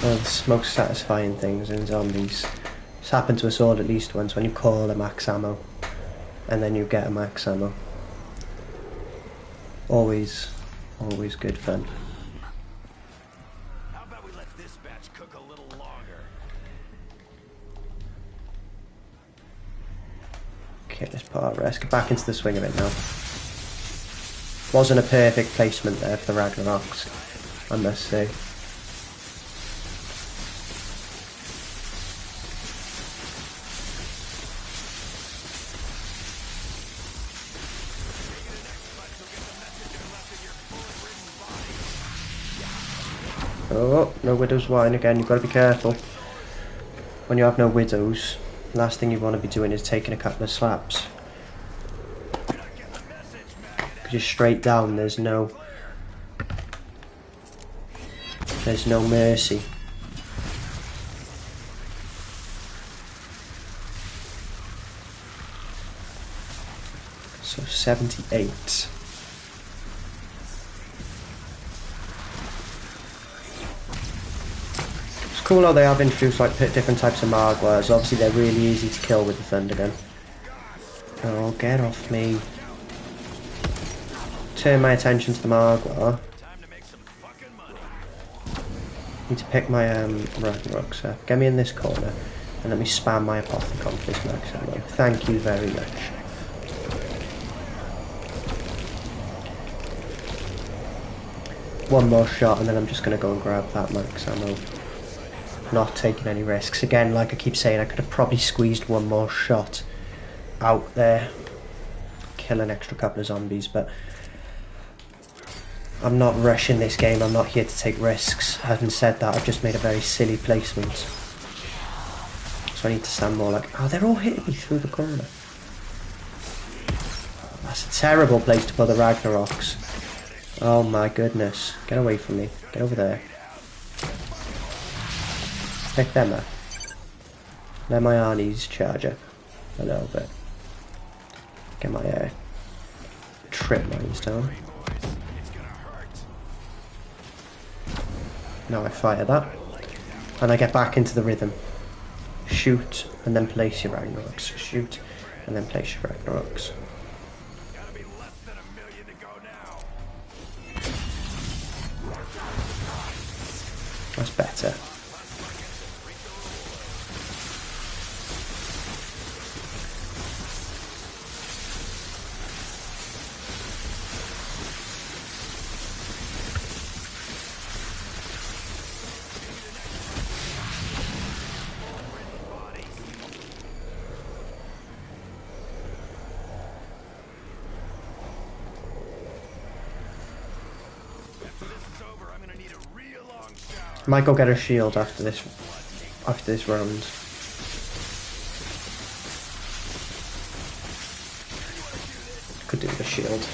One of the most satisfying things in zombies. It's happened to us all at least once, when you call a max ammo and then you get a max ammo. Always good fun. How about we let this batch cook a little longer? Okay, let's put our rest. Get back into the swing of it now. Wasn't a perfect placement there for the Ragnarok's, I must say. Oh, no widow's wine again. You've got to be careful. When you have no widows, last thing you want to be doing is taking a couple of slaps. Because you're straight down, there's no mercy. So 78. It's cool how they have introduced like different types of Margwars. Obviously they're really easy to kill with the Thundergun. Oh, get off me. Turn my attention to the Margwar. Need to pick my Ragnaroks up. Get me in this corner and let me spam my Apothicon for this max ammo. Thank you very much. One more shot and then I'm just going to go and grab that max ammo. Not taking any risks. Again, like I keep saying, I could have probably squeezed one more shot out there. Kill an extra couple of zombies, but I'm not rushing this game. I'm not here to take risks. Having said that, I've just made a very silly placement. So I need to stand more like... Oh, they're all hitting me through the corner. That's a terrible place to put the Ragnaroks. Oh my goodness. Get away from me. Get over there. Pick them up. Let my Arnie's charge up a little bit. Get my trip mines down. Now I fire that. And I get back into the rhythm. Shoot and then place your Ragnaroks. Shoot and then place your Ragnaroks. That's better. Might go get a shield after this round. Could do with a shield.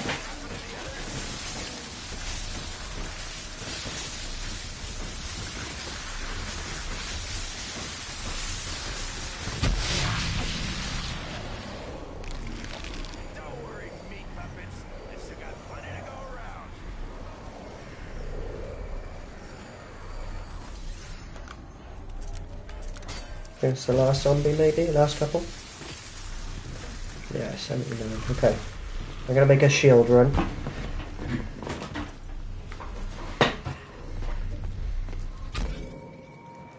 I think it's the last zombie, maybe? Last couple? Yeah, 79. Okay. I'm gonna make a shield run.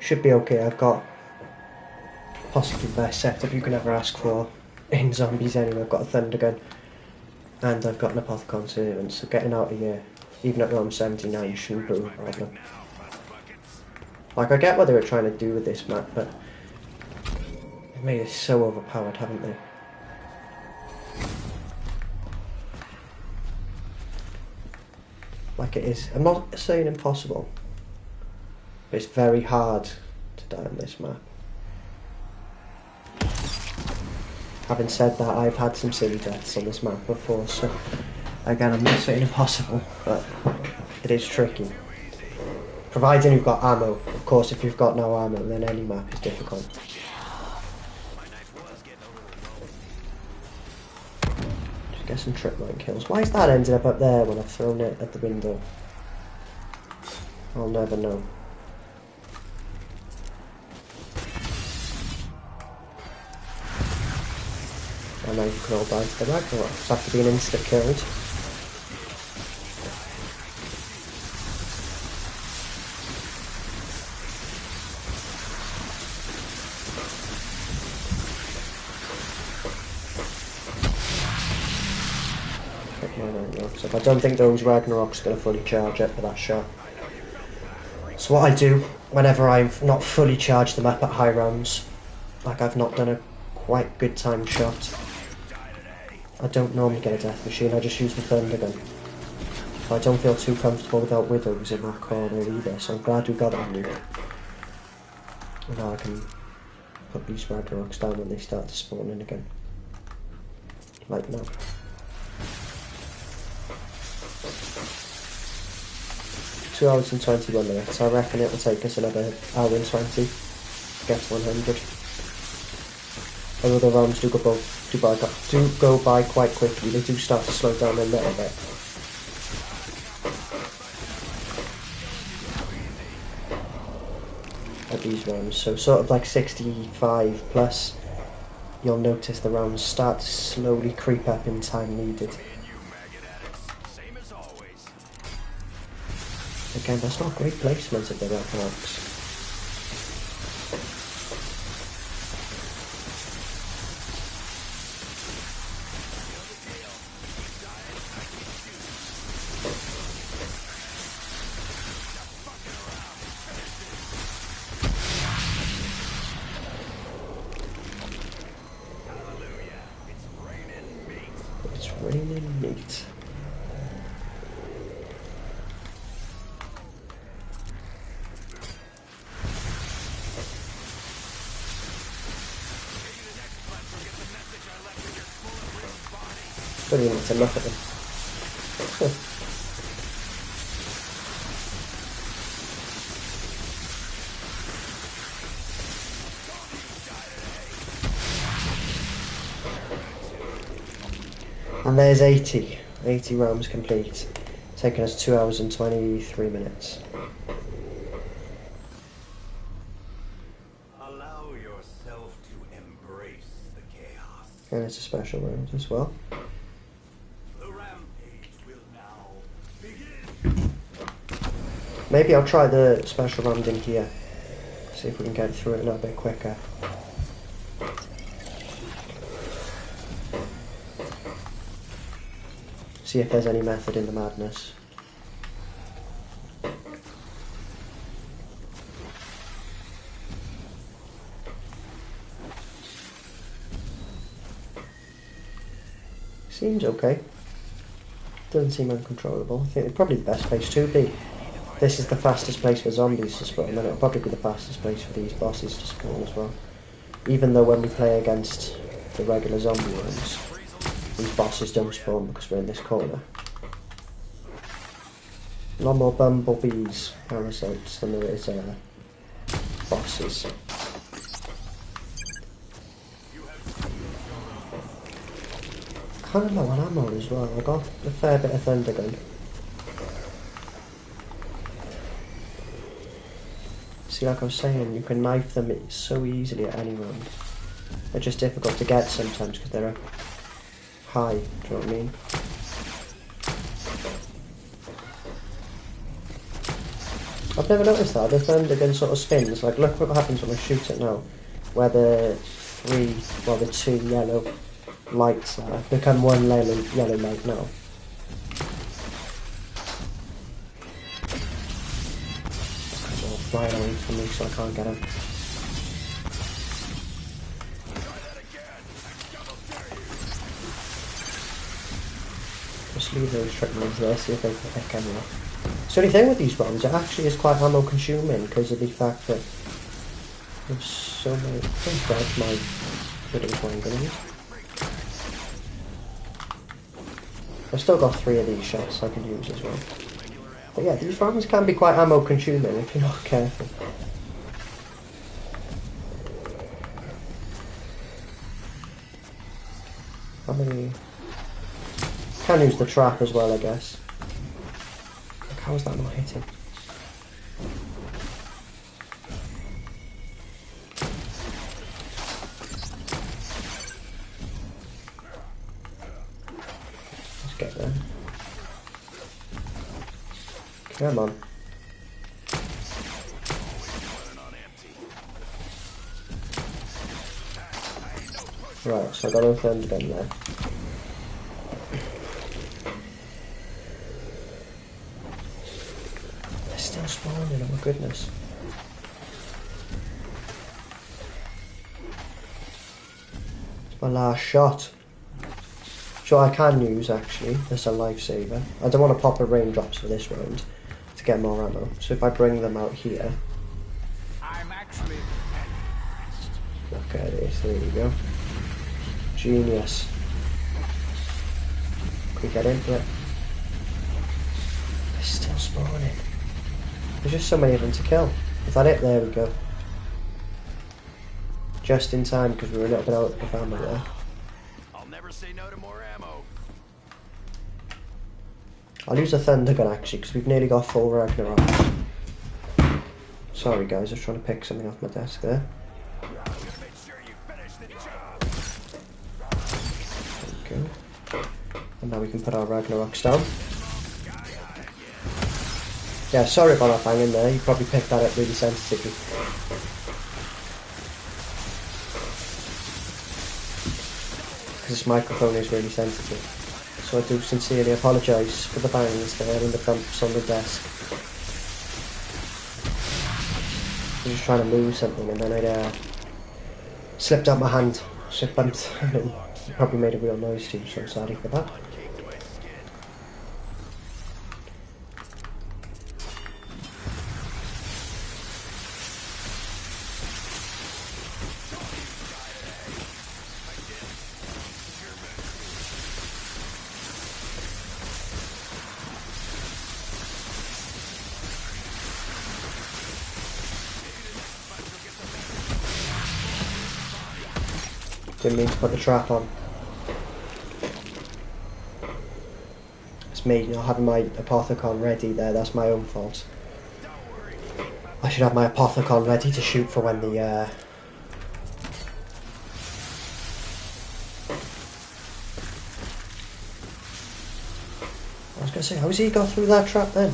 Should be okay. I've got possibly the best setup you can ever ask for in zombies anyway. I've got a Thundergun and I've got an Apothicon servant, so getting out of here, even at round 79, shouldn't be a problem. Like, I get what they were trying to do with this map, but they've made it so overpowered, haven't they? Like it is. I'm not saying impossible, but it's very hard to die on this map. Having said that, I've had some silly deaths on this map before, so again, I'm not saying impossible, but it is tricky. Providing you've got ammo. Of course, if you've got no ammo, then any map is difficult. Just get some trip mine kills. Why is that ended up there when I've thrown it at the window? I'll never know. I know you can all die to the Ragnarok. Just have to be an instant killed. I don't think those Ragnarok's going to fully charge up for that shot. So what I do, whenever I've not fully charged the map at high rounds, like I've not done a quite good time shot, I don't normally get a death machine, I just use the Thundergun. I don't feel too comfortable without widows in that corner either, so I'm glad we got it on you. And now I can put these Ragnaroks down when they start to spawn in again. Like now. Two hours and 21 minutes. I reckon it will take us another hour and 20 to get to 100. Although the rounds do go by quite quickly, they do start to slow down a little bit. At these rounds, so sort of like 65 plus, you'll notice the rounds start to slowly creep up in time needed. Again, that's not great placement of the Ragnaroks. It's raining meat. Don't even need to look at them. And there's 80 rounds complete, taking us 2 hours and 23 minutes. Allow yourself to embrace the chaos. And it's a special round as well. Maybe I'll try the special round in here, see if we can get through it a little bit quicker. See if there's any method in the madness. Seems okay. Doesn't seem uncontrollable. I think it's probably the best place to be. this is the fastest place for zombies to spawn, then it'll probably be the fastest place for these bosses to spawn as well. Even though when we play against the regular zombie ones, these bosses don't spawn because we're in this corner. A lot more bumblebees, parasites, than there is bosses. Kind of low on ammo as well. I got a fair bit of Thundergun. See, like I was saying, you can knife them so easily at any round. They're just difficult to get sometimes because they're high, do you know what I mean? I've never noticed that, the Thundergun sort of spins, like look what happens when I shoot it now, where the two yellow lights become one yellow light now. They're all flying away from me so I can't get them. Just leave those trick ones there, see if they can pick any up. So the only thing with these bombs, it actually is quite ammo consuming because of the fact that there's so many. Don't dodge my little twine grenades. I've still got 3 of these shots I can use as well. But yeah, these rounds can be quite ammo consuming if you're not careful. How many? Can use the trap as well, I guess. Like, how is that not hitting? Let's get there. Come on. Right, so I got a Thundergun there. They're still spawning, oh my goodness. It's my last shot. So I can use actually, that's a lifesaver. I don't want to pop a raindrops for this round to get more ammo. So if I bring them out here. I'm actually Look at this, there you go. Genius. Can we get in? Yeah. They're still spawning. There's just so many of them to kill. Is that it? There we go. Just in time because we were a little bit out of ammo there. I'll never say no to more ammo. I'll use a Thundergun actually because we've nearly got full Ragnarok. Sorry guys, I was trying to pick something off my desk there. And now we can put our Ragnaroks down. Yeah, sorry about that banging there, you probably picked that up really sensitively. Because this microphone is really sensitive. So I do sincerely apologise for the bangs there and the bumps on the desk. I was just trying to move something and then it slipped out my hand, so it bumped and it probably made a real noise too, so sorry for that. Didn't mean to put the trap on. It's me not having my Apothicon ready there, that's my own fault. I should have my Apothicon ready to shoot for when the I was going to say, how's he got through that trap then?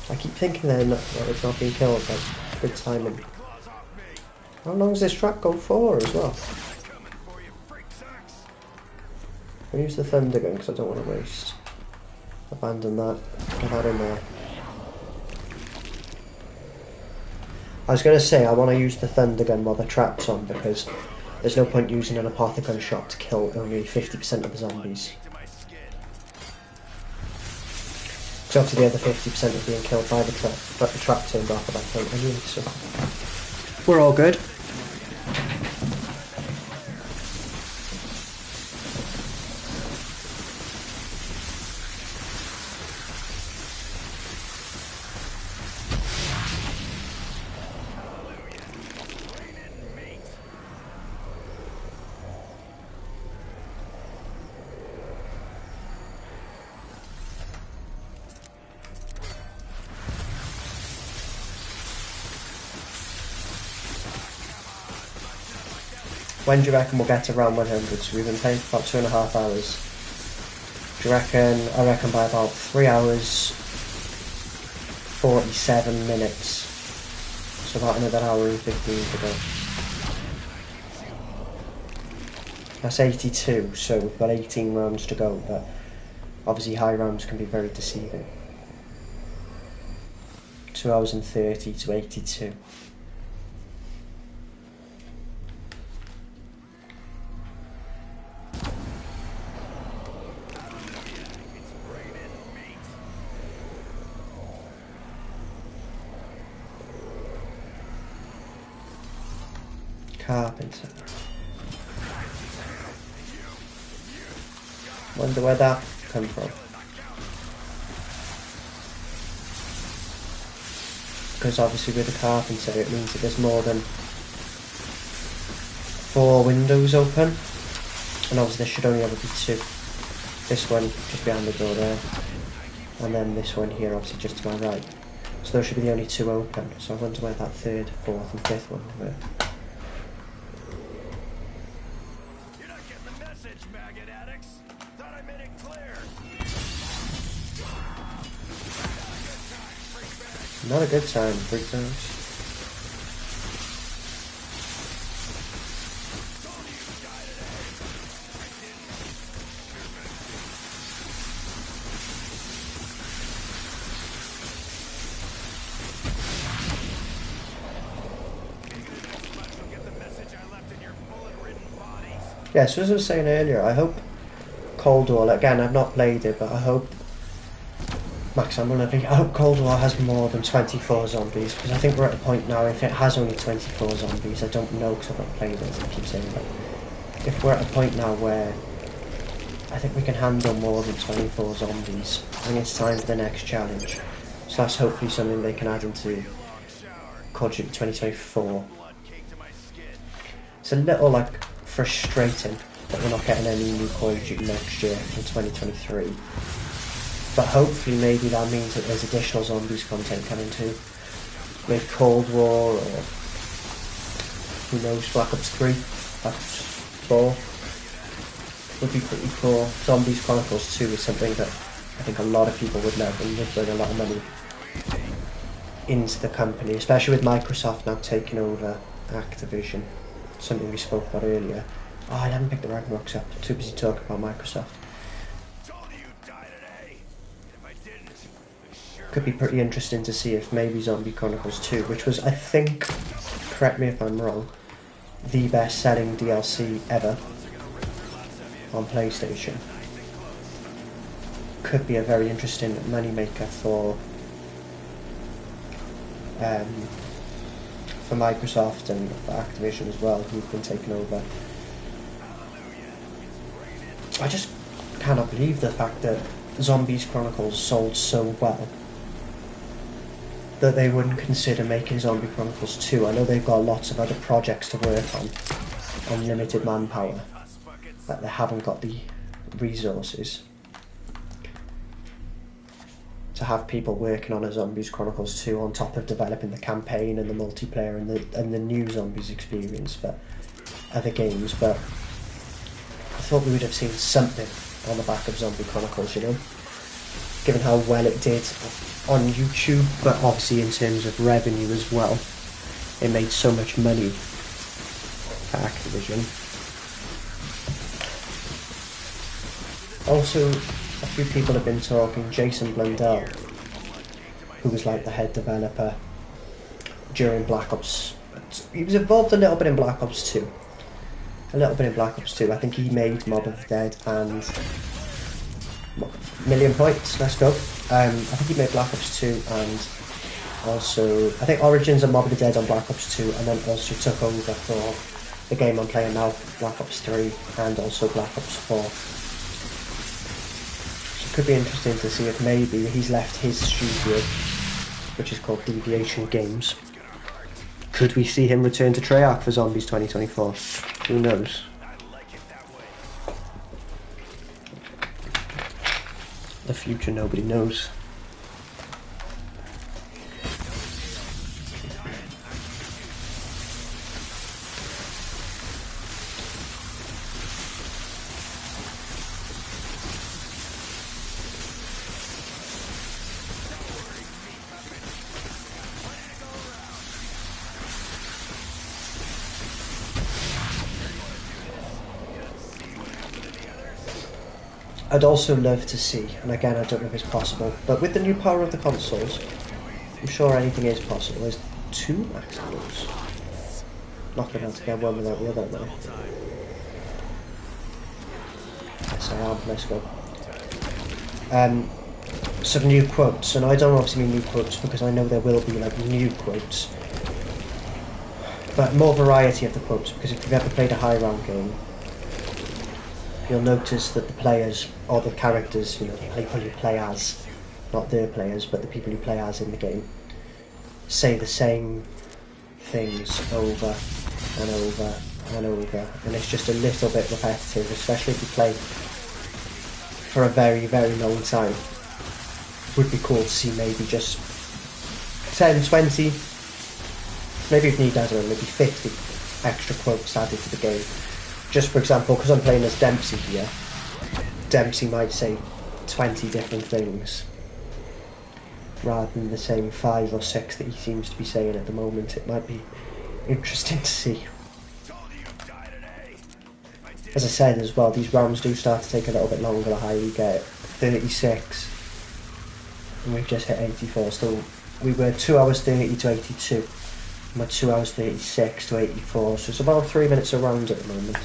I keep thinking they're not, well, it's not being killed, but good timing. How long does this trap go for as well? I'll use the Thundergun because I don't want to waste. Abandon that. Get that in there. I was going to say I want to use the Thundergun while the trap's on because there's no point using an Apothicon shot to kill only 50% of the zombies. So obviously the other 50% are being killed by the trap, but the trap turned off at that point anyway, so we're all good. When do you reckon we'll get to round 100? So we've been playing for about 2.5 hours. Do you reckon? I reckon by about 3 hours, 47 minutes. So about another hour and 15 to go. That's 82, so we've got 18 rounds to go, but obviously high rounds can be very deceiving. 2 hours and 30 to 82. Carpenter. Wonder where that come from. Because obviously with a carpenter it means that there's more than 4 windows open, and obviously there should only ever be 2. This one just behind the door there, and then this one here obviously just to my right. So those should be the only 2 open, so I wonder where that 3rd, 4th and 5th one were. Not a good time, Ricktness. Yeah, so as I was saying earlier, I hope Cold War, again I've not played it, but I hope Max Ammo Living, I hope Cold War has more than 24 zombies, because I think we're at a point now, if it has only 24 zombies, I don't know because I've not played it, as I keep saying that. If we're at a point now where I think we can handle more than 24 zombies, I think it's time for the next challenge. So that's hopefully something they can add into Call of Duty 2024. It's a little like frustrating that we're not getting any new Call of Duty next year in 2023. But hopefully maybe that means that there's additional zombies content coming too. Maybe Cold War, or who knows, Black Ops 3, Black Ops 4 would be pretty cool. Zombies Chronicles 2 is something that I think a lot of people would love and would bring a lot of money into the company, especially with Microsoft now taking over Activision. Something we spoke about earlier. Oh, I haven't picked the Ragnaroks up, too busy talking about Microsoft. Could be pretty interesting to see if maybe Zombie Chronicles 2, which was, I think, correct me if I'm wrong, the best selling DLC ever on PlayStation, could be a very interesting moneymaker for Microsoft and for Activision as well, who've been taken over. I just cannot believe the fact that Zombies Chronicles sold so well that they wouldn't consider making Zombie Chronicles 2. I know they've got lots of other projects to work on limited manpower, but they haven't got the resources to have people working on a Zombies Chronicles 2 on top of developing the campaign and the multiplayer and the new Zombies experience for other games. But I thought we would have seen something on the back of Zombie Chronicles, you know, given how well it did on YouTube, but obviously in terms of revenue as well, it made so much money for Activision. Also, a few people have been talking, Jason Blundell, who was like the head developer during Black Ops, he was involved a little bit in Black Ops 2, a little bit in Black Ops 2. I think he made Mob of the Dead and million points. Let's go. I think he made Black Ops 2 and also I think Origins and Mob of the Dead on Black Ops 2, and then also took over for the game I'm playing now, Black Ops 3, and also Black Ops 4. So it could be interesting to see if maybe he's left his studio, which is called Deviation Games. Could we see him return to Treyarch for Zombies 2024? Who knows? The future nobody knows. I'd also love to see, and again I don't know if it's possible, but with the new power of the consoles, I'm sure anything is possible, is 2 max kills. Not going to have to get one without the other now. Yes I am, let's go. Some new quotes, and I don't obviously mean new quotes because I know there will be like new quotes, but more variety of the quotes, because if you've ever played a high round game, you'll notice that the players, or the characters, you know, the people you play as, not their players, but the people you play as in the game, say the same things over and over and over, and it's just a little bit repetitive, especially if you play for a very, very long time. Would be cool to see maybe just 10, 20, maybe if you need, I don't know, maybe 50 extra quotes added to the game. Just for example, because I'm playing as Dempsey here, Dempsey might say 20 different things rather than the same 5 or 6 that he seems to be saying at the moment. It might be interesting to see. As I said as well, these rounds do start to take a little bit longer the higher we get. 36, and we've just hit 84, so we were 2 hours 30 to 82, and we're 2 hours 36 to 84, so it's about 3 minutes a round at the moment.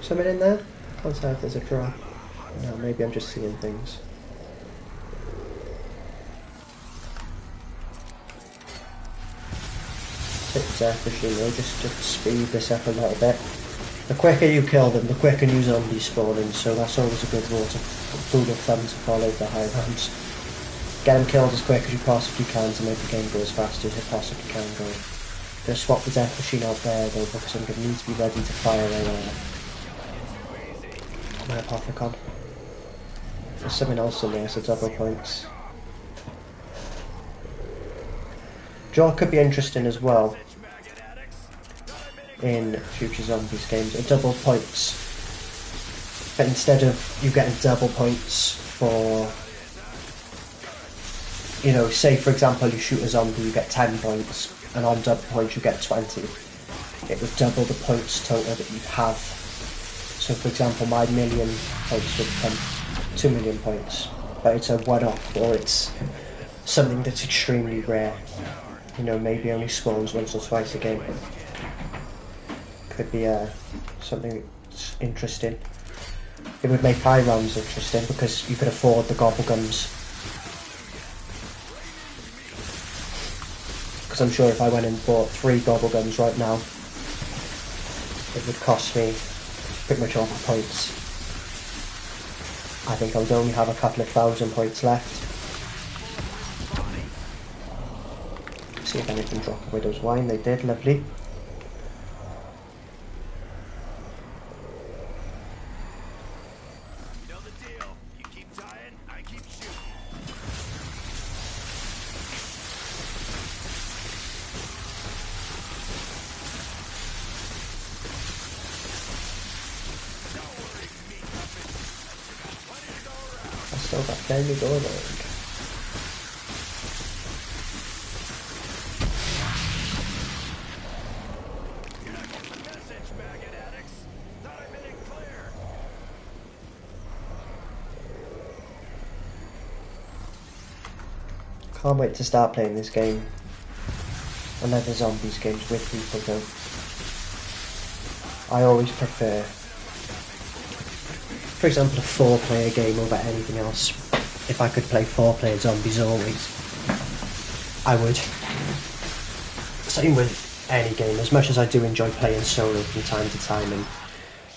Something in there? Can't tell if there's a trap. No, maybe I'm just seeing things. Death machinery, just to speed this up a little bit. The quicker you kill them, the quicker new zombies spawn in, so that's always a good rule of thumb to follow the high rounds. Get them killed as quick as you possibly can to make the game go as fast as it possibly can go. I'm going to swap the death machine out there though, because I'm going to need to be ready to fire my Apothicon. There's something else in there, so double points. Jaw could be interesting as well in future Zombies games, double points, but instead of you getting double points for, you know, say for example you shoot a zombie, you get 10 points, and on double points you get 20, it would double the points total that you have. So for example my million points would become 2 million points, but it's a one-off, or it's something that's extremely rare, you know, maybe only spawns once or twice a game. Could be something that's interesting. It would make high rounds interesting because you could afford the GobbleGums. Because I'm sure if I went and bought 3 GobbleGums right now, it would cost me pretty much all my points. I think I would only have a couple of thousand points left. See if anything dropped a Widow's Wine. They did, lovely. Still got plenty going on. Can't wait to start playing this game. Another zombies games with people though. I always prefer, for example, a 4-player game over anything else. If I could play 4-player zombies always, I would. Same with any game, as much as I do enjoy playing solo from time to time and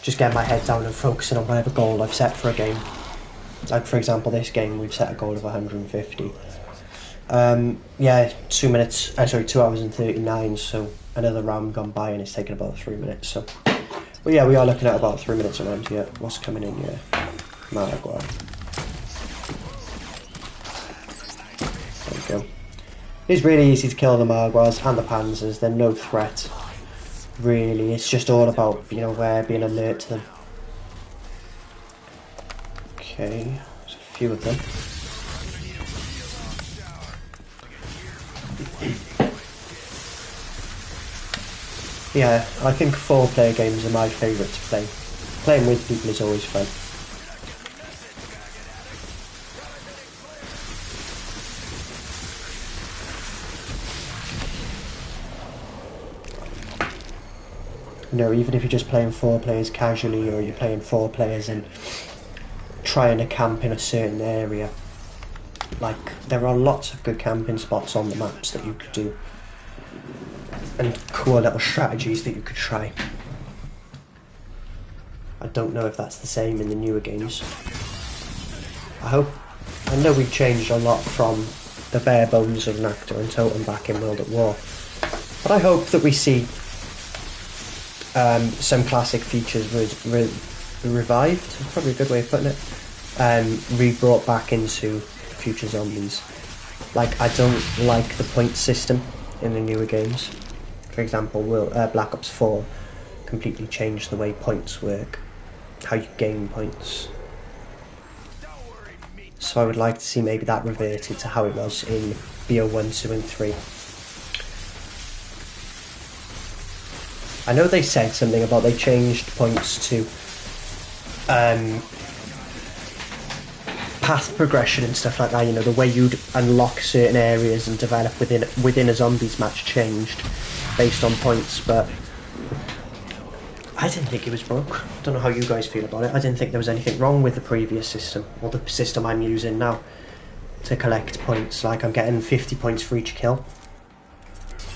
just getting my head down and focusing on whatever goal I've set for a game. Like for example this game, we've set a goal of 150. Yeah, 2 hours and 39, so another round gone by and it's taken about 3 minutes, so. But yeah, we are looking at about 3 minutes around here. What's coming in here? Maragua. There we go. It's really easy to kill the Marguas and the Panzers, they're no threat. Really, it's just all about being aware, being alert to them. Okay, there's a few of them. Yeah, I think 4-player games are my favourite to play. Playing with people is always fun. You know, even if you're just playing 4 players casually, or you're playing 4 players and trying to camp in a certain area, like, there are lots of good camping spots on the maps that you could do. And cool little strategies that you could try. I don't know if that's the same in the newer games. I know we've changed a lot from the bare bones of Nacta and Totem back in World at War, but I hope that we see some classic features revived, probably a good way of putting it, re-brought back into future zombies. Like, I don't like the point system in the newer games. For example, Black Ops 4 completely changed the way points work, how you gain points. So I would like to see maybe that reverted to how it was in BO1, 2 and 3. I know they said something about they changed points to path progression and stuff like that, you know, the way you'd unlock certain areas and develop within a zombies match changed based on points, but I didn't think it was broke. I don't know how you guys feel about it. I didn't think there was anything wrong with the previous system, or the system I'm using now, to collect points. Like, I'm getting 50 points for each kill.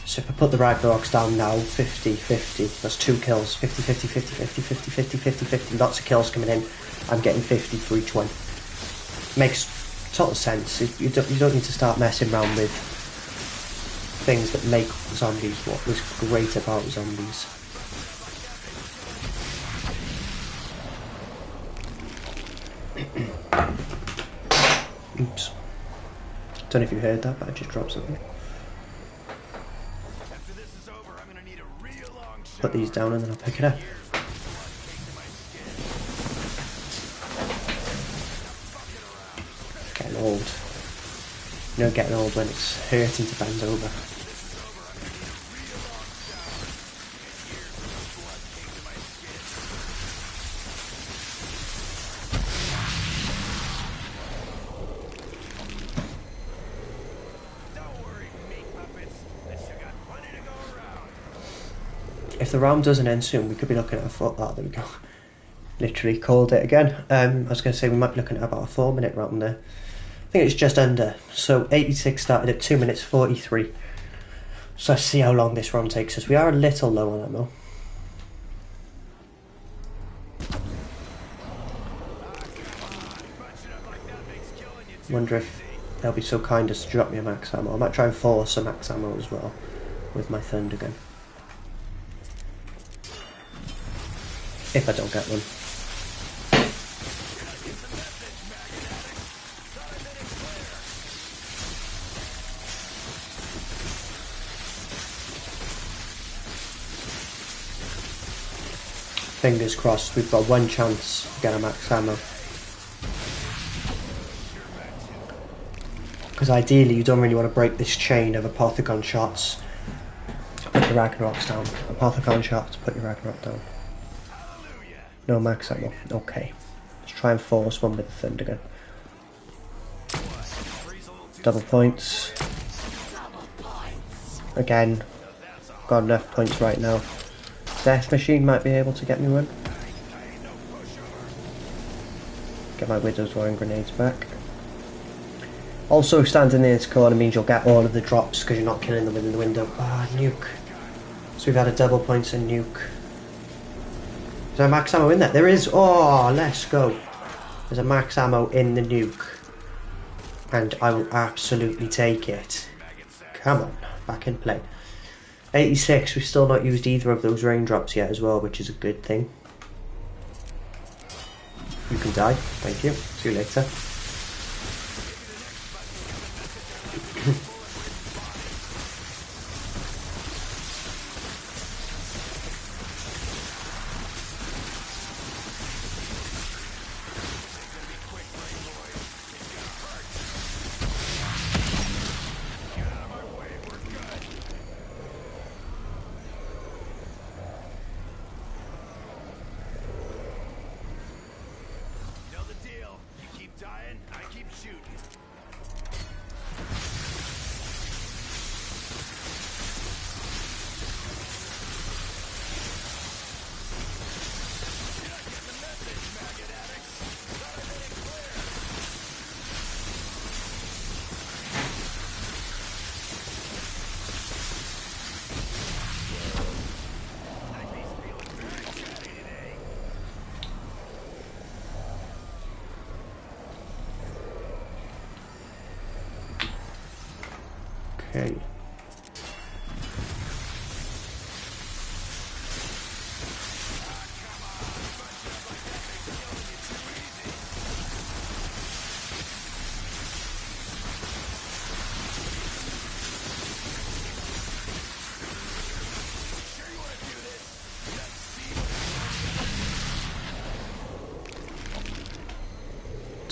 So if I put the Ricktness down now, 50, 50, that's 2 kills, 50, 50, 50, 50, 50, 50, 50, 50, lots of kills coming in, I'm getting 50 for each one. Makes total sense. You don't need to start messing around with things that make zombies what was great about zombies. Oops. Don't know if you heard that, but I just dropped something. Put these down and then I'll pick it up. Getting old. You know, getting old when it's hurting to bend over. If the round doesn't end soon, we could be looking at a 4... Oh, there we go. Literally called it again. I was going to say we might be looking at about a 4-minute round there. I think it's just under. So 86 started at 2 minutes 43. So let's see how long this round takes us. We are a little low on ammo. Wonder if they'll be so kind as to drop me a max ammo. I might try and force a max ammo as well with my Thundergun. If I don't get one. Fingers crossed, we've got one chance to get a max ammo. Because ideally you don't really want to break this chain of Apothicon shots. Put your Ragnaroks down. Apothicon shots, put your Ragnarok down. No max ammo. Okay. Let's try and force one with the Thundergun. Double points. Again, got enough points right now. Death Machine might be able to get me one. Get my Widow's Warring Grenades back. Also, standing in this corner means you'll get all of the drops because you're not killing them within the window. Ah, nuke. So we've had a double points and nuke. Is there a max ammo in there? There is! Oh, let's go. There's a max ammo in the nuke. And I will absolutely take it. Come on, back in play. 86, we've still not used either of those raindrops yet as well, which is a good thing. You can die, thank you. See you later.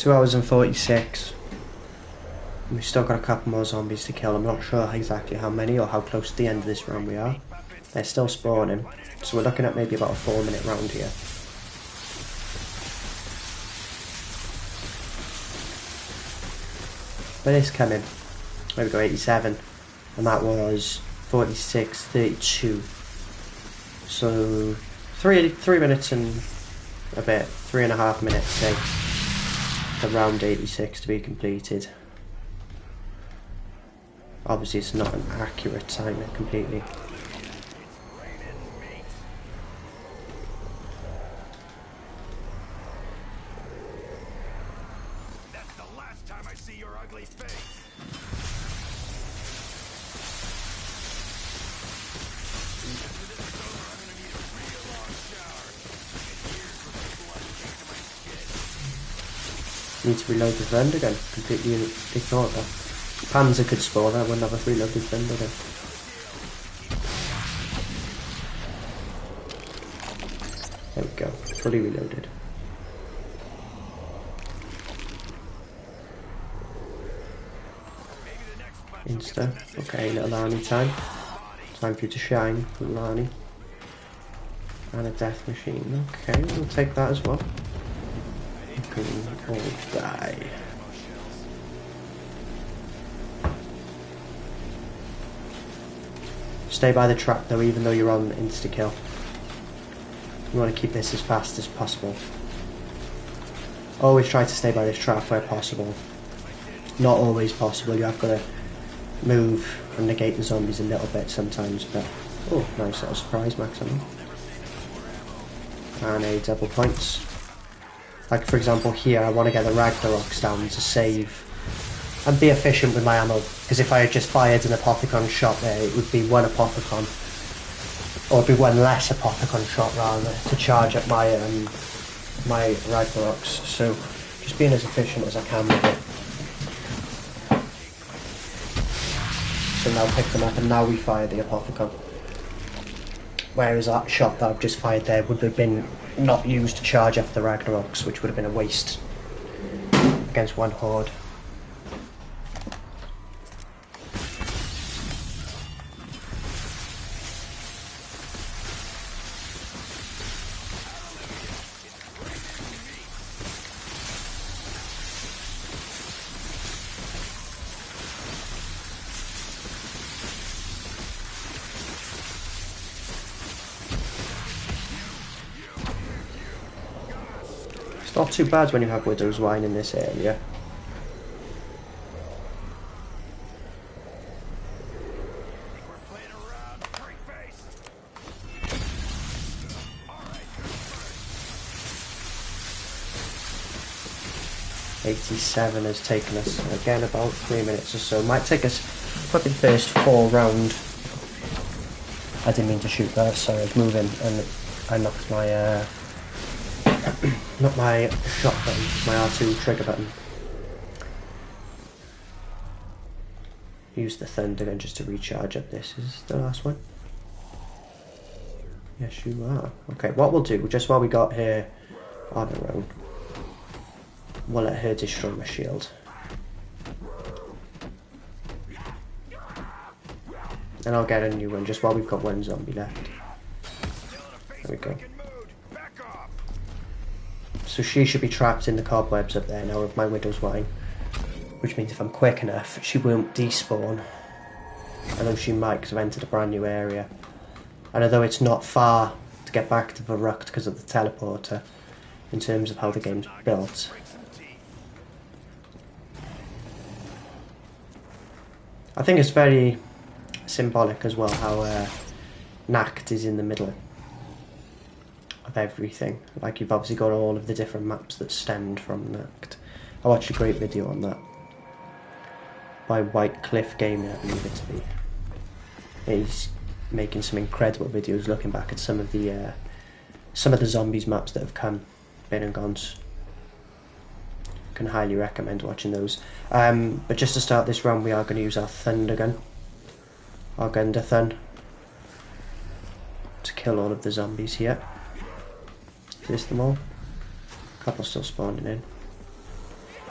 2 hours and 46. We've still got a couple more zombies to kill. I'm not sure exactly how many or how close to the end of this round we are. They're still spawning, so we're looking at maybe about a 4-minute round here. When is coming? There we go, 87. And that was 46, 32. So 3 minutes and a bit, 3.5 minutes, say, for round 86 to be completed. Obviously it's not an accurate timer completely. That's the last time I see your ugly face. After this is over, I'm gonna need a real long shower. And years with the blood kicked to my skin. Need to reload the Thundergun. Completely ignored that. Panzer could spawn, I wouldn't have a reloaded Thundergun. There we go, fully reloaded. Insta, okay, little Arnie time. Time for you to shine, little Arnie. And a death machine, okay, we'll take that as well. You can all die. Stay by the trap though, even though you're on insta-kill. You want to keep this as fast as possible. Always try to stay by this trap where possible. Not always possible, you have got to move and negate the zombies a little bit sometimes, but... Oh, nice little surprise maximum. And a double points. Like for example here, I want to get the Ricktness down to save and be efficient with my ammo, because if I had just fired an Apothicon shot there, it would be one Apothicon, or it'd be one less Apothicon shot rather, to charge up my my Ricktness. So just being as efficient as I can with it. So now pick them up and now we fire the Apothicon. Whereas that shot that I've just fired there would have been not used to charge up the Ricktness, which would have been a waste against one horde. Not too bad when you have Widow's Wine in this area. We're playing around, freak face. 87 has taken us, again, about 3 minutes or so. Might take us probably the first 4 round. I didn't mean to shoot that, sorry, I was moving and I knocked my not my shot button, my R2 trigger button. Use the Thundergun just to recharge up this. Is this the last one? Yes, you are. Okay, what we'll do, just while we got her on her own, we'll let her destroy my shield. And I'll get a new one just while we've got one zombie left. There we go. So she should be trapped in the cobwebs up there now with my Widow's Wine. Which means if I'm quick enough, she won't despawn. Although she might because I've entered a brand new area. And although it's not far to get back to Verruckt because of the teleporter, in terms of how the game's built, I think it's very symbolic as well how Nacht is in the middle of everything. Like you've obviously got all of the different maps that stemmed from Nacht. I watched a great video on that by White Cliff Gaming, I believe it to be. He's making some incredible videos looking back at some of the zombies maps that have come, been and gone. Can highly recommend watching those. But just to start this round, we are going to use our Thundergun, our Gundathun, to kill all of the zombies here. Is this them all? A couple still spawning in.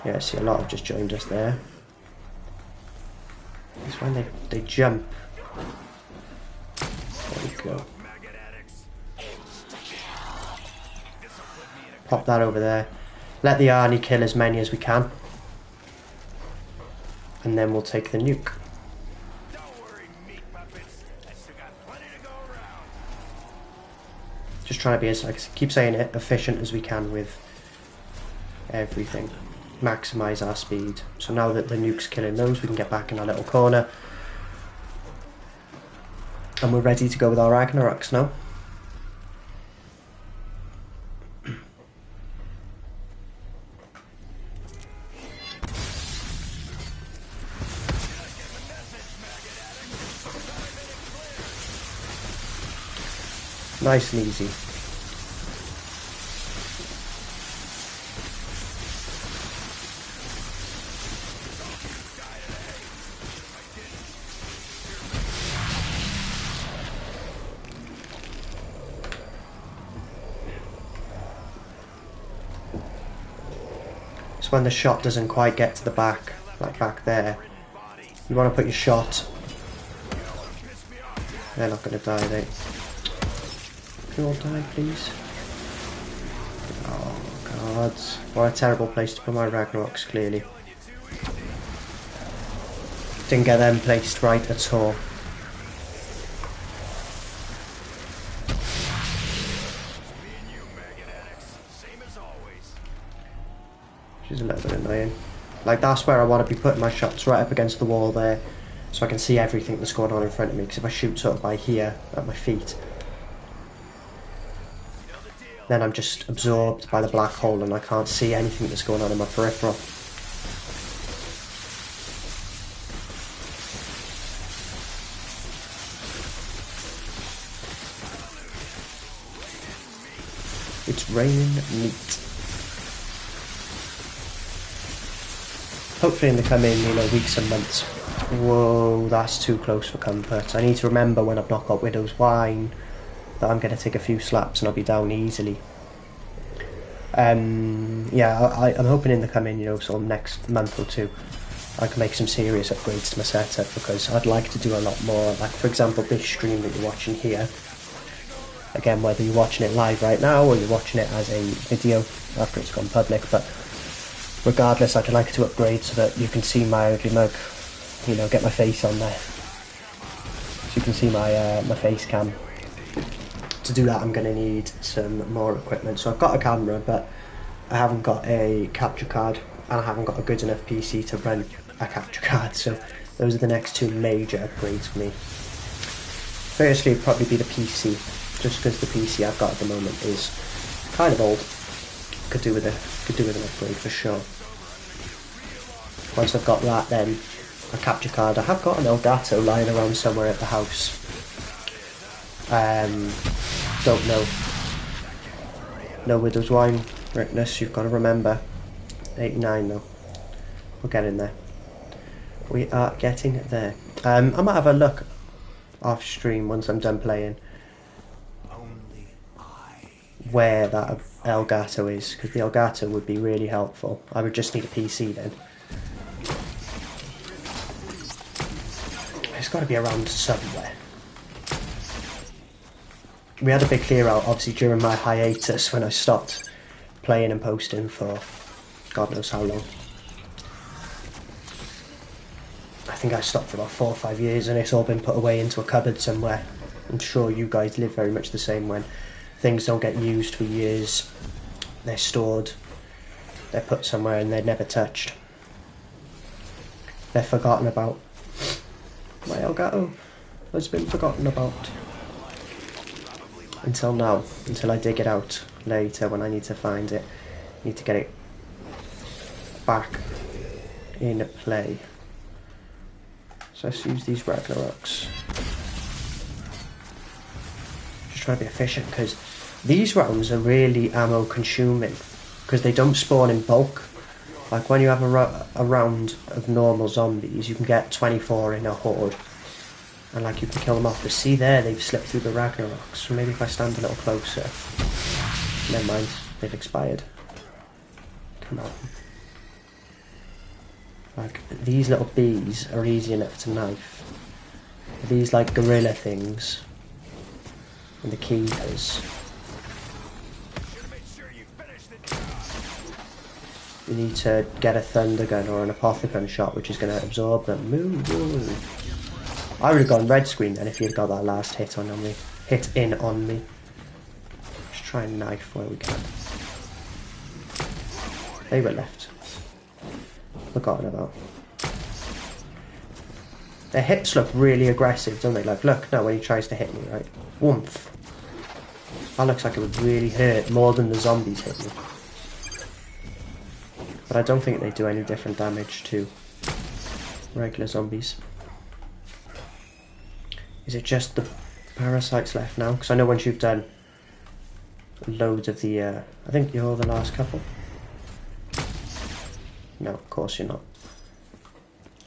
Yeah, I see a lot have just joined us there. It's when they jump. There we go. Pop that over there. Let the Arnie kill as many as we can. And then we'll take the nuke. Just trying to be, as I keep saying it, efficient as we can with everything. Maximise our speed. So now that the nuke's killing those, we can get back in our little corner. And we're ready to go with our Ragnaroks now. Nice and easy. So when the shot doesn't quite get to the back, like back there, you want to put your shot. They're not going to die, they. Can you all die, please? Oh god, what a terrible place to put my Ragnaroks, clearly. Didn't get them placed right at all. Which is a little bit annoying. Like, that's where I want to be putting my shots, right up against the wall there, so I can see everything that's going on in front of me, because if I shoot sort of by here, at my feet, then I'm just absorbed by the black hole and I can't see anything that's going on in my peripheral. It's raining meat. Hopefully in the coming, weeks and months. Whoa, that's too close for comfort. I need to remember when I've not got Widow's Wine that I'm going to take a few slaps and I'll be down easily. Yeah, I'm hoping in the coming, sort of next month or two, I can make some serious upgrades to my setup, because I'd like to do a lot more. Like, for example, this stream that you're watching here. Again, whether you're watching it live right now or you're watching it as a video after it's gone public, but regardless, I'd like to upgrade so that you can see my ugly mug, get my face on there, so you can see my my face cam. To do that, I'm going to need some more equipment. So I've got a camera, but I haven't got a capture card, and I haven't got a good enough PC to run a capture card, so those are the next two major upgrades for me. Firstly, it'd probably be the PC, just because the PC I've got at the moment is kind of old. Could do with an upgrade for sure. Once I've got that, then a capture card. I have got an Elgato lying around somewhere at the house. Don't know. No Widow's Wine, Ricktness, you've got to remember. 89 though. We'll get in there. We are getting there. I might have a look off stream once I'm done playing where that Elgato is, because the Elgato would be really helpful. I would just need a PC then. It's got to be around somewhere. We had a big clear out obviously during my hiatus when I stopped playing and posting for God knows how long. I think I stopped for about 4 or 5 years, and it's all been put away into a cupboard somewhere. I'm sure you guys live very much the same. When things don't get used for years, they're stored, they're put somewhere and they're never touched. They're forgotten about. My Elgato has been forgotten about. Until now, until I dig it out later when I need to find it. Need to get it back in play. So let's use these Ragnarok's. Just trying to be efficient, because these rounds are really ammo consuming, because they don't spawn in bulk. Like when you have a round of normal zombies, you can get 24 in a horde, and like you can kill them off. But see there, they've slipped through the Ragnarok's. So maybe if I stand a little closer. Never mind, they've expired. Come on. Like, these little bees are easy enough to knife. These, like, gorilla things. And the keepers. You need to get a Thundergun or an Apothicon shot, which is going to absorb them. Move. I would have gone red screen then if you'd got that last hit in on me. Just try and knife where we can. They were left. Forgotten about. Their hips look really aggressive, don't they? Like, look, now when he tries to hit me, right? Woomph. That looks like it would really hurt more than the zombies hit me. But I don't think they do any different damage to regular zombies. Is it just the parasites left now? Because I know once you've done loads of the, I think you're the last couple. No, of course you're not.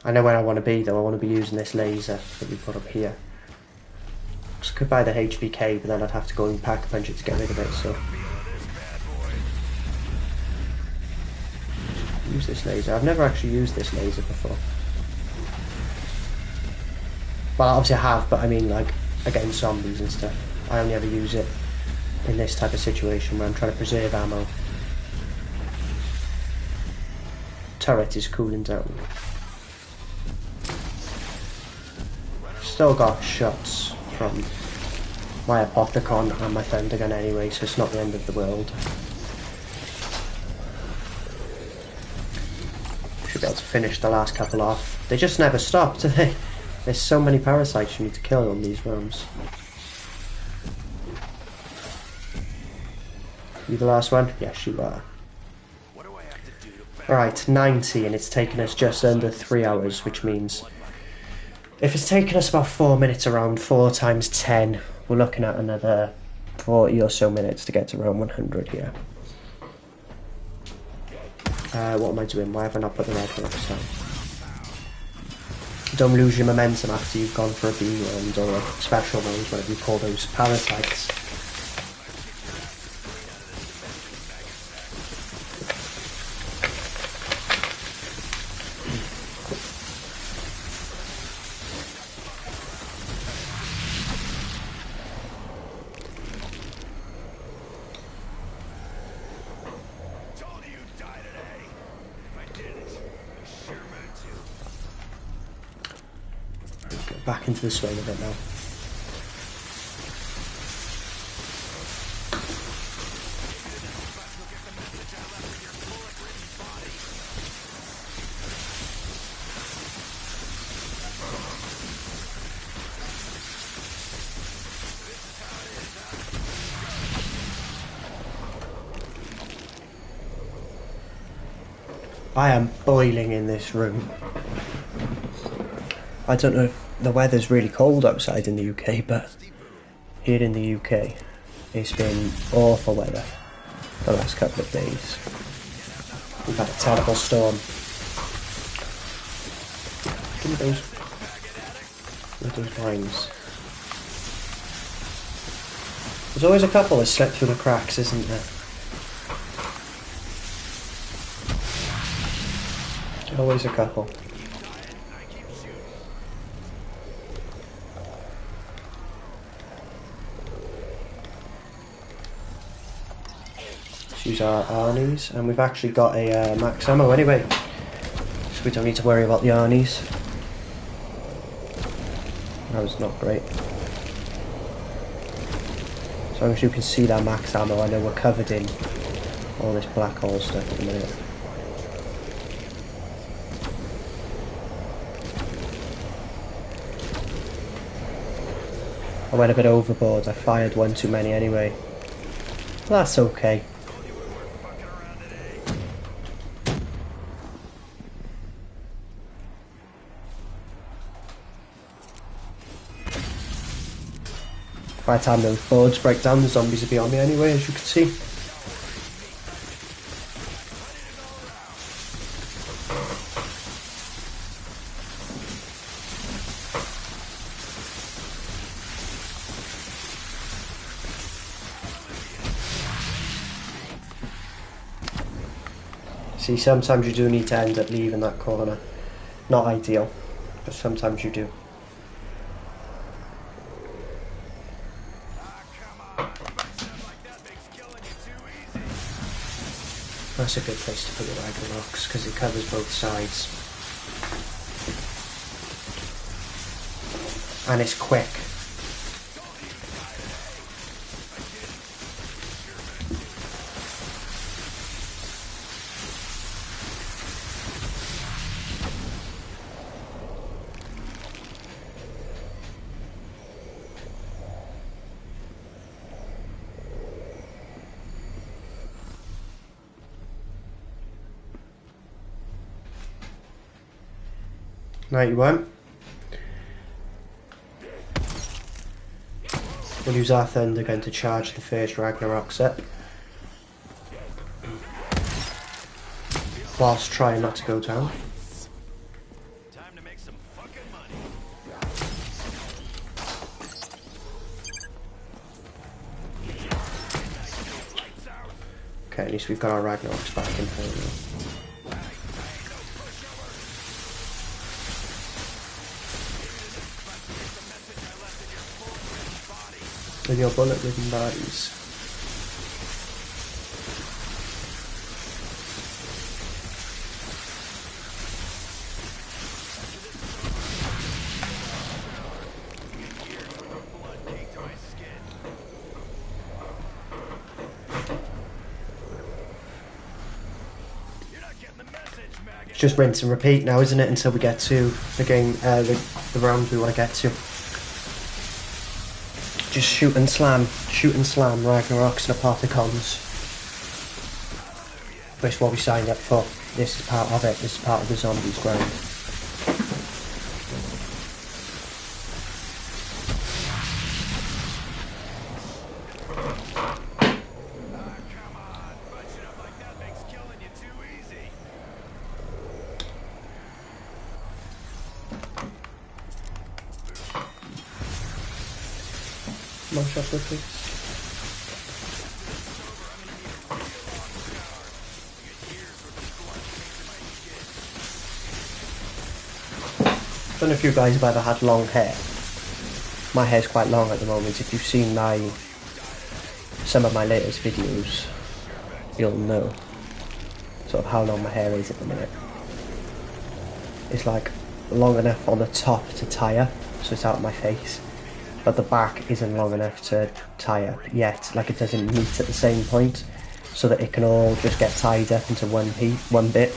I know where I want to be though. I want to be using this laser that we put up here. So I could buy the HVK, but then I'd have to go and pack a punch it to get rid of it, so. Use this laser. I've never actually used this laser before. Well, obviously I have, but I mean like against zombies and stuff. I only ever use it in this type of situation where I'm trying to preserve ammo. Turret is cooling down. Still got shots from my Apothicon and my Thundergun anyway, so it's not the end of the world. Should be able to finish the last couple off. They just never stop, do they? There's so many parasites you need to kill on these rounds. You the last one? Yes, you are. Alright, 90, and it's taken us just under 3 hours, which means if it's taken us about 4 minutes around, 4 times 10, we're looking at another 40 or so minutes to get to around 100 here. What am I doing? Why have I not put the red rocks down? Don't lose your momentum after you've gone for a B round or a special round, whatever you call those parasites. Back into the swing of it now. I am boiling in this room. I don't know if the weather's really cold outside in the UK, but here in the UK, it's been awful weather the last couple of days. We've had a terrible storm. Give me those vines. There's always a couple that slip through the cracks, isn't there? Always a couple. Let's use our Arnies, and we've actually got a max ammo anyway, so we don't need to worry about the Arnies. That was not great. As long as you can see that max ammo, I know we're covered in all this black hole stuff at the minute. I went a bit overboard, I fired one too many anyway. That's okay. By the time those boards break down, the zombies will be on me anyway, as you can see. See, sometimes you do need to end up leaving that corner. Not ideal, but sometimes you do. That's a good place to put your Ragnarok's because it covers both sides. And it's quick. Right, you won't. We'll use our Thundergun to charge the first Ragnarok set. Whilst trying not to go down. Time to make some fucking money. Okay, at least we've got our Ragnaroks back in play now. With your bullet-ridden bodies. It's just rinse and repeat now, isn't it, until we get to the game, the round we want to get to. Just shoot and slam, Ragnaroks and Apothicons. That's what we signed up for. This is part of it, this is part of the zombies grind. Come on, Shuffler, please. I don't know if you guys have ever had long hair. My hair's quite long at the moment. If you've seen some of my latest videos, you'll know sort of how long my hair is at the minute. It's like long enough on the top to tie up, so it's out of my face. But the back isn't long enough to tie up yet, like it doesn't meet at the same point, so that it can all just get tied up into one bit.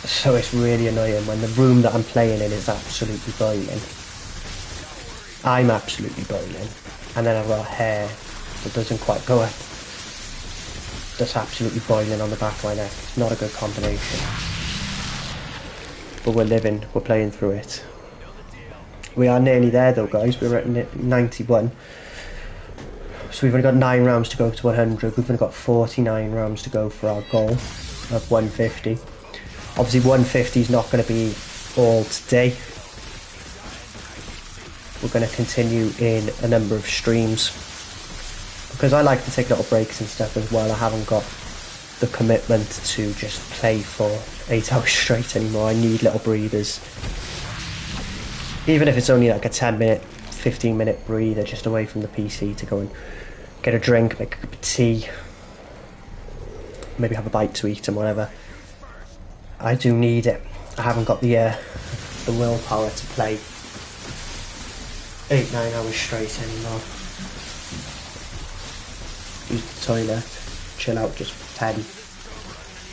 So it's really annoying when the room that I'm playing in is absolutely boiling. I'm absolutely boiling, and then I've got hair that doesn't quite go up. that's absolutely boiling on the back of my neck. It's not a good combination. But we're playing through it. We are nearly there though, guys. We're at 91. So we've only got 9 rounds to go to 100. We've only got 49 rounds to go for our goal of 150. Obviously 150 is not going to be all today. We're going to continue in a number of streams, because I like to take little breaks and stuff as well. I haven't got the commitment to just play for 8 hours straight anymore. I need little breathers. Even if it's only like a 10-minute, 15-minute breather just away from the PC to go and get a drink, make a cup of tea, maybe have a bite to eat and whatever. I do need it. I haven't got the willpower to play 8-9 hours straight anymore. Use the toilet, chill out just for 10.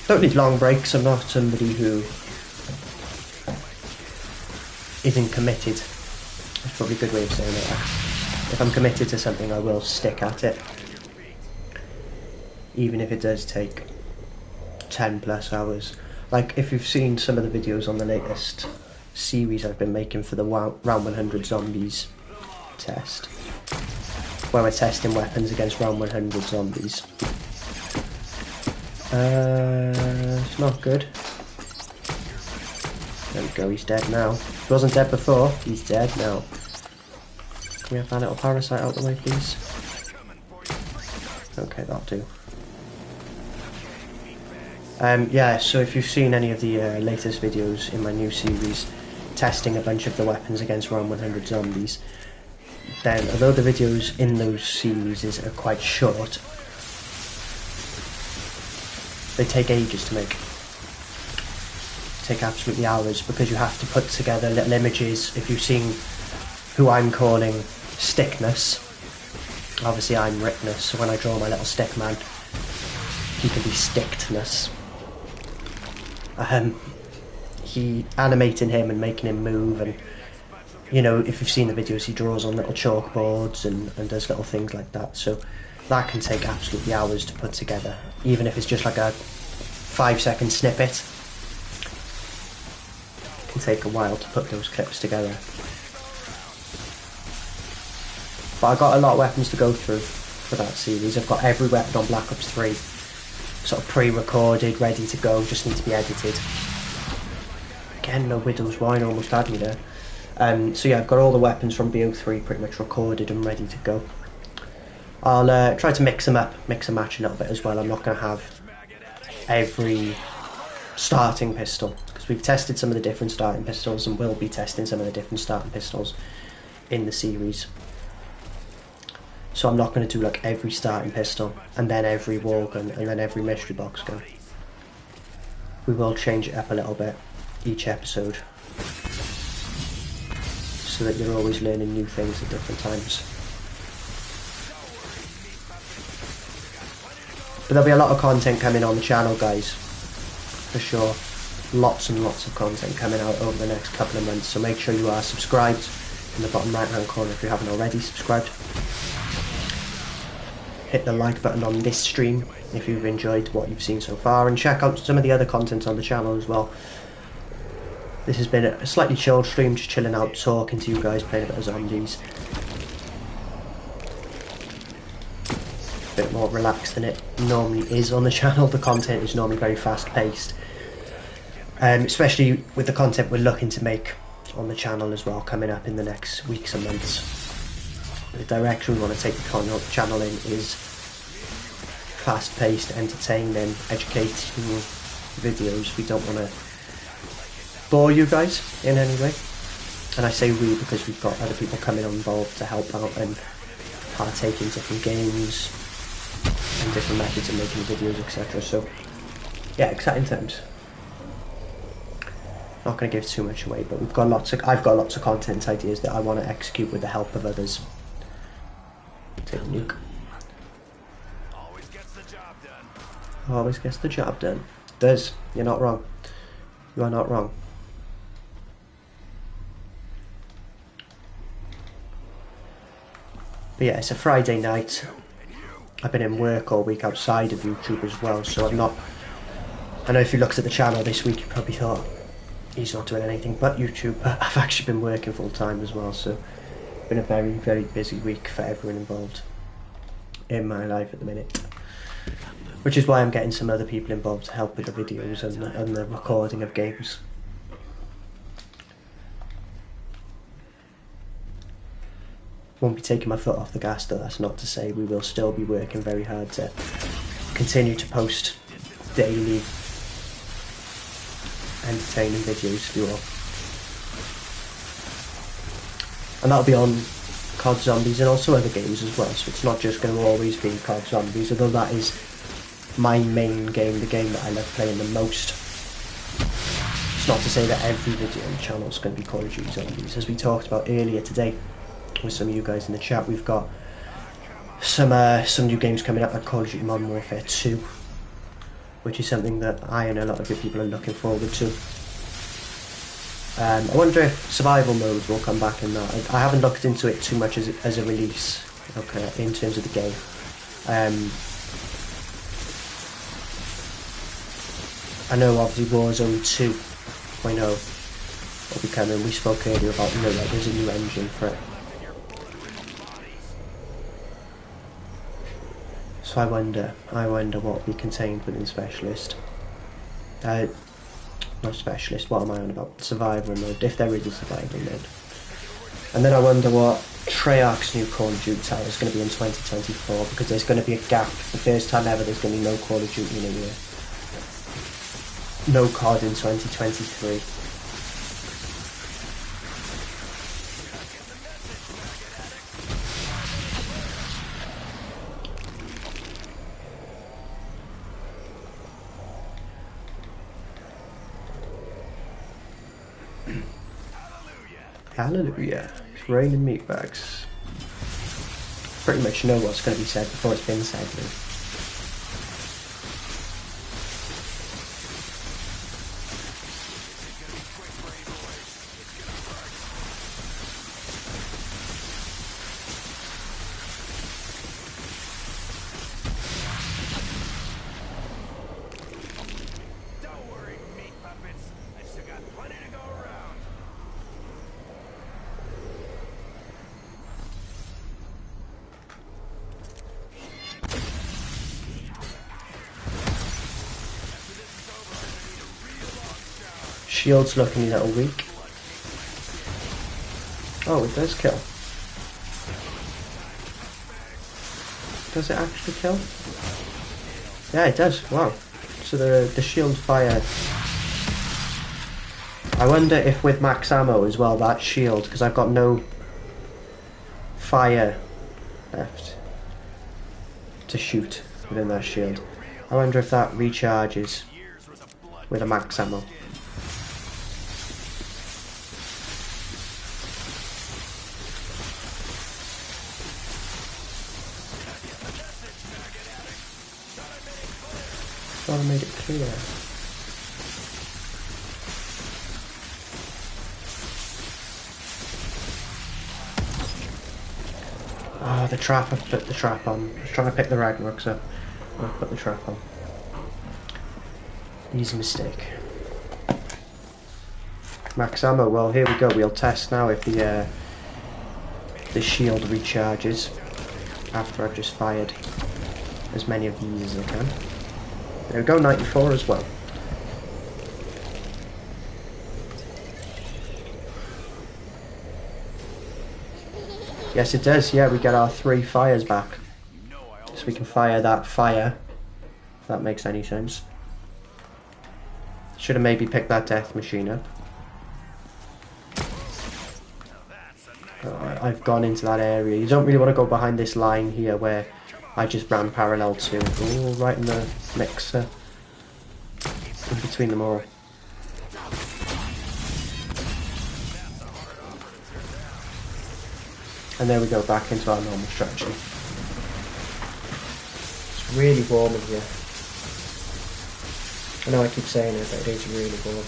Don't need long breaks. I'm not somebody who isn't committed. That's probably a good way of saying it. If I'm committed to something, I will stick at it, even if it does take 10 plus hours. Like, if you've seen some of the videos on the latest series I've been making for the round 100 zombies test, where we're testing weapons against round 100 zombies. It's not good. There we go, he's dead now. He wasn't dead before, he's dead now. Can we have that little parasite out the way, please? Okay, that'll do. Yeah, so if you've seen any of the latest videos in my new series, testing a bunch of the weapons against round 100 zombies, then although the videos in those series are quite short, they take ages to make. Take absolutely hours, because you have to put together little images. If you've seen who I'm calling Stickness, obviously I'm Ricktness, so when I draw my little stick man, he can be Stickedness. He animating him and making him move, and you know, if you've seen the videos, he draws on little chalkboards and does little things like that, so that can take absolutely hours to put together, even if it's just like a 5-second snippet. It can take a while to put those clips together. But I've got a lot of weapons to go through for that series. I've got every weapon on Black Ops 3 sort of pre-recorded, ready to go, just need to be edited. Again, no Widow's Wine almost had me there. So yeah, I've got all the weapons from BO3 pretty much recorded and ready to go. I'll try to mix them up, mix and match a little bit as well. I'm not going to have every starting pistol, because we've tested some of the different starting pistols and will be testing some of the different starting pistols in the series. So I'm not going to do like every starting pistol and then every wall gun and then every mystery box gun. We will change it up a little bit each episode, so that you're always learning new things at different times. But there'll be a lot of content coming on the channel, guys, for sure. Lots and lots of content coming out over the next couple of months, so make sure you are subscribed in the bottom right hand corner if you haven't already subscribed. Hit the like button on this stream if you've enjoyed what you've seen so far, and check out some of the other content on the channel as well. This has been a slightly chilled stream, just chilling out, talking to you guys, playing a bit of zombies. A bit more relaxed than it normally is on the channel. The content is normally very fast paced, especially with the content we're looking to make on the channel as well, coming up in the next weeks and months. The direction we want to take the channel in is fast paced, entertaining, educating videos. We don't want to bore you guys in any way, and I say we because we've got other people coming on involved to help out and partake in different games and different methods of making videos, etc. So yeah, exciting times. Not going to give too much away, but I've got lots of content ideas that I want to execute with the help of others. Take a nuke. Always gets the job done. Always gets the job done. Does. You're not wrong. You are not wrong. But yeah, it's a Friday night. I've been in work all week outside of YouTube as well, so I've not... I know if you looked at the channel this week, you probably thought, he's not doing anything but YouTube, but I've actually been working full time as well, so it's been a very, very busy week for everyone involved in my life at the minute. Which is why I'm getting some other people involved to help with the videos and the recording of games. Won't be taking my foot off the gas though, that's not to say we will still be working very hard to continue to post daily entertaining videos for you all. And that'll be on COD Zombies and also other games as well, so it's not just going to always be COD Zombies, although that is my main game, the game that I love playing the most. It's not to say that every video on the channel is going to be Call of Duty Zombies. As we talked about earlier today with some of you guys in the chat, we've got some new games coming up like Call of Duty Modern Warfare 2, which is something that I and a lot of good people are looking forward to. I wonder if survival modes will come back in that. I haven't looked into it too much as a release, okay, in terms of the game. I know obviously Warzone 2.0 will be coming. We spoke earlier about, you know, like there's a new engine for it. So I wonder what will be contained within Specialist. Not Specialist, what am I on about? Survival mode, if there is a survival mode. And then I wonder what Treyarch's new Call of Duty title is going to be in 2024, because there's going to be a gap. The first time ever there's going to be no Call of Duty in a year. No COD in 2023. Hallelujah. It's raining meat bags. Pretty much know what's going to be said before it's been said. Though. Shield's looking a little weak. Oh, it does kill. Does it actually kill? Yeah, it does. Wow. So the shield fire. I wonder if with max ammo as well, that shield, because I've got no fire left to shoot within that shield. I wonder if that recharges with a max ammo. I made it clear. Oh, the trap, I've put the trap on. I was trying to pick the Ragnaroks up. I've put the trap on. Easy mistake. Max ammo, well here we go, we'll test now if the shield recharges after I've just fired as many of these as I can. There we go, 94 as well. Yes it does, yeah, we get our 3 fires back. So we can fire that fire, if that makes any sense. Should have maybe picked that death machine up. I've gone into that area. You don't really want to go behind this line here where I just ran parallel to. Oh, right in the mixer. In between them all. And there we go, back into our normal strategy. It's really warm in here. I know I keep saying it, but it is really warm.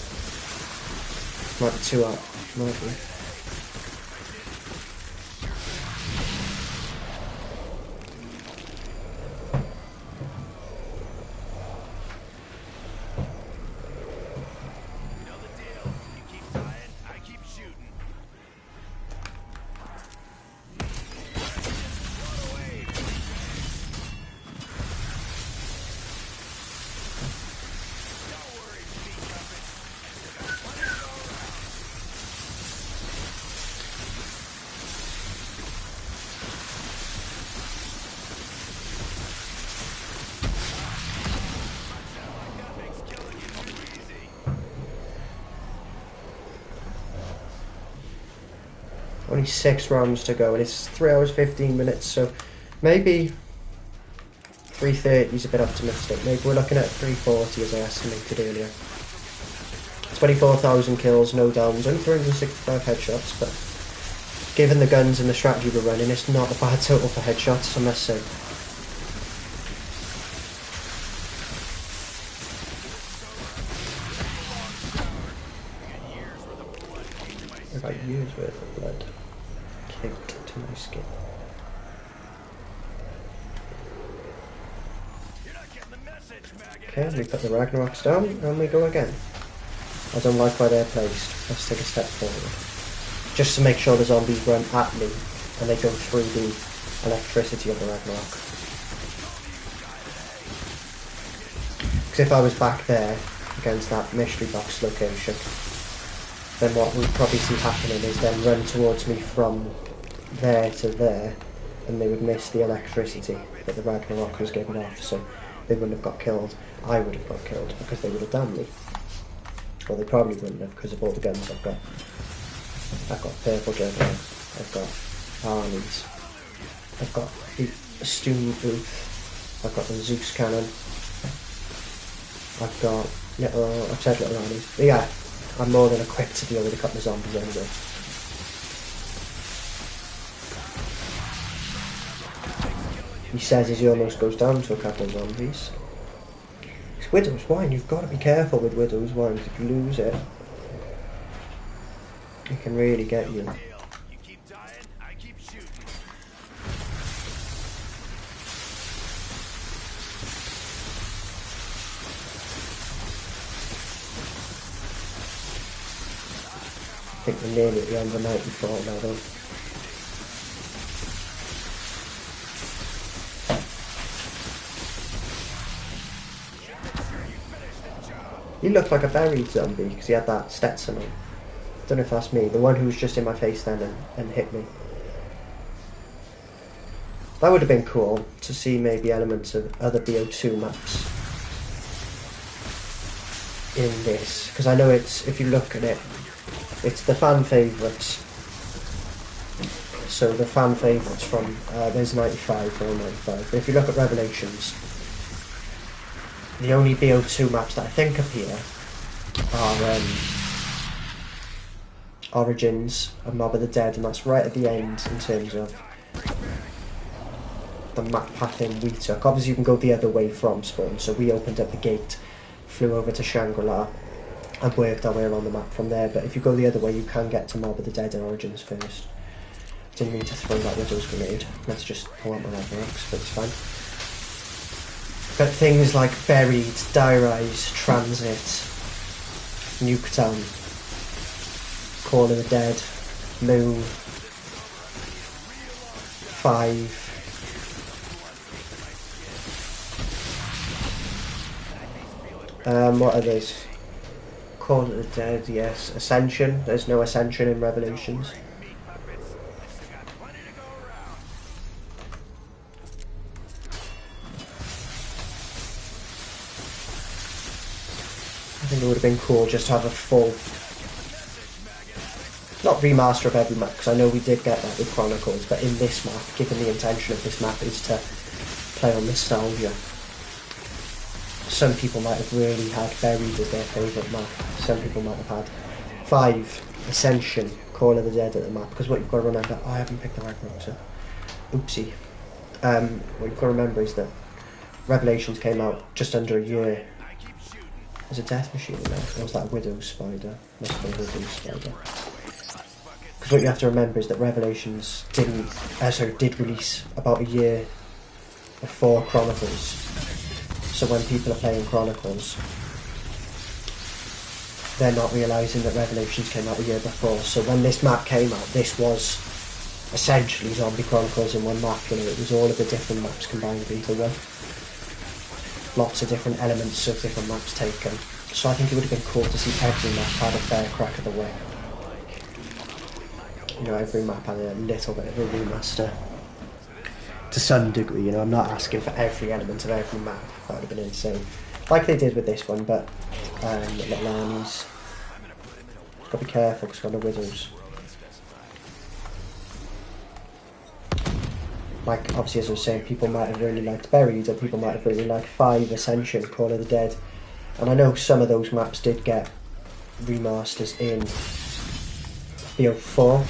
Might be too hot, might be. Only 6 rounds to go, and it's 3 hours 15 minutes, so maybe 330 is a bit optimistic. Maybe we're looking at 340 as I estimated earlier. 24,000 kills, no downs, only 365 headshots, but given the guns and the strategy we're running, it's not a bad total for headshots, I must say. I got years worth of blood caked to my skin. Okay, we put the Ragnaroks down and we go again. I don't like where they're placed. Let's take a step forward. Just to make sure the zombies run at me and they go through the electricity of the Ragnarok. Because if I was back there against that mystery box location, then what we'd probably see happening is them run towards me from there to there, and they would miss the electricity that the Ragnarok was giving off, so they wouldn't have got killed. I would have got killed because they would have damned me. Well, they probably wouldn't have because of all the guns I've got. I've got Purple Juggler, I've got Armies, I've got the Stoom Booth, I've got the Zeus Cannon, I've got little, I've said little Armies, but yeah, I'm more than equipped to deal with a couple of zombies anyway. He says as he almost goes down to a couple of zombies. It's Widow's Wine, you've got to be careful with Widow's Wine, if you lose it, it can really get you. You keep dying, I keep shooting. I think we're nearly at the end of 94 now though. He looked like a buried zombie because he had that Stetson on. I don't know if that's me, the one who was just in my face then and hit me. That would have been cool to see maybe elements of other BO2 maps in this, because I know it's, if you look at it, it's the fan favourites. So the fan favourites from, there's 95 or 95, but if you look at Revelations, the only BO2 maps that I think appear are Origins and Mob of the Dead, and that's right at the end in terms of the map path in we took. Obviously you can go the other way from spawn, so we opened up the gate, flew over to Shangri-La and worked our way around the map from there, but if you go the other way you can get to Mob of the Dead and Origins first. Didn't mean to throw that Widow's Grenade, let's just pull out my Ragnarok's, but it's fine. But things like Buried, Die Rise, Transit, Nuketown, Call of the Dead, Move, 5, what are these? Call of the Dead, yes. Ascension, there's no Ascension in Revelations. I think it would have been cool just to have a full, not remaster of every map, because I know we did get that with Chronicles, but in this map, given the intention of this map is to play on nostalgia, some people might have really had Buried as their favourite map, some people might have had 5, Ascension, Call of the Dead at the map, because what you've got to remember, I haven't picked the Ragnarok, so oopsie. What you've got to remember is that Revelations came out just under a year. There's a death machine in there, or was that a Widow's Spider? Must be a Widow's Spider. Because what you have to remember is that Revelations did release about a year before Chronicles. So when people are playing Chronicles, they're not realising that Revelations came out a year before. So when this map came out, this was essentially Zombie Chronicles in one map, you know, it was all of the different maps combined into one. Lots of different elements of different maps taken. So I think it would have been cool to see every map had a fair crack of the whip. You know, every map had a little bit of a remaster. To some degree, you know, I'm not asking for every element of every map. That would have been insane. Like they did with this one, but little Armies. Gotta be careful because we've got the Widows. like obviously as I was saying, people might have really liked Buried, or people might have really liked 5, Ascension, Call of the Dead, and I know some of those maps did get remasters in the 04,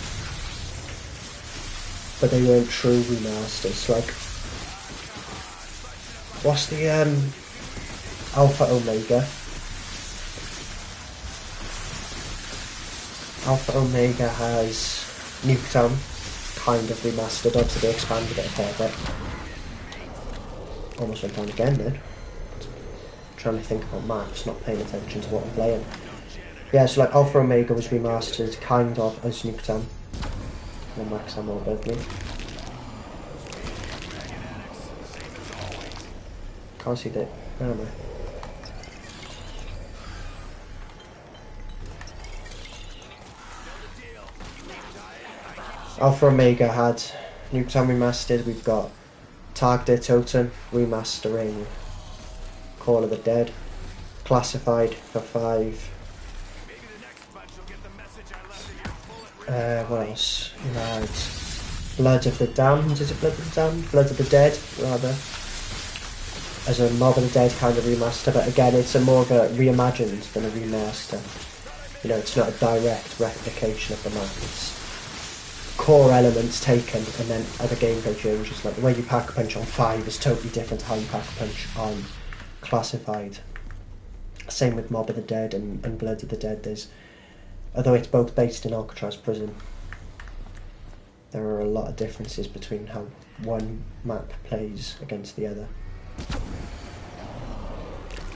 but they weren't true remasters. Like, what's the Alpha Omega? Alpha Omega has Nuketown kind of remastered, obviously they expanded it a fair bit. Almost went down again then. Trying to think about maps, not paying attention to what I'm playing. Yeah, so like Alpha Omega was remastered kind of as Nuketown. No max ammo above me. Can't see that. Where am I? Alpha Omega had Nuketown remastered. We've got Tag Der Toten remastering Call of the Dead, Classified for 5. What else? You had Blood of the Damned. Is it Blood of the Damned? Blood of the Dead, rather. As a Mob of the Dead kind of remaster, but again, it's a more of a reimagined than a remaster. You know, it's not a direct replication of the map. It's core elements taken and then other gameplay changes. Like the way you pack a punch on 5 is totally different to how you pack a punch on Classified. Same with Mob of the Dead and Blood of the Dead. Although it's both based in Alcatraz prison, there are a lot of differences between how one map plays against the other. I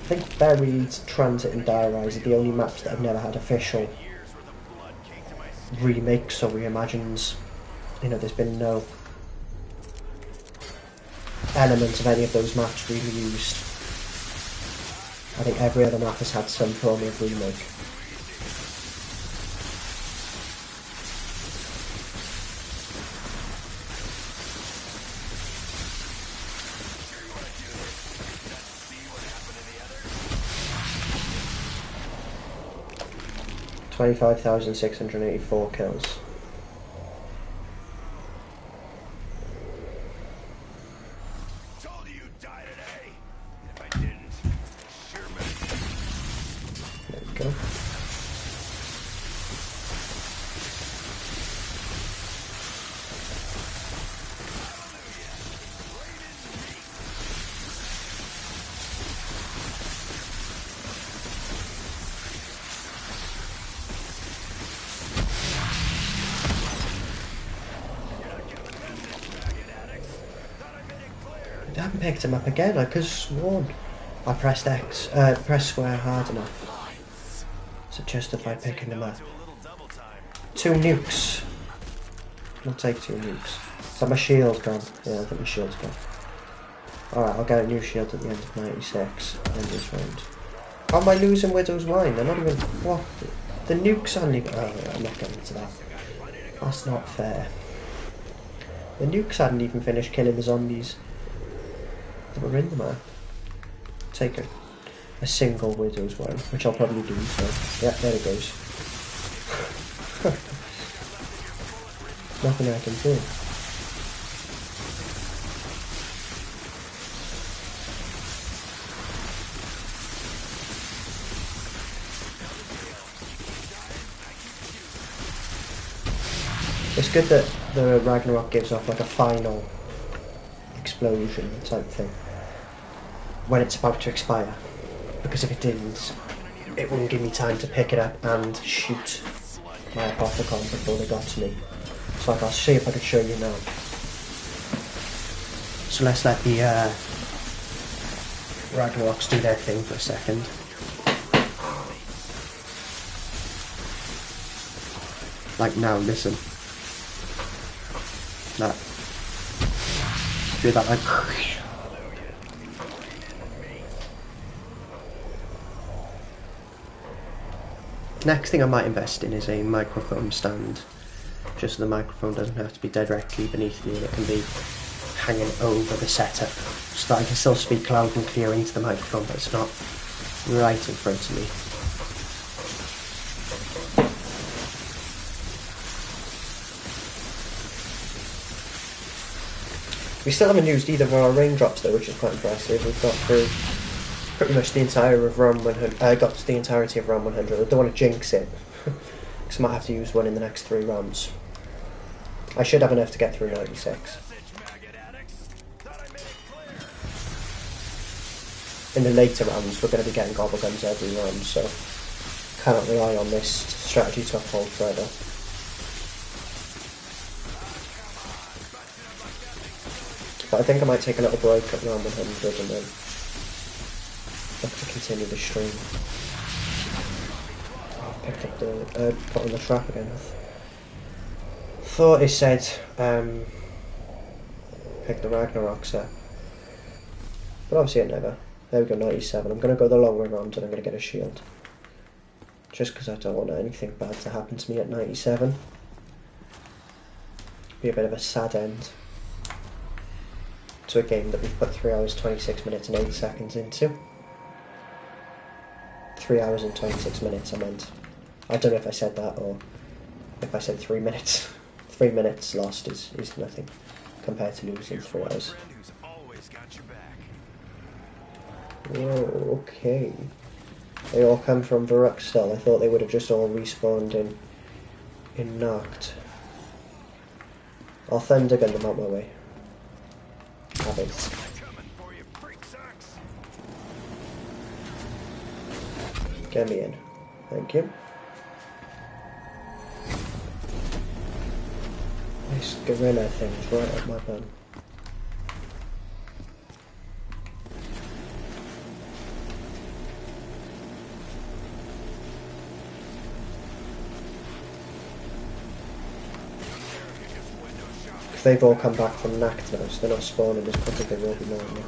think Buried, Transit and Diarise are the only maps that have never had official remakes or reimagines. You know, there's been no elements of any of those maps reused. I think every other map has had some form of remake. $25,684 kills. Told you you'd die today. If I didn't, sure better. There we go. I haven't picked him up again. I could have sworn I pressed X, press square hard enough to justify picking him up. 2 nukes. I'll take 2 nukes. Is that my shield gone? Yeah, I think my shield's gone. Alright, I'll get a new shield at the end of 96. End this round. How am I losing Widow's Wine? They're not even... What? The nukes only... Oh, I'm not getting into that. That's not fair. The nukes hadn't even finished killing the zombies that were in the map. Take a single Widow's Wine, which I'll probably do, so... Yeah, there it goes. Nothing I can do. It's good that the Ragnarok gives off like a final explosion type thing when it's about to expire, because if it didn't, it wouldn't give me time to pick it up and shoot my Apothicon before they got to me. So like, I'll see if I can show you now. So let's let the Ragnaroks do their thing for a second. Like now, listen. That. Do that like. Next thing I might invest in is a microphone stand. Just so the microphone doesn't have to be directly beneath me and it can be hanging over the setup. So that I can still speak loud and clear into the microphone, but it's not right in front of me. We still haven't used either of our raindrops though, which is quite impressive. We've got through pretty much the entire of round 100. Got to the entirety of round 100. I don't want to jinx it, because I might have to use one in the next 3 rounds. I should have enough to get through 96. In the later rounds, we're going to be getting GobbleGums every round, so cannot rely on this strategy to uphold forever. But I think I might take a little break at round 100 and then look to continue the stream. Oh, I picked up the put on the trap again. Thought it said pick the Ragnarok set, but obviously it never. There we go, 97. I'm going to go the long way round and I'm going to get a shield. Just because I don't want anything bad to happen to me at 97. Be a bit of a sad end to a game that we've put 3 hours, 26 minutes and 8 seconds into. 3 hours and 26 minutes I meant. I don't know if I said that or if I said 3 minutes. 3 minutes lost is nothing compared to losing 3 hours. Whoa, okay. They all come from Verruckt still. I thought they would have just all respawned in Knocked. I'll Thundergun them out my way. Have it. Get me in. Thank you. This gorilla thing's right up my bum. They've all come back from Nacked now, so they're not spawning as quick as they will be normally.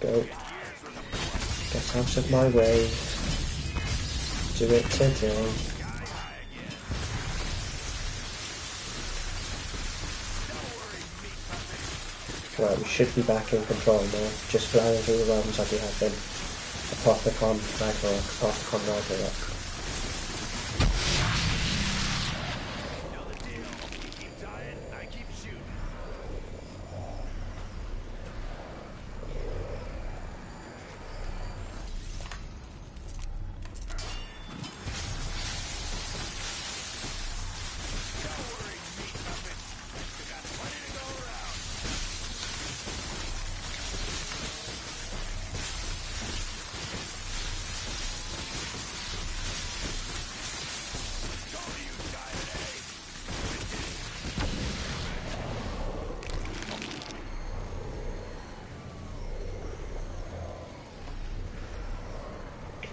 There we go. Get out of my way. Do it today. Right, we should be back in control now. Just flying through the realms like we have been. Apothicon, Ragnarok, Apothicon, Ragnarok.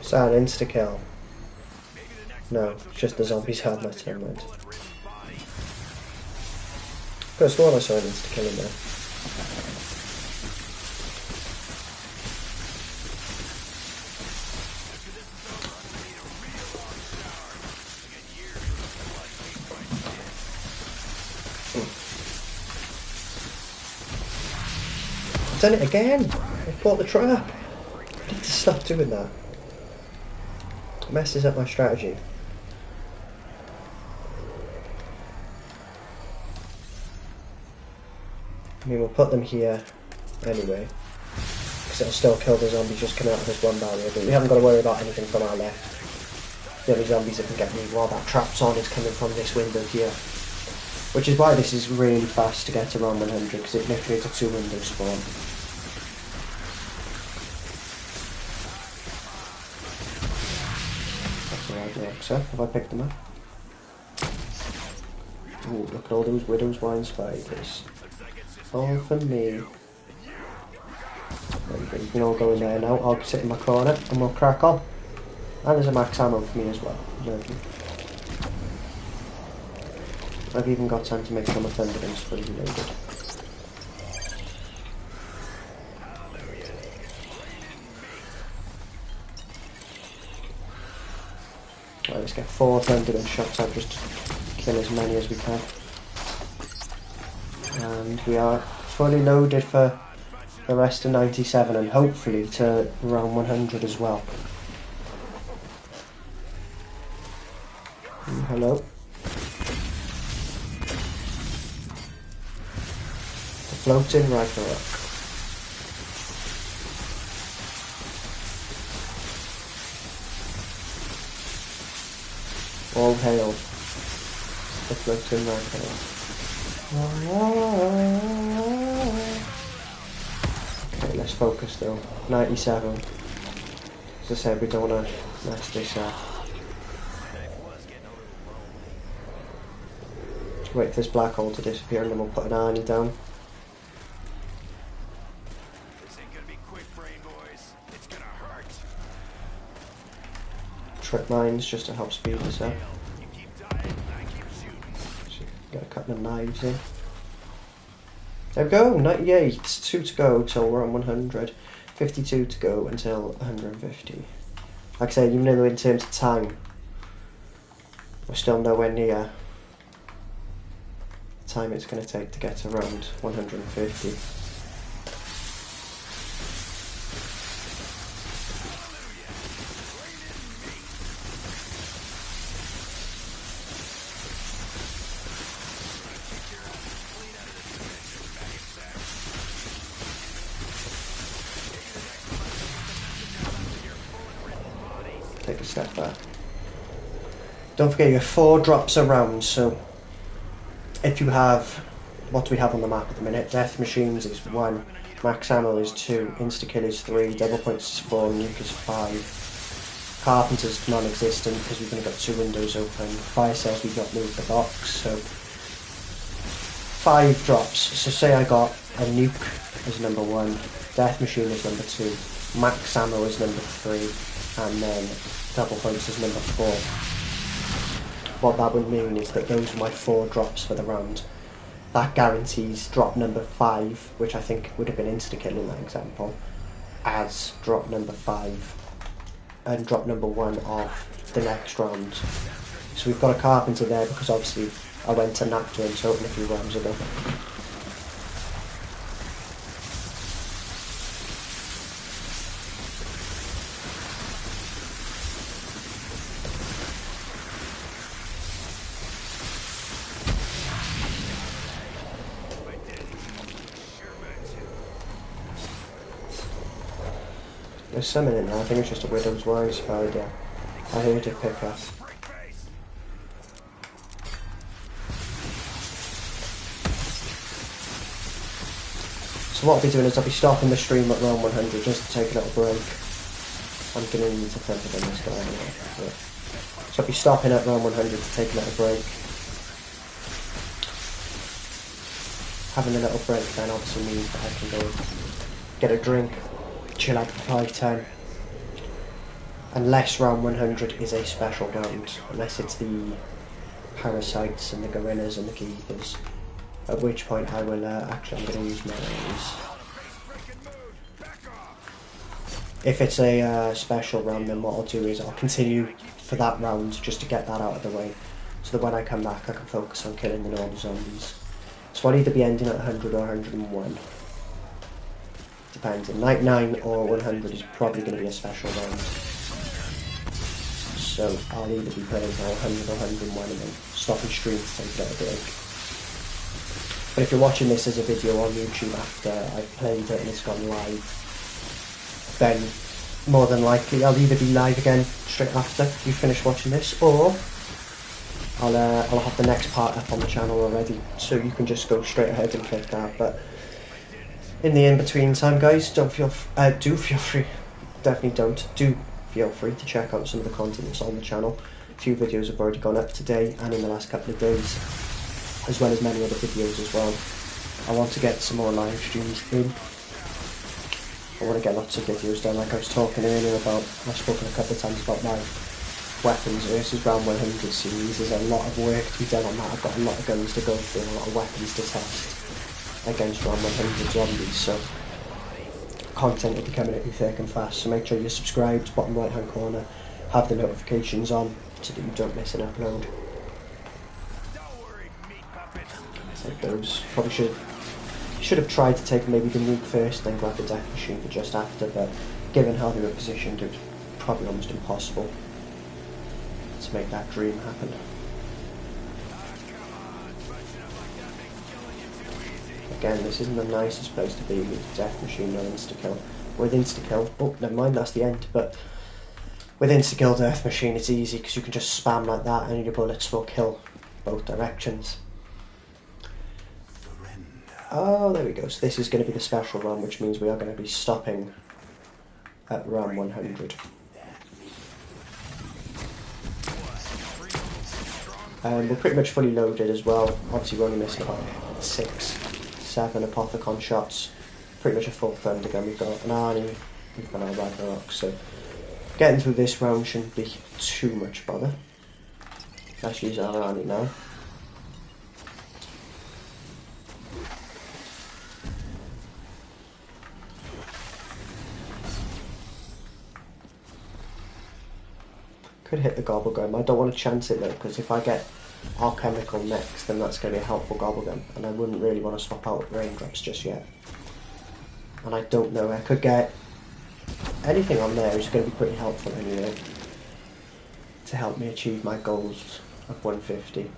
Is that an insta-kill? No, it's just the zombies helmet, never mind. First of all I saw an insta-kill in there. I've done it again! I caught the trap! I need to stop doing that. It messes up my strategy. I mean, we'll put them here anyway, because it'll still kill the zombies just coming out of this one barrier, but we haven't got to worry about anything from our left. The only zombies that can get me while that trap's on is coming from this window here. Which is why this is really fast to get around 100, because it literally is a 2 window spawn. Have I picked them up? Ooh, look at all those Widow's Wine spiders. All for me. There you go, you can all go in there now. I'll sit in my corner and we'll crack on. And there's a max ammo for me as well. Lovely. I've even got time to make sure my Thundergun's fully loaded. Right, let's get 4 Thundergun shots out just to kill as many as we can. And we are fully loaded for the rest of 97 and hopefully to round 100 as well. Hello. Floating Ragnarok. All hail the floating Ragnarok. Okay, let's focus though. 97. As I said, we don't want to mess this up. Wait for this black hole to disappear and then we'll put an army down. This ain't gonna be quick, brain boys. It's gonna hurt. Trip mines just to help speed this up. You keep dying, I keep shooting. Got a couple of knives in. There we go, 98, 2 to go till we're on 100. 52 to go until 150. Like I say, even though in terms of time, we're still nowhere near the time it's going to take to get to around 150. Take a step back. Don't forget you have 4 drops around, so if you have, what do we have on the map at the minute? Death Machines is 1, Max Ammo is 2, Insta-Kill is 3, Double Points is 4, Nuke is 5, Carpenter's non-existent because we've only got 2 windows open, Fire Cells we've not moved the box, so 5 drops. So say I got a Nuke as number 1, Death Machine is number 2, Max Ammo is number 3, and then Double Points is number 4. What that would mean is that those are my 4 drops for the round. That guarantees drop number 5, which I think would have been insta-kill in that example, as drop number 5 and drop number 1 of the next round. So we've got a Carpenter there because obviously I went to Naptor and Totem a few rounds ago. There's something in there, I think it's just a Widow's Wise card, yeah. I heard it pick up. So what I'll be doing is I'll be stopping the stream at round 100 just to take a little break. I'm going to need to think about this guy anyway. Yeah. So I'll be stopping at round 100 to take a little break. Having a little break then obviously means that I can go get a drink, chill out for 5-10, unless round 100 is a special round, unless it's the parasites and the gorillas and the keepers, at which point I will actually I'm going to use my arrows. If it's a special round, then what I'll do is I'll continue for that round just to get that out of the way, so that when I come back I can focus on killing the normal zombies. So I'll either be ending at 100 or 101. Depends. 99 or 100 is probably going to be a special round. So I'll either be playing for 100 or 101 and then stopping stream to take a little break. But if you're watching this as a video on YouTube after I've played it and it's gone live, then more than likely I'll either be live again straight after you finish watching this, or I'll have the next part up on the channel already, so you can just go straight ahead and click that. But in the in-between time, guys, do feel free to check out some of the content that's on the channel. A few videos have already gone up today and in the last couple of days, as well as many other videos as well. I want to get some more live streams in. I want to get lots of videos done, like I was talking earlier about. I've spoken a couple of times about my weapons versus round 100 series. There's a lot of work to be done on that. I've got a lot of guns to go through and a lot of weapons to test against round 100 zombies, so content will be coming at you thick and fast. So make sure you're subscribed, bottom right hand corner, have the notifications on so that you don't miss an upload. There it goes. Probably should have tried to take maybe the nuke first, then grab the death machine for just after, but given how they were positioned, it was probably almost impossible to make that dream happen. Again, this isn't the nicest place to be with Death Machine or Insta-Kill. With Insta-Kill, oh, never mind, that's the end, but with Insta-Kill Death Machine it's easy because you can just spam like that and your bullets will kill both directions. Oh, there we go. So this is going to be the special run, which means we are going to be stopping at round 100. We're pretty much fully loaded as well. Obviously we're only missing about 6, 7 Apothicon shots. Pretty much a full Thundergun. We've got an Arnie, we've got our Verruckt, so getting through this round shouldn't be too much bother. Let's use our Arnie now. Could hit the Gobblegum. I don't want to chance it though, because if I get Alchemical next, then that's going to be a helpful Gobblegum, and I wouldn't really want to swap out Raindrops just yet. And I don't know, I could get anything on there is going to be pretty helpful anyway, to help me achieve my goals of 150.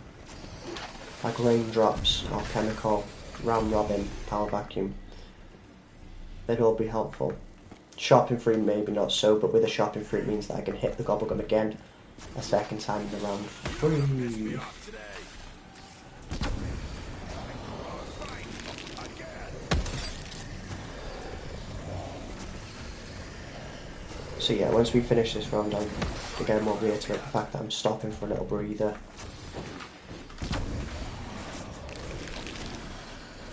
Like Raindrops, Alchemical, Round Robin, Power Vacuum. They'd all be helpful. Shopping Free maybe not so, but with a Shopping Free it means that I can hit the Gobblegum again a second time in the round for free. So yeah, once we finish this round, I again will reiterate the fact that I'm stopping for a little breather.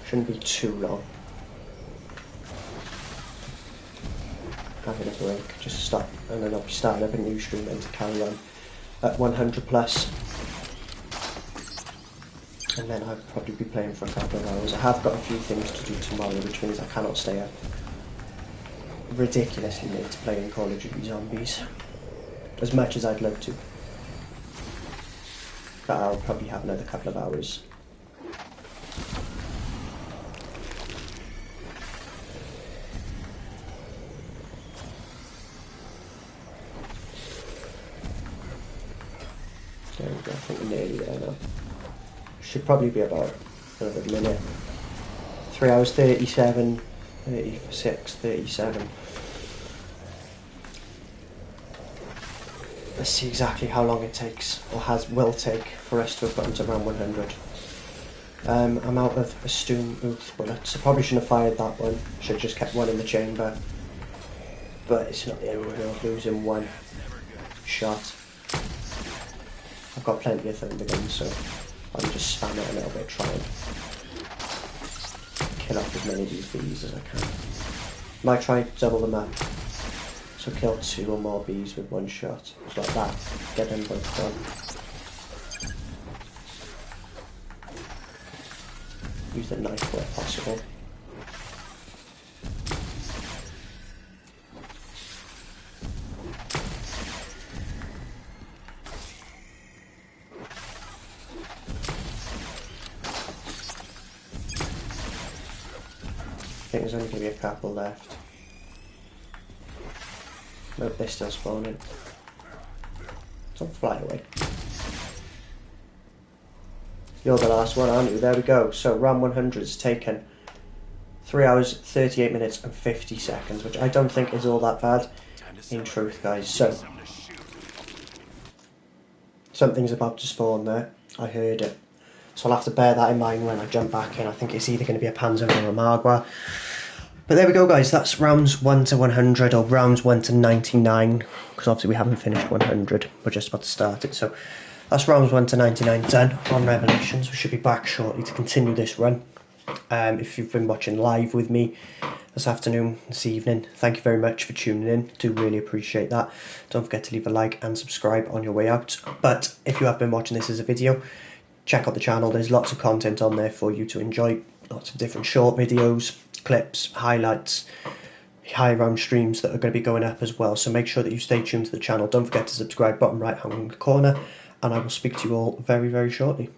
Shouldn't be too long. Having a break, just stop, and then I'll be starting up a new stream and to carry on at 100 plus. And then I'll probably be playing for a couple of hours. I have got a few things to do tomorrow, which means I cannot stay up ridiculously late playing Call of Duty Zombies, as much as I'd love to. But I'll probably have another couple of hours. There we go, I think we're nearly there now. Should probably be about another minute. 3 hours 37, 36, 37. Let's see exactly how long it takes, or will take, for us to have gotten to round 100. I'm out of a Stoom Ooth bullets. I probably shouldn't have fired that one. Should have just kept one in the chamber. But it's not the end of the world, losing one shot. I've got plenty of Thunderguns, so I'll just spam it a little bit, try and kill off as many of these bees as I can. Might try double them up, so kill 2 or more bees with one shot, just like that, get them both done. Use the knife where possible. I think there's only going to be a couple left. Nope, they're still spawning. Don't fly away. You're the last one, aren't you? There we go. So round 100 has taken 3 hours, 38 minutes and 50 seconds, which I don't think is all that bad, in truth, guys. So, something's about to spawn there. I heard it. So I'll have to bear that in mind when I jump back in. I think it's either going to be a Panzer or a Magua. But there we go, guys. That's rounds 1 to 100, or rounds 1 to 99, because obviously we haven't finished 100. We're just about to start it. So that's rounds 1 to 99 done on Revelations. We should be back shortly to continue this run. If you've been watching live with me this afternoon, this evening, thank you very much for tuning in. Do really appreciate that. Don't forget to leave a like and subscribe on your way out. But if you have been watching this as a video, check out the channel. There's lots of content on there for you to enjoy. Lots of different short videos, clips, highlights, high round streams that are going to be going up as well. So make sure that you stay tuned to the channel. Don't forget to subscribe, bottom right hand corner. And I will speak to you all very, very shortly.